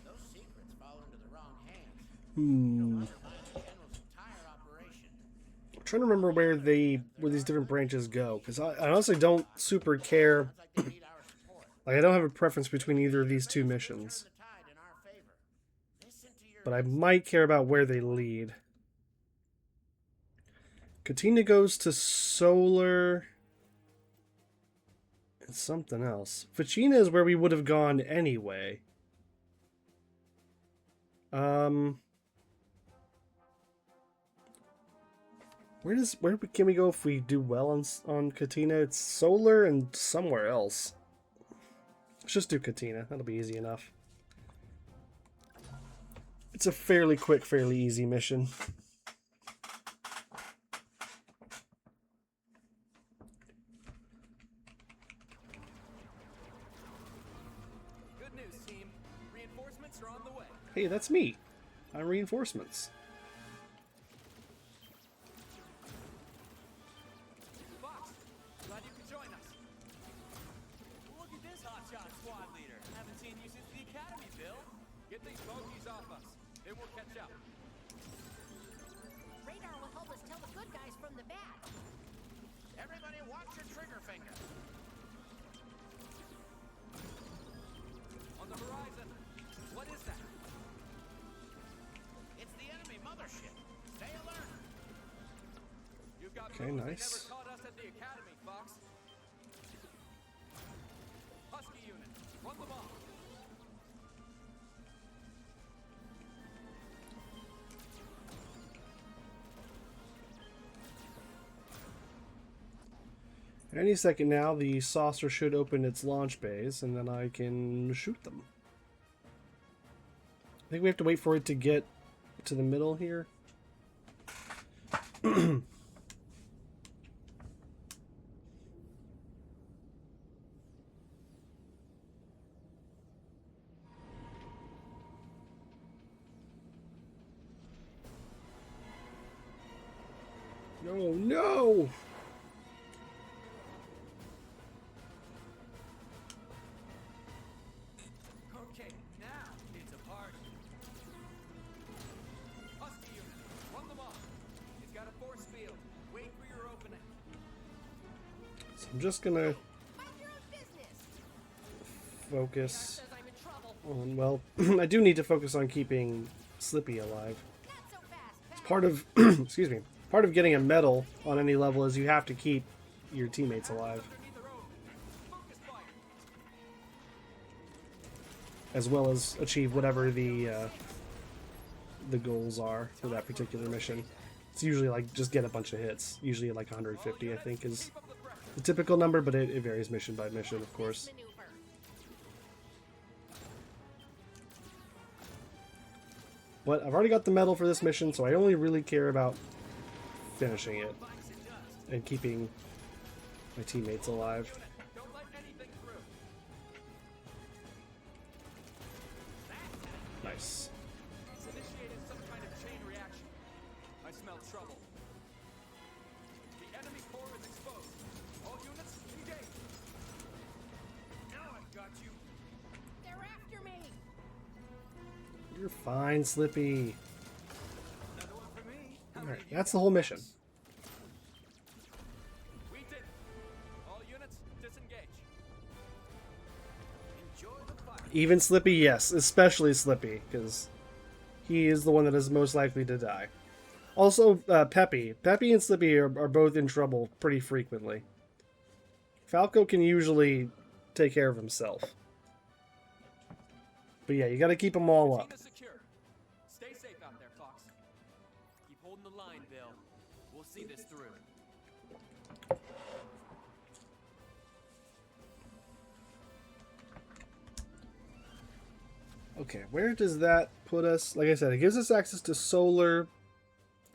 Those secrets fall into the wrong hands. Undermine the general's entire operation. I'm trying to remember where these different branches go, because I honestly don't super care. Sounds like they need our support. Like, I don't have a preference between either of these two missions, Turn the tide in our favor. Listen to your but I might care about where they lead. Katina goes to Solar and something else. Ficina is where we would have gone anyway. Where can we go if we do well on Katina? It's Solar and somewhere else. Let's just do Katina. That'll be easy enough. It's a fairly quick, fairly easy mission. Good news, team. Reinforcements are on the way. Hey, that's me. I'm reinforcements. Fox, glad you could join us. Look at this hotshot squad leader. Haven't seen you since the academy, Bill. Get these bogeys off us. Then we'll catch up. Radar will help us tell the good guys from the bad. Everybody watch your trigger finger. On the horizon. What is that? It's the enemy mothership. Stay alert. You've got Okay, moves they nice. never taught us at the academy, Fox. Husky unit, run them off. Any second now, the saucer should open its launch bays, and then I can shoot them. I think we have to wait for it to get to the middle here. No, no! Okay, now it's a party. Husky unit, run them off. It's got a force field. Wait for your opening. So I'm just gonna Mind your own business. focus Says I'm in trouble. on, well, I do need to focus on keeping Slippy alive. Not so fast. Part of, excuse me, part of getting a medal on any level is you have to keep your teammates alive, Underneath the road. Focus fire. as well as achieve whatever the goals are for that particular mission. It's usually like just get a bunch of hits. Usually like 150, I think, is Keep up the pressure. the typical number, but it varies mission by mission, of course. Maneuver. But I've already got the medal for this mission, so I only really care about finishing it Bites and dust. and keeping my teammates alive. Don't let anything through. Nice. It's initiated some kind of chain reaction. I smell trouble. The enemy core is exposed. All units, engage. Now I've got you. They're after me. You're fine, Slippy. Another one for me. How Alright, many do you that's got? the whole mission. We did it. All units, disengage. Enjoy the fire. Even Slippy, yes, especially Slippy, because he is the one that is most likely to die. Also, Peppy. Peppy and Slippy are both in trouble pretty frequently. Falco can usually take care of himself. But yeah, you got to keep them all up. Katina secure. Stay safe out there, Fox. Keep holding the line, Bill. We'll see this through. Okay, where does that put us? Like I said, it gives us access to solar.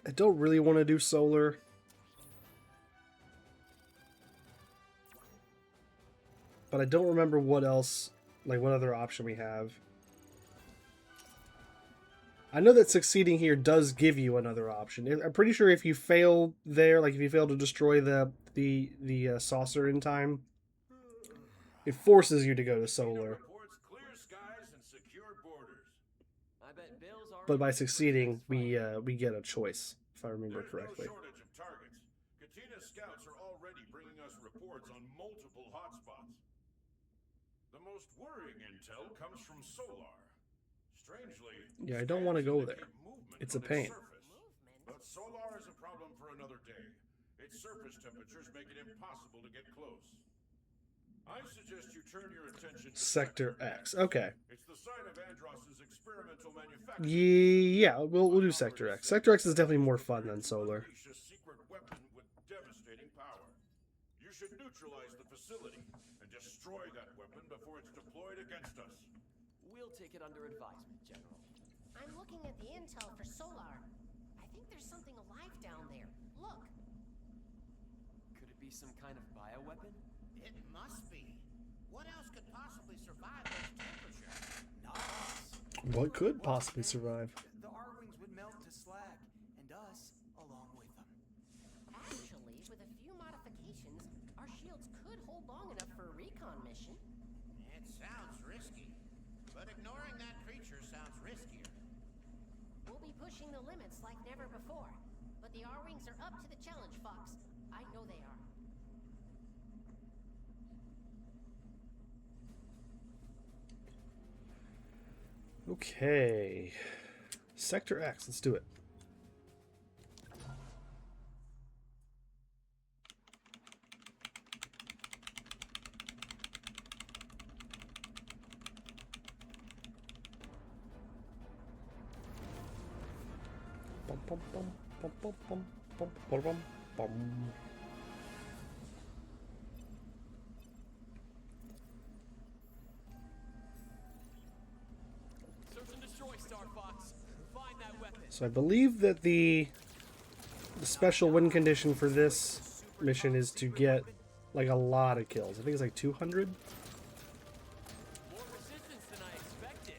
I don't really want to do solar. But I don't remember what else, like what other option we have. I know that succeeding here does give you another option. I'm pretty sure if you fail there, like if you fail to destroy the saucer in time, it forces you to go to solar. Reports clear skies and secure borders. I bet Bill's already But by succeeding, we get a choice, if I remember There's correctly. no shortage of targets. Katina's scouts are already bringing us reports on multiple hotspots. The most worrying intel comes from Solar. Strangely, Yeah, I don't want to go there. indicate movement It's a on its pain. surface. But Solar is a problem for another day. Its surface temperatures make it impossible to get close. I suggest you turn your attention to Sector X. Okay. It's the site of Andross's experimental manufacturing. Yeah, we'll do Sector X. Sector X is definitely more fun than solar. Unleash a secret weapon with devastating power. You should neutralize the facility and destroy that weapon before it's deployed against us. We'll take it under advisement, General. I'm looking at the intel for Solar. I think there's something alive down there. Look. Could it be some kind of bioweapon? It must be. What else could possibly survive those temperatures? Not us. What could possibly survive? The R-Wings would melt to slag, and us along with them. Actually, with a few modifications, our shields could hold long enough for a recon mission. It sounds risky. But ignoring that creature sounds riskier. We'll be pushing the limits like never before. But the R-Wings are up to the challenge, Fox. I know they are. Okay. Sector X, let's do it. Bum, bum, bum, bum, bum, bum, bum, bum, bum, bum. Search and destroy, Star Fox. Find that weapon. So I believe that the special win condition for this mission is to get like a lot of kills. I think it's like 200. More resistance than I expected.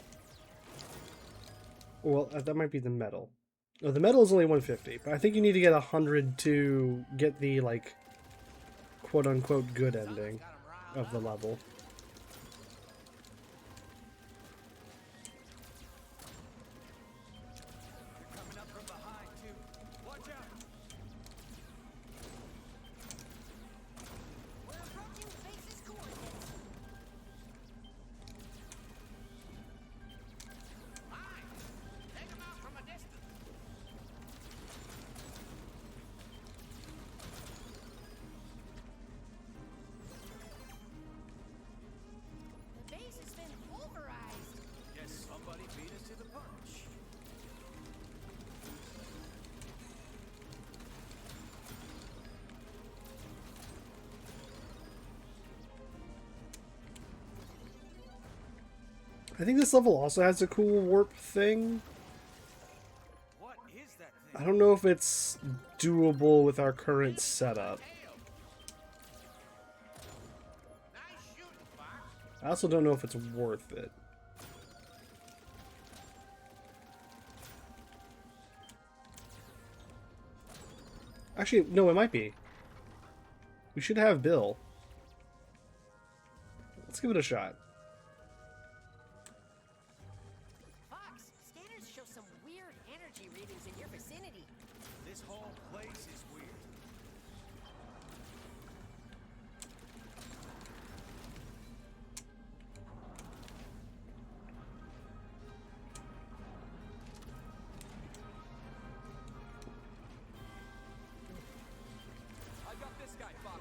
Well, that might be the metal. No, the metal is only 150, but I think you need to get 100 to get the like quote unquote good ending Got 'em riled of the level. They're coming up from behind, too. Watch out! We're approaching base's coordinates. Fine. Take them out from a distance. The base has been pulverized. Guess somebody beat us to the punch. I think this level also has a cool warp thing. What is that I thing? don't know if it's doable with our current setup. Tail. Nice shooting, Fox. I also don't know if it's worth it. Actually, no, it might be. We should have Bill. Let's give it a shot. Fox, scanners show some weird energy readings in your vicinity. This whole place is weird. I got this guy, Fox.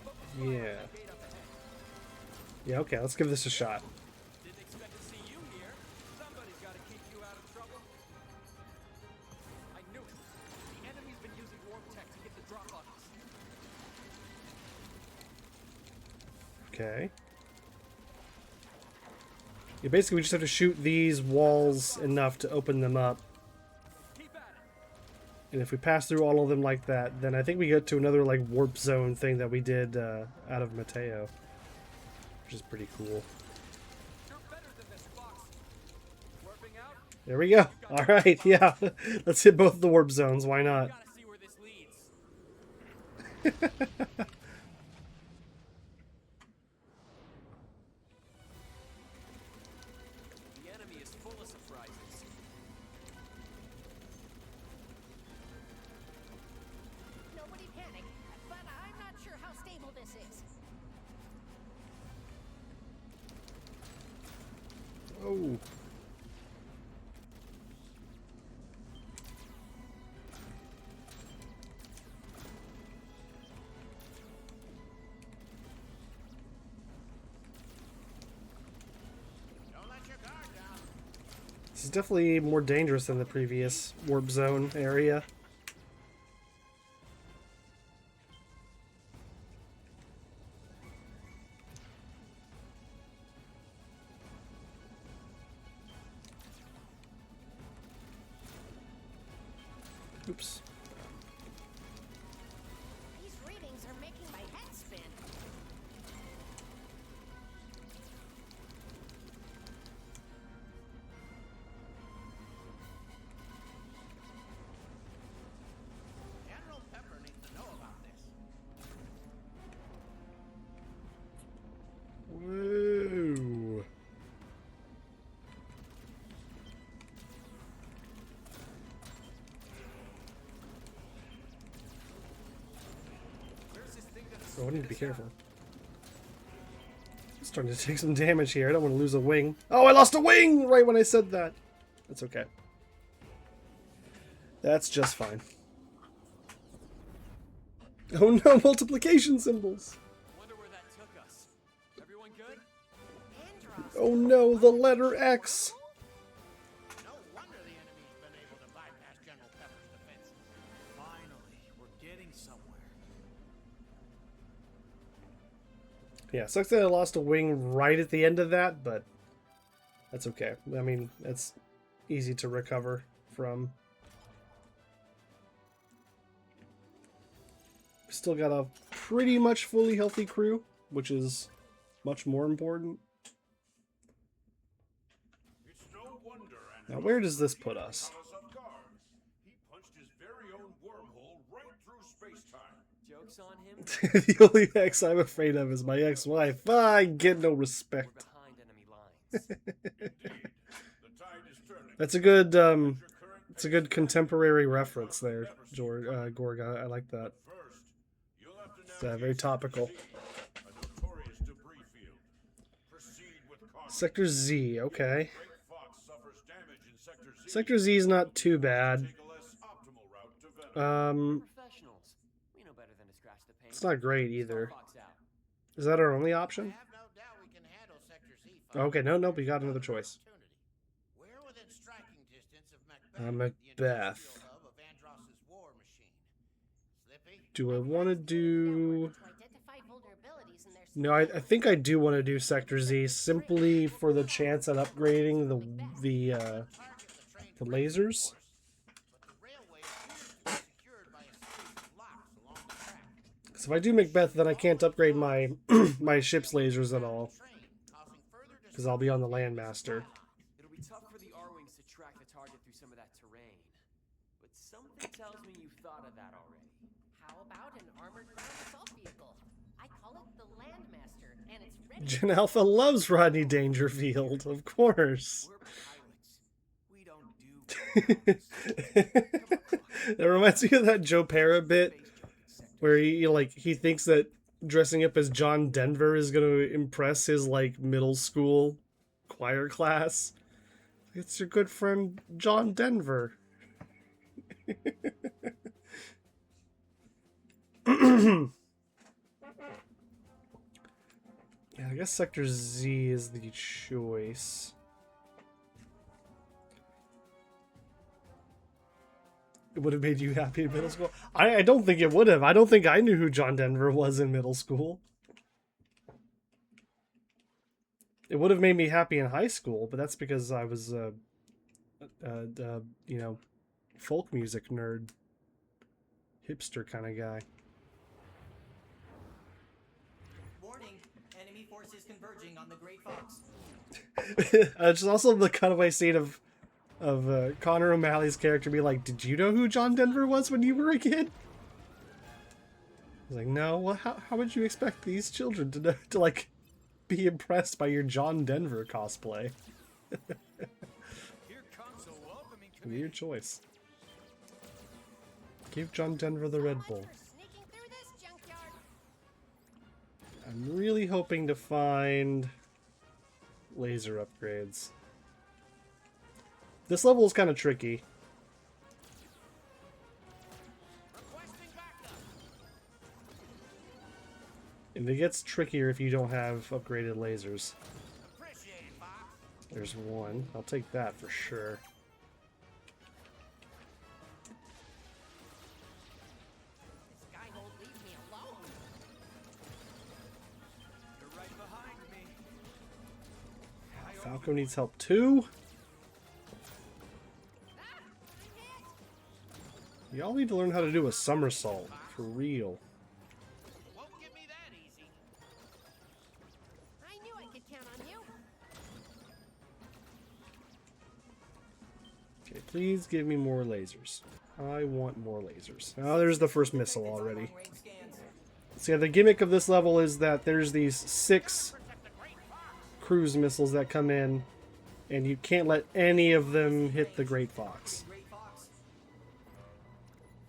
Focus Yeah. fire on that gate up ahead. Yeah, okay, let's give this a shot. Didn't expect to see you here. Somebody's got to keep you out of trouble. I knew it. The enemy's been using warp tech to get the drop on us. Okay. Yeah, basically we just have to shoot these walls enough to open them up. Keep at it. And if we pass through all of them like that, then I think we get to another like warp zone thing that we did out of Mateo. Which is pretty cool. You're better than this, Fox. Warping out? There we go. Alright, yeah. Let's hit both the warp zones. Why not? Gotta see where this leads. The enemy is full of surprises. Nobody panic, but I'm not sure how stable this is. Oh. Don't let your guard down. This is definitely more dangerous than the previous warp zone area. Oops. These readings are making my head spin. General Pepper needs to know about this. Whoa. Where's this thing gonna Oh, I need to be spit us careful. out? I'm starting to take some damage here. I don't want to lose a wing. Oh, I lost a wing right when I said that. That's okay. That's just fine. Oh no, multiplication symbols. Wonder where that took us. Everyone good? Andros. Oh no, the letter X. No wonder the enemy's been able to bypass General Pepper's defenses. Finally, we're getting somewhere. Yeah, sucks that I lost a wing right at the end of that, but that's okay. I mean, it's easy to recover from. Still got a pretty much fully healthy crew, which is much more important. It's no wonder Now, where does this put us? caught us off guard. He punched his very own wormhole right through space-time. Joke's on him. The only ex I'm afraid of is my ex-wife. I get no We're respect. behind enemy lines. Indeed, the tide is turning. That's a good Your current it's a good contemporary reference there, George Gorga. I like that. First, you'll have to It's navigate very topical. Sector Z, a notorious debris field. Proceed with caution. Sector Z, okay. Great Fox suffers damage in Sector Z. Sector Z is not too bad. Take a less optimal route to Venom. Professionals. We know better than to scratch the paint. It's not great either. Fox out. Is that our only I option? have no doubt we can handle Sector Z. Fox. Okay, no, we got another choice. Opportunity. We're within striking distance of Macbeth, the Macbeth. industrial hub of Andross's war machine. Slippy, Do I want to do... To identify vulnerabilities in their No, I think I do want to do Sector Z simply for the chance at upgrading the target the train the lasers. but the railway appears to be secured by a series of locks along the track. So if I do Macbeth, then I can't upgrade my my ship's lasers at all Train, causing further because I'll be on the Landmaster. It'll be tough for the R-Wings to track the target through some of that terrain. But something tells me you've thought of that already. How about an armored ground assault vehicle? I call it the Landmaster, and it's ready. Gen Alpha loves Rodney Dangerfield, of course. We're pilots. We don't do That reminds me of that Joe Pera bit space junk in sector. where he thinks that dressing up as John Denver is going to impress his like middle school choir class. It's your good friend John Denver. Yeah, I guess Sector Z is the choice. It would have made you happy in middle school. I don't think it would have. I don't think I knew who John Denver was in middle school. It would have made me happy in high school, but that's because I was you know, folk music nerd, hipster kind of guy. Warning, enemy forces converging on the Great Fox. It's also the cutaway scene of Connor O'Malley's character be like, "Did you know who John Denver was when you were a kid?" He's like, "No. Well, how would you expect these children to know, to like be impressed by your John Denver cosplay?" Here comes a welcoming committee. Weird choice. Give John Denver the Red Bull. For sneaking through this junkyard. I'm really hoping to find laser upgrades. This level is kind of tricky. Requesting backup. And it gets trickier if you don't have upgraded lasers. Appreciate it, Fox. There's one. I'll take that for sure. This guy won't leave me alone. You're right behind me. Falco needs help too. Ah, I'm hit. Y'all need to learn how to do a somersault. For real. Won't give me that easy. I knew I could count on you. Okay, please give me more lasers. I want more lasers. Oh, there's the first missile already. Long-range scans. So yeah, the gimmick of this level is that there's these 6 cruise missiles that come in, and you can't let any of them hit the Great Fox. Great Fox.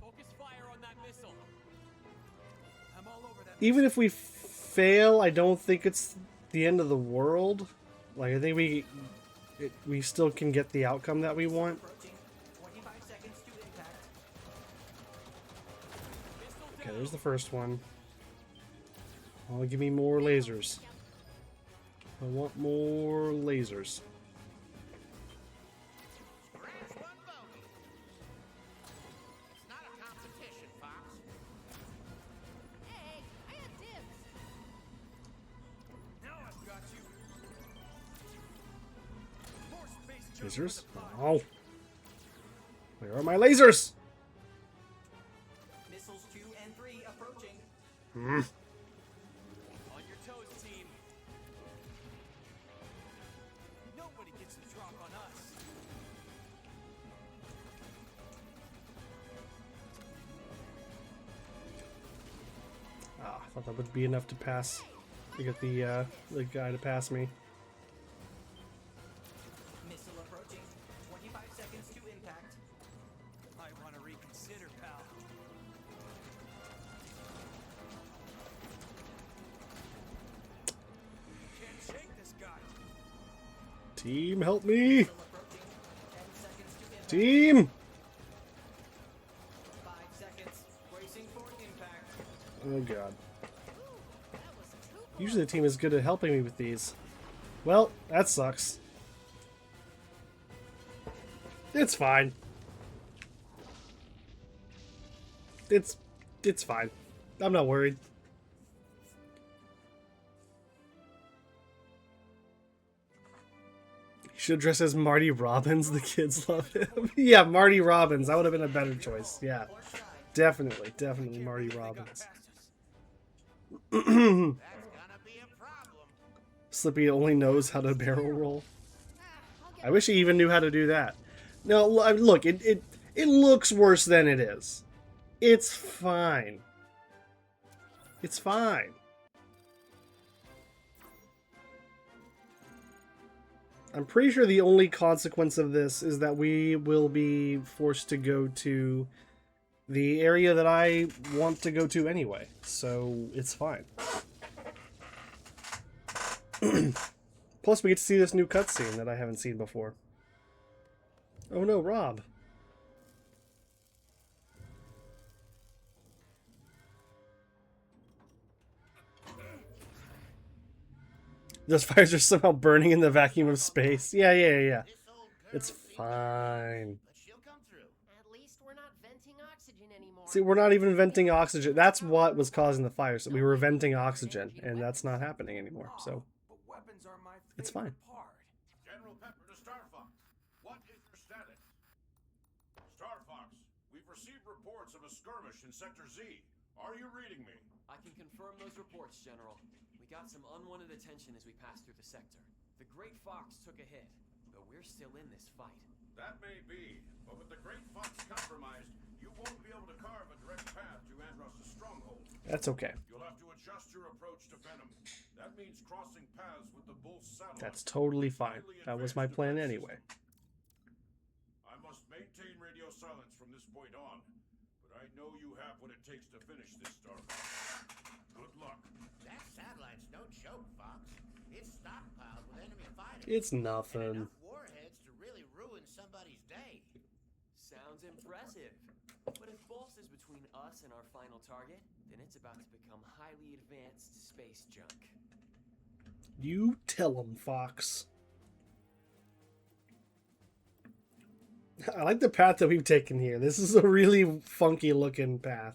Focus fire on that missile. I'm all over that. Even if we fail, I don't think it's the end of the world. Like, I think we still can get the outcome that we want. Approaching. 25 seconds to impact. Missile Okay, down. there's the first one. Oh, give me more lasers. I want more lasers. Crash one bogey. It's not a competition, Fox. Hey, I had dibs. Now I've got you. More space jump for Lasers? the pod. Oh. Where are my lasers? Missiles 2 and 3 approaching. Hmm. On your toes, team. Nobody gets a drop on us. Ah, I thought that would be enough to pass. To get the guy to pass me. Missile approaching. 25 seconds to impact. I want to reconsider, pal. Can't shake this guy. Team, help me! Missile approaching. 10 seconds to impact. Team! 5 seconds. Bracing for impact. Oh god. That was too cool. Usually the team is good at helping me with these. Well, that sucks. It's fine. It's fine. I'm not worried. You should dress as Marty Robbins. The kids love him. Yeah, Marty Robbins. That would have been a better choice. Yeah, Or shy. definitely Marty They got Robbins. past us. That's gonna be a problem. Slippy only knows how to barrel roll. Ah, I'll get I wish he even knew how to do that. No, look, it looks worse than it is. It's fine. It's fine. I'm pretty sure the only consequence of this is that we will be forced to go to the area that I want to go to anyway. So it's fine. Plus, we get to see this new cutscene that I haven't seen before. Oh no, Rob. Those fires are somehow burning in the vacuum of space. Yeah. This old girl It's seems fine. but she'll come through. At least we're not venting oxygen anymore. See, we're not even venting oxygen. That's what was causing the fire. So we were venting oxygen, and that's not happening anymore. So But weapons are my favorite it's fine. part. General Pepper to Star Fox. What is your status? Star Fox, we've received reports of a skirmish in Sector Z. Are you reading me? I can confirm those reports, General. We got some unwanted attention as we passed through the sector. The Great Fox took a hit, but we're still in this fight. That may be, but with the Great Fox compromised, you won't be able to carve a direct path to Andros' stronghold. That's okay. You'll have to adjust your approach to Venom. That means crossing paths with the Bull's satellite. That's totally fine. That was my plan anyway. I must maintain radio silence from this point on, but I know you have what it takes to finish this, Star Fox. Good luck. That satellite's no joke, Fox. It's stockpiled with enemy fighters. It's and nothing. enough warheads to really ruin somebody's day. Sounds impressive. But if Boss is between us and our final target, then it's about to become highly advanced space junk. You tell him, Fox. I like the path that we've taken here. This is a really funky looking path.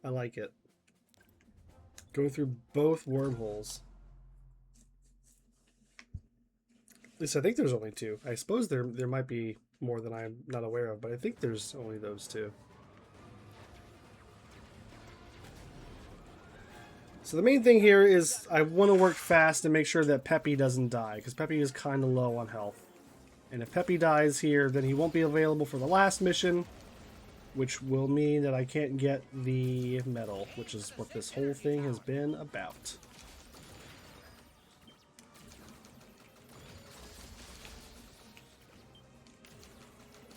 I like it. Going through both wormholes. At least I think there's only two. I suppose there might be more than I'm not aware of, but I think there's only those two. So the main thing here is I want to work fast and make sure that Peppy doesn't die, because Peppy is kind of low on health. And if Peppy dies here, then he won't be available for the last mission, which will mean that I can't get the medal, which is what this whole thing has been about.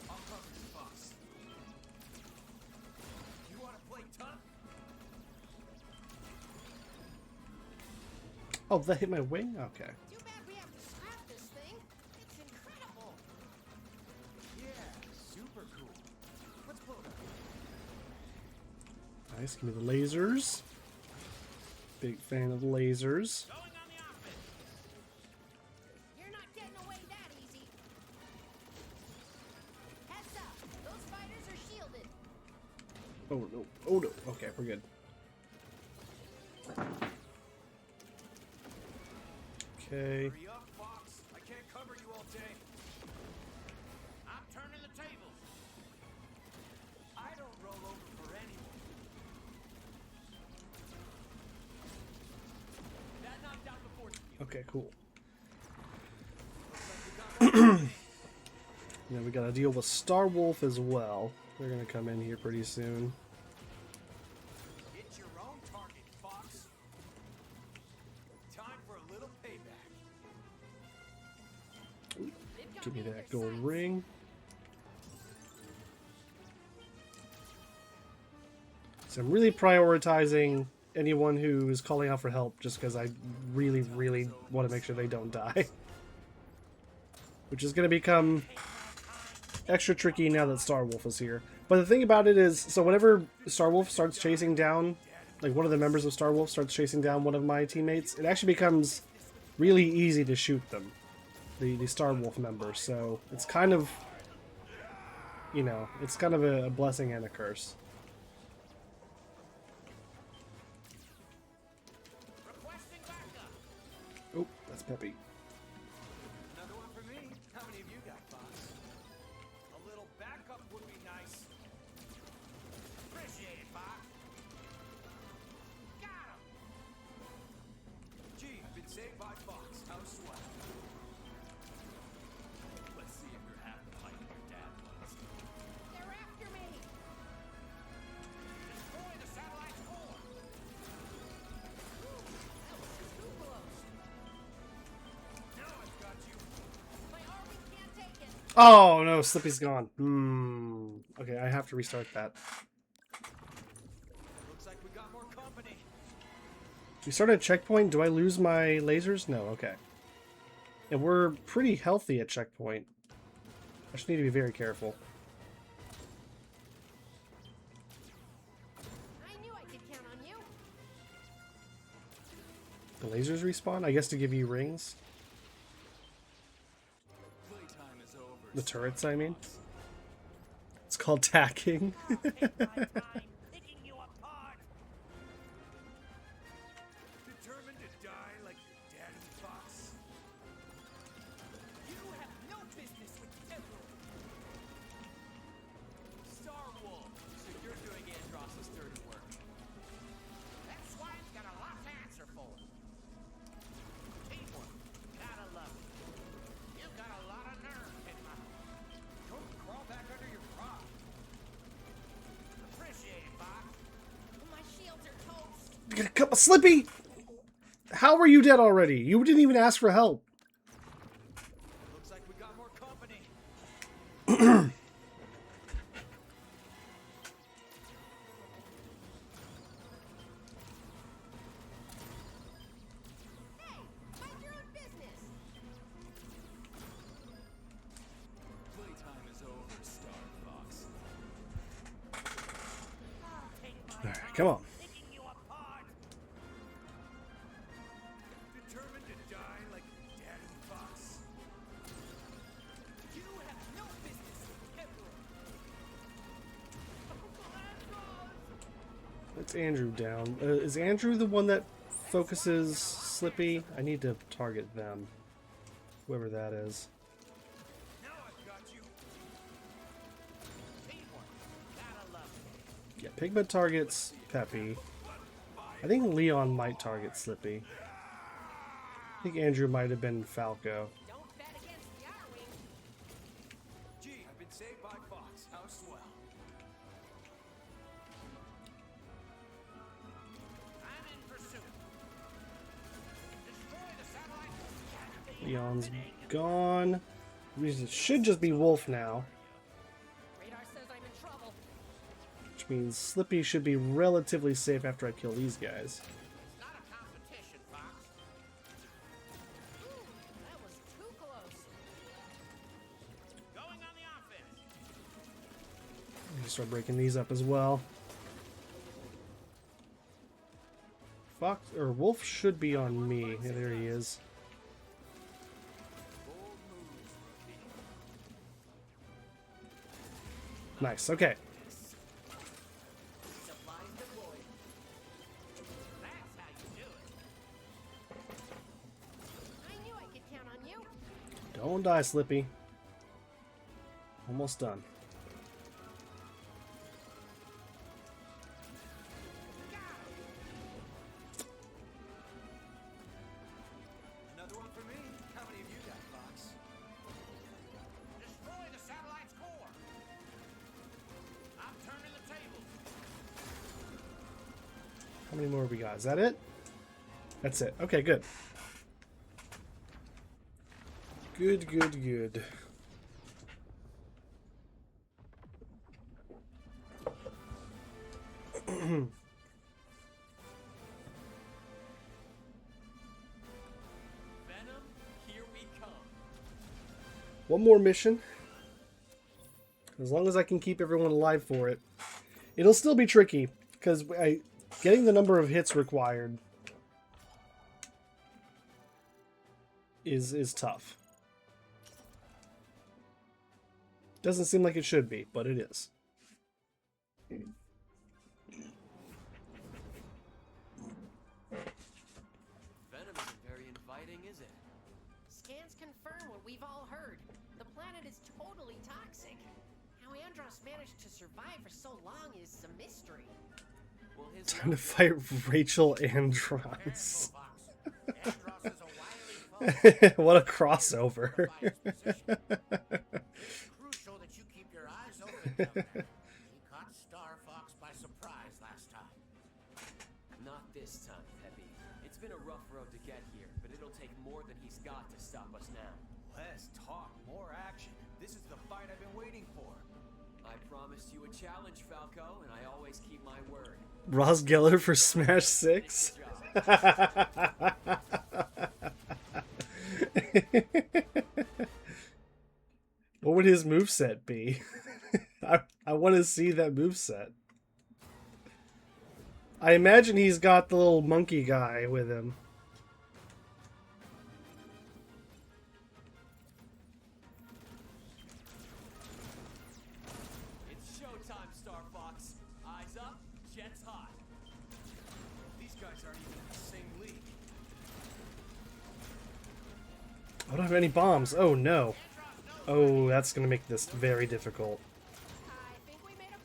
I'll cover you, Fox. You want to play tough? Oh, that hit my wing? Okay. Too bad we have to scrap this thing. It's incredible. Yeah, super cool. Let's blow it up. Nice, give me the lasers. Big fan of lasers. Going on the offense. You're not getting away that easy. Heads up. Those fighters are shielded. Oh no, oh no. Okay, we're good. Okay. Hurry up, Fox. I can't cover you all day. I'm turning the tables. I don't roll over for anyone. That knocked out the fourth view. Okay, cool. Looks like we got one. Now we gotta deal with Star Wolf as well. They're gonna come in here pretty soon. It's your own target, Fox. Time for a little payback. They've got Give me in that their gold sights. ring. So I'm really prioritizing anyone who is calling out for help just because I really, really want to make sure they don't die. Which is going to become extra tricky now that Star Wolf is here. But the thing about it is, so whenever Star Wolf starts chasing down, like one of the members of Star Wolf starts chasing down one of my teammates, it actually becomes really easy to shoot them. The Star Wolf members. So it's kind of, you know, it's kind of a blessing and a curse. Requesting backup. Oh, that's Peppy. Another one for me. How many of you got, Fox? A little backup would be nice. Appreciate it, Fox. Got him. Gee, been saved by Fox. How swell. Let's see if you're half the fight your dad was. They're after me. Destroy the satellite's core. That was just too close. Now I've got you. My army can't take it. Oh no, Slippy's gone. Okay, I have to restart that. Looks like we got more company. We start at checkpoint. Do I lose my lasers? No, okay. And we're pretty healthy at checkpoint. I just need to be very careful. I knew I could count on you. lasers respawn? I guess to give you rings. Playtime is over. The turrets, I mean. It's called tacking. Take my time picking you apart. Determined to die like your daddy fox. You have no business with Emerald. Star Wolf. So you're doing Andross's dirty work. That swine's got a lot to answer for. Teamwork, gotta love it. You got a lot of nerve, Pigma. Don't crawl back under your rock. Appreciate it, Fox. My shields are toast. Come on, Slippy! How are you dead already? You didn't even ask for help. Looks like we got more company. Hey, mind your own business. Playtime is over, Star Fox. Take my Alright, come on. picking you apart. Determined to die like your daddy fox. You have no business with Emerald. It's Andrew down. Is Andrew the one that focuses Slippy? I need to target them. Whoever that is. Now I've got you. Teamwork, gotta love it. Yeah, Pigma targets Peppy. I think Leon might target Slippy. I think Andrew might have been Falco. Don't bet against the Arwing. Gee, I've been saved by Fox. How swell. I'm in pursuit. Destroy the satellite. Leon's gone. It should just be Wolf now, Radar says I'm in trouble. which means Slippy should be relatively safe after I kill these guys. It's not a competition, Fox. Ooh, that was too close. Going on the offense. I'm gonna start breaking these up as well. Fox or Wolf should be on me. Yeah, there he is. Bold moves, rookie. Nice. Okay. Supplies deployed. That's how you do it. I knew I could count on you. Don't die, Slippy. Almost done. Another one for me. How many of you got Fox? Destroy the satellite's core. I'm turning the tables. How many more we got? Is that it? That's it. Okay, good. Good, good, good. Venom, here we come. One more mission. As long as I can keep everyone alive for it. It'll still be tricky, because getting the number of hits required is tough. Doesn't seem like it should be, but it is. Venom isn't very inviting, is it? Scans confirm what we've all heard. The planet is totally toxic. How Andros managed to survive for so long is a mystery. Well, his Time to fight Rachel Andros. Careful, Fox. Andros is a wily foe. What a crossover. By his position. Crucial that you keep your eyes open down there. He caught Star Fox by surprise last time. Not this time, Peppy. It's been a rough road to get here, but it'll take more than he's got to stop us now. Less talk, more action. This is the fight I've been waiting for. I promised you a challenge, Falco, and I always keep my word. Ross Geller for Smash 6? Good job. What would his moveset be? I want to see that moveset. I imagine he's got the little monkey guy with him. Jets hot. These guys aren't even in the same league. I don't have any bombs. Oh no. Oh, that's gonna make this very difficult. I think we made a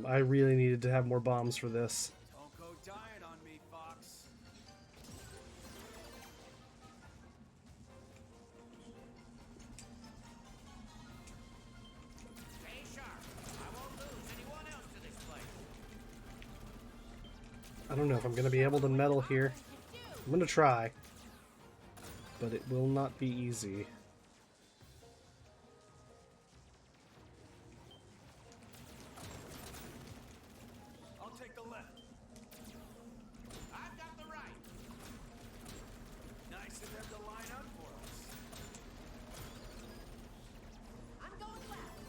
bad. I really needed to have more bombs for this. Don't go dying on me, Fox. Stay sharp. I won't lose anyone else to this place. I don't know if I'm gonna be able to meddle here. I'm gonna try, but it will not be easy. I'll take the left. I've got the right. Nice of them to line up for us. I'm going left.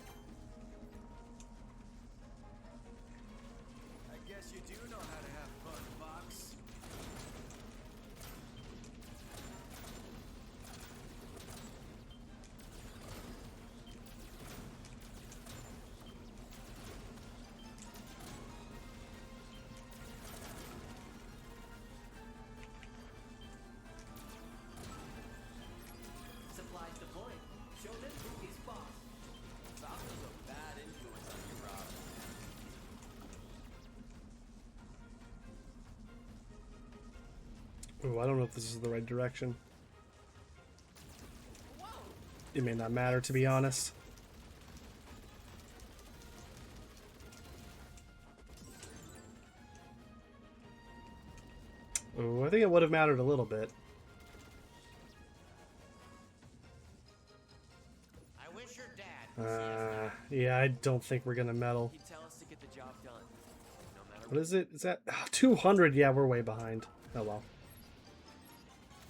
I guess you do know how to have fun, Fox. Supplies deployed. Show them who is boss. Falco's a bad influence on you, Rob. Oh, I don't know if this is the right direction. Whoa! It may not matter, to be honest. Oh, I think it would have mattered a little bit. I wish your dad would see us now. Yeah, I don't think we're gonna meddle. He'd tell us to get the job done. No matter What is it? Is that 200? Yeah, we're way behind. Oh well.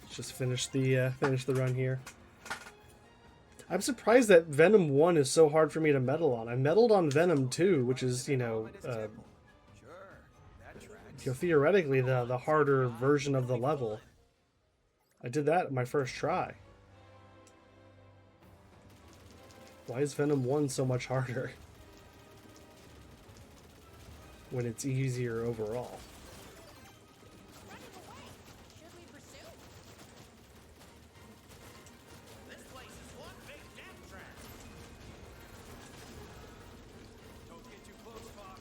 Let's just finish the run here. I'm surprised that Venom 1 is so hard for me to meddle on. I meddled on Venom 2, which is, you know, Sure, that tracks. theoretically the harder version of the level. I did that my first try. Why is Venom 1 so much harder? When it's easier overall. Running away. Should we pursue? This place is one big death trap. Don't get too close, Fox.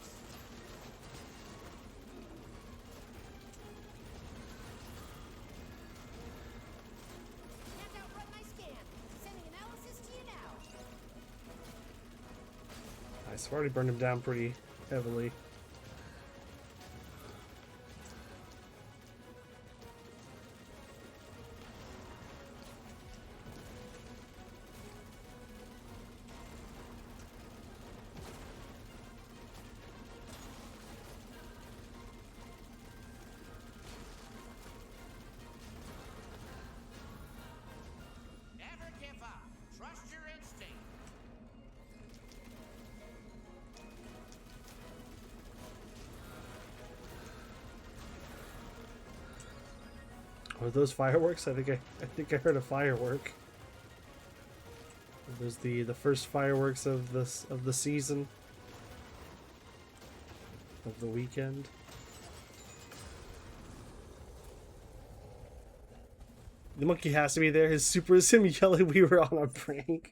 Can't outrun my scan. Sending analysis to you now. Nice, I've already burned him down pretty heavily. Never give up. Trust your instinct. Are those fireworks? I think I heard a firework. There's the first fireworks of the season, of the weekend. The monkey has to be there. His super is him yelling we were on a prank.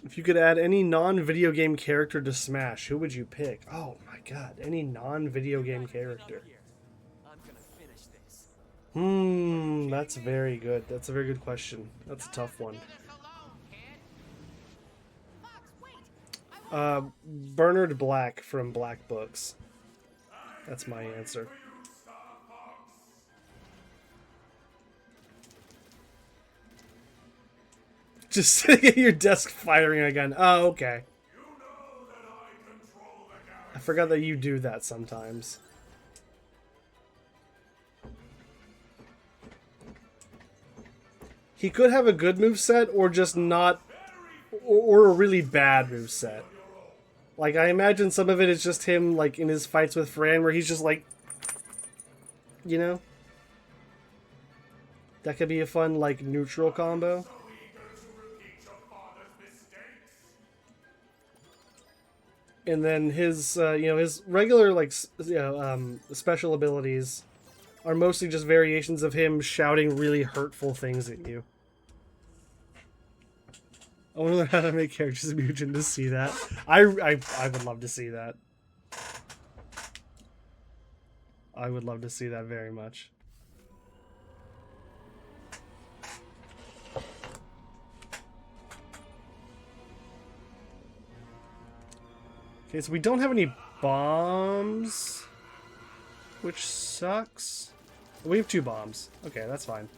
If you could add any non-video game character to Smash, who would you pick? Oh my god, any non-video game character. I'm gonna finish this. That's very good. That's a very good question. That's a tough one. Do this alone, kid. Fox, wait. I will Bernard Black from Black Books. That's my answer. Just sitting at your desk firing a gun. Oh, okay. I forgot that you do that sometimes. He could have a good moveset or just not, or a really bad moveset. Like, I imagine some of it is just him, like, in his fights with Fran, where he's just like, you know? That could be a fun, like, neutral combo. So eager to repeat your father's And then his, his regular, like, special abilities are mostly just variations of him shouting really hurtful things at you. I want to learn how to make characters mutant to see that. I would love to see that. I would love to see that very much. Okay, so we don't have any bombs, which sucks. We have 2 bombs. Okay, that's fine.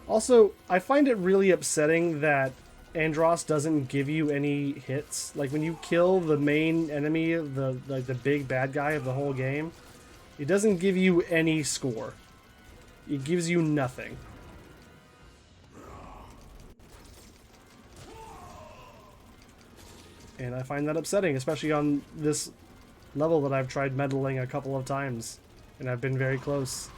Also, I find it really upsetting that Andross doesn't give you any hits. Like when you kill the main enemy, the big bad guy of the whole game, it doesn't give you any score. It gives you nothing. And I find that upsetting, especially on this level that I've tried meddling a couple of times, and I've been very close.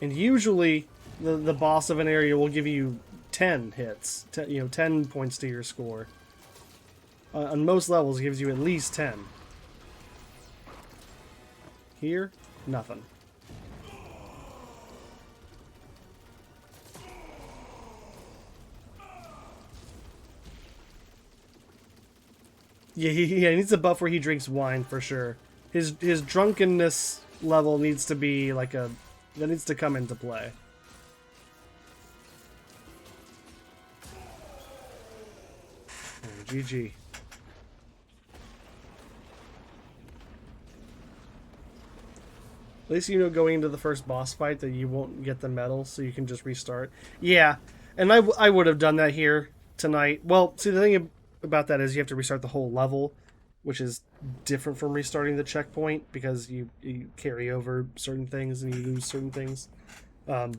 And usually, the boss of an area will give you 10 hits, 10 points to your score. On most levels, it gives you at least 10. Here, nothing. Yeah, he needs a buff where he drinks wine for sure. His drunkenness level needs to be like that needs to come into play. Oh, GG. At least you know going into the first boss fight that you won't get the medal, so you can just restart. Yeah, and I would have done that here tonight. Well, see, the thing about that is you have to restart the whole level, which is different from restarting the checkpoint because you carry over certain things and you lose certain things. But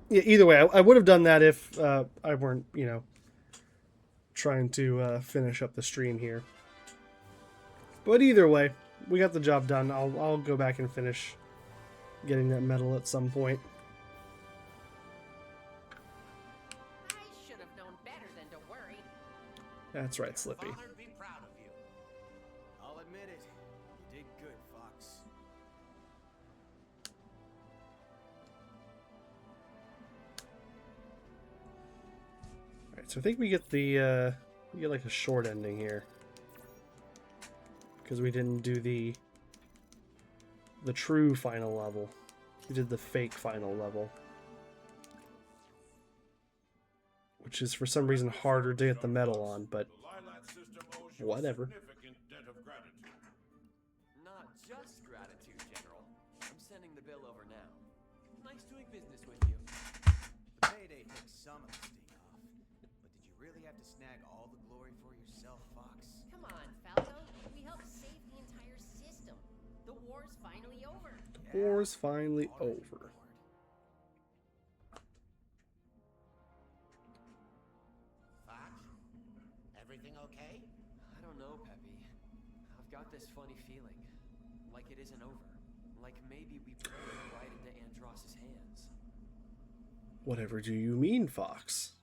yeah, either way, I would have done that if I weren't, trying to finish up the stream here. But either way, we got the job done. I'll go back and finish getting that medal at some point. I should have known better than to worry. That's right, Slippy. Father'd be proud of you. I'll admit it. You did good, Fox. Alright, so I think we get like a short ending here. Because we didn't do the true final level. We did the fake final level. Which is for some reason harder to get the medal on, but The Lilat system owes you whatever. a significant debt of gratitude. Not just gratitude, General. I'm sending the bill over now. Nice doing business with you. The payday takes some of the sting off. But did you really have to snag all the glory for yourself, Fox? Come on, Falco. We helped save the entire system. The war's finally over. War's finally over. Fox, everything okay? I don't know, Peppy. I've got this funny feeling. Like it isn't over. Like maybe we played right into Andross's hands. Whatever do you mean, Fox?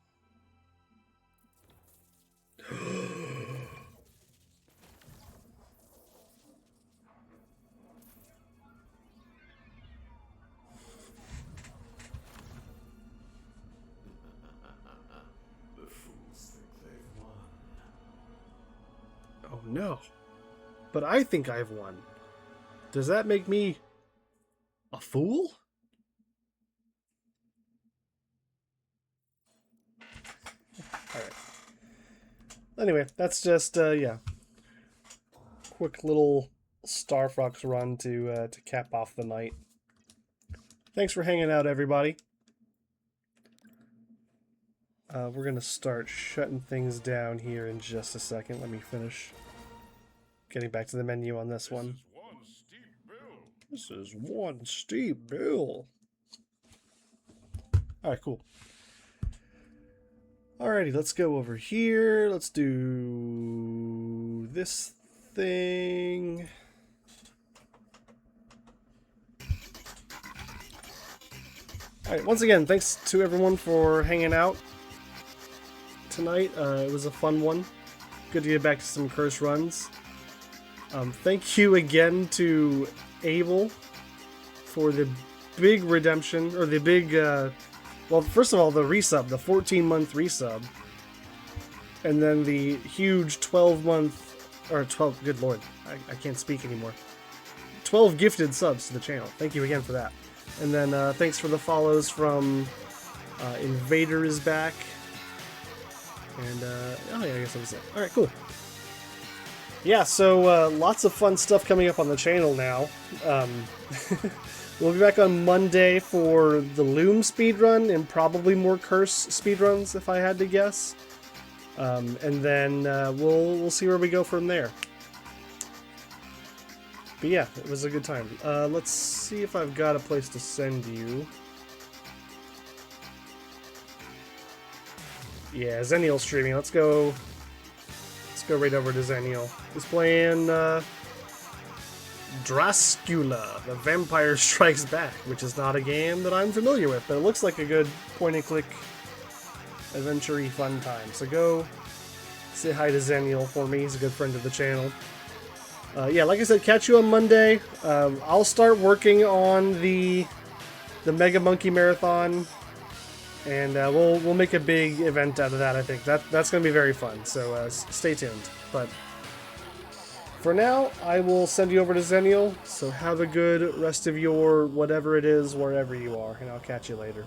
The fools think they've won. Oh no. But I think I've won. Does that make me a fool? Alright. Anyway, that's just, yeah. Quick little Star Fox run to cap off the night. Thanks for hanging out, everybody. We're going to start shutting things down here in just a second. Let me finish getting back to the menu on this one. This is one steep bill. This is one steep bill. Alright, cool. Alrighty, let's go over here. Let's do this thing. Alright, once again, thanks to everyone for hanging out tonight. It was a fun one. Good to get back to some curse runs. Thank you again to Abel for the big redemption, or the big, well, first of all, the resub, the 14-month resub. And then the huge 12-month, or 12, good lord, I can't speak anymore. 12 gifted subs to the channel. Thank you again for that. And then thanks for the follows from Invader is back. And, oh yeah, I guess that was it. Alright, cool. Yeah, so lots of fun stuff coming up on the channel now. We'll be back on Monday for the Loom speedrun and probably more Curse speedruns if I had to guess. And then we'll see where we go from there. But yeah, it was a good time. Let's see if I've got a place to send you. Yeah, Zenial streaming. Let's go right over to Zenial. He's playing Drascula, The Vampire Strikes Back, which is not a game that I'm familiar with, but it looks like a good point-and-click adventure-y fun time. So go say hi to Zenial for me. He's a good friend of the channel. Yeah, like I said, catch you on Monday. I'll start working on the Mega Monkey Marathon, and we'll make a big event out of that. I think that's going to be very fun. So stay tuned. But for now, I will send you over to Zenial. So have a good rest of your whatever it is, wherever you are, and I'll catch you later.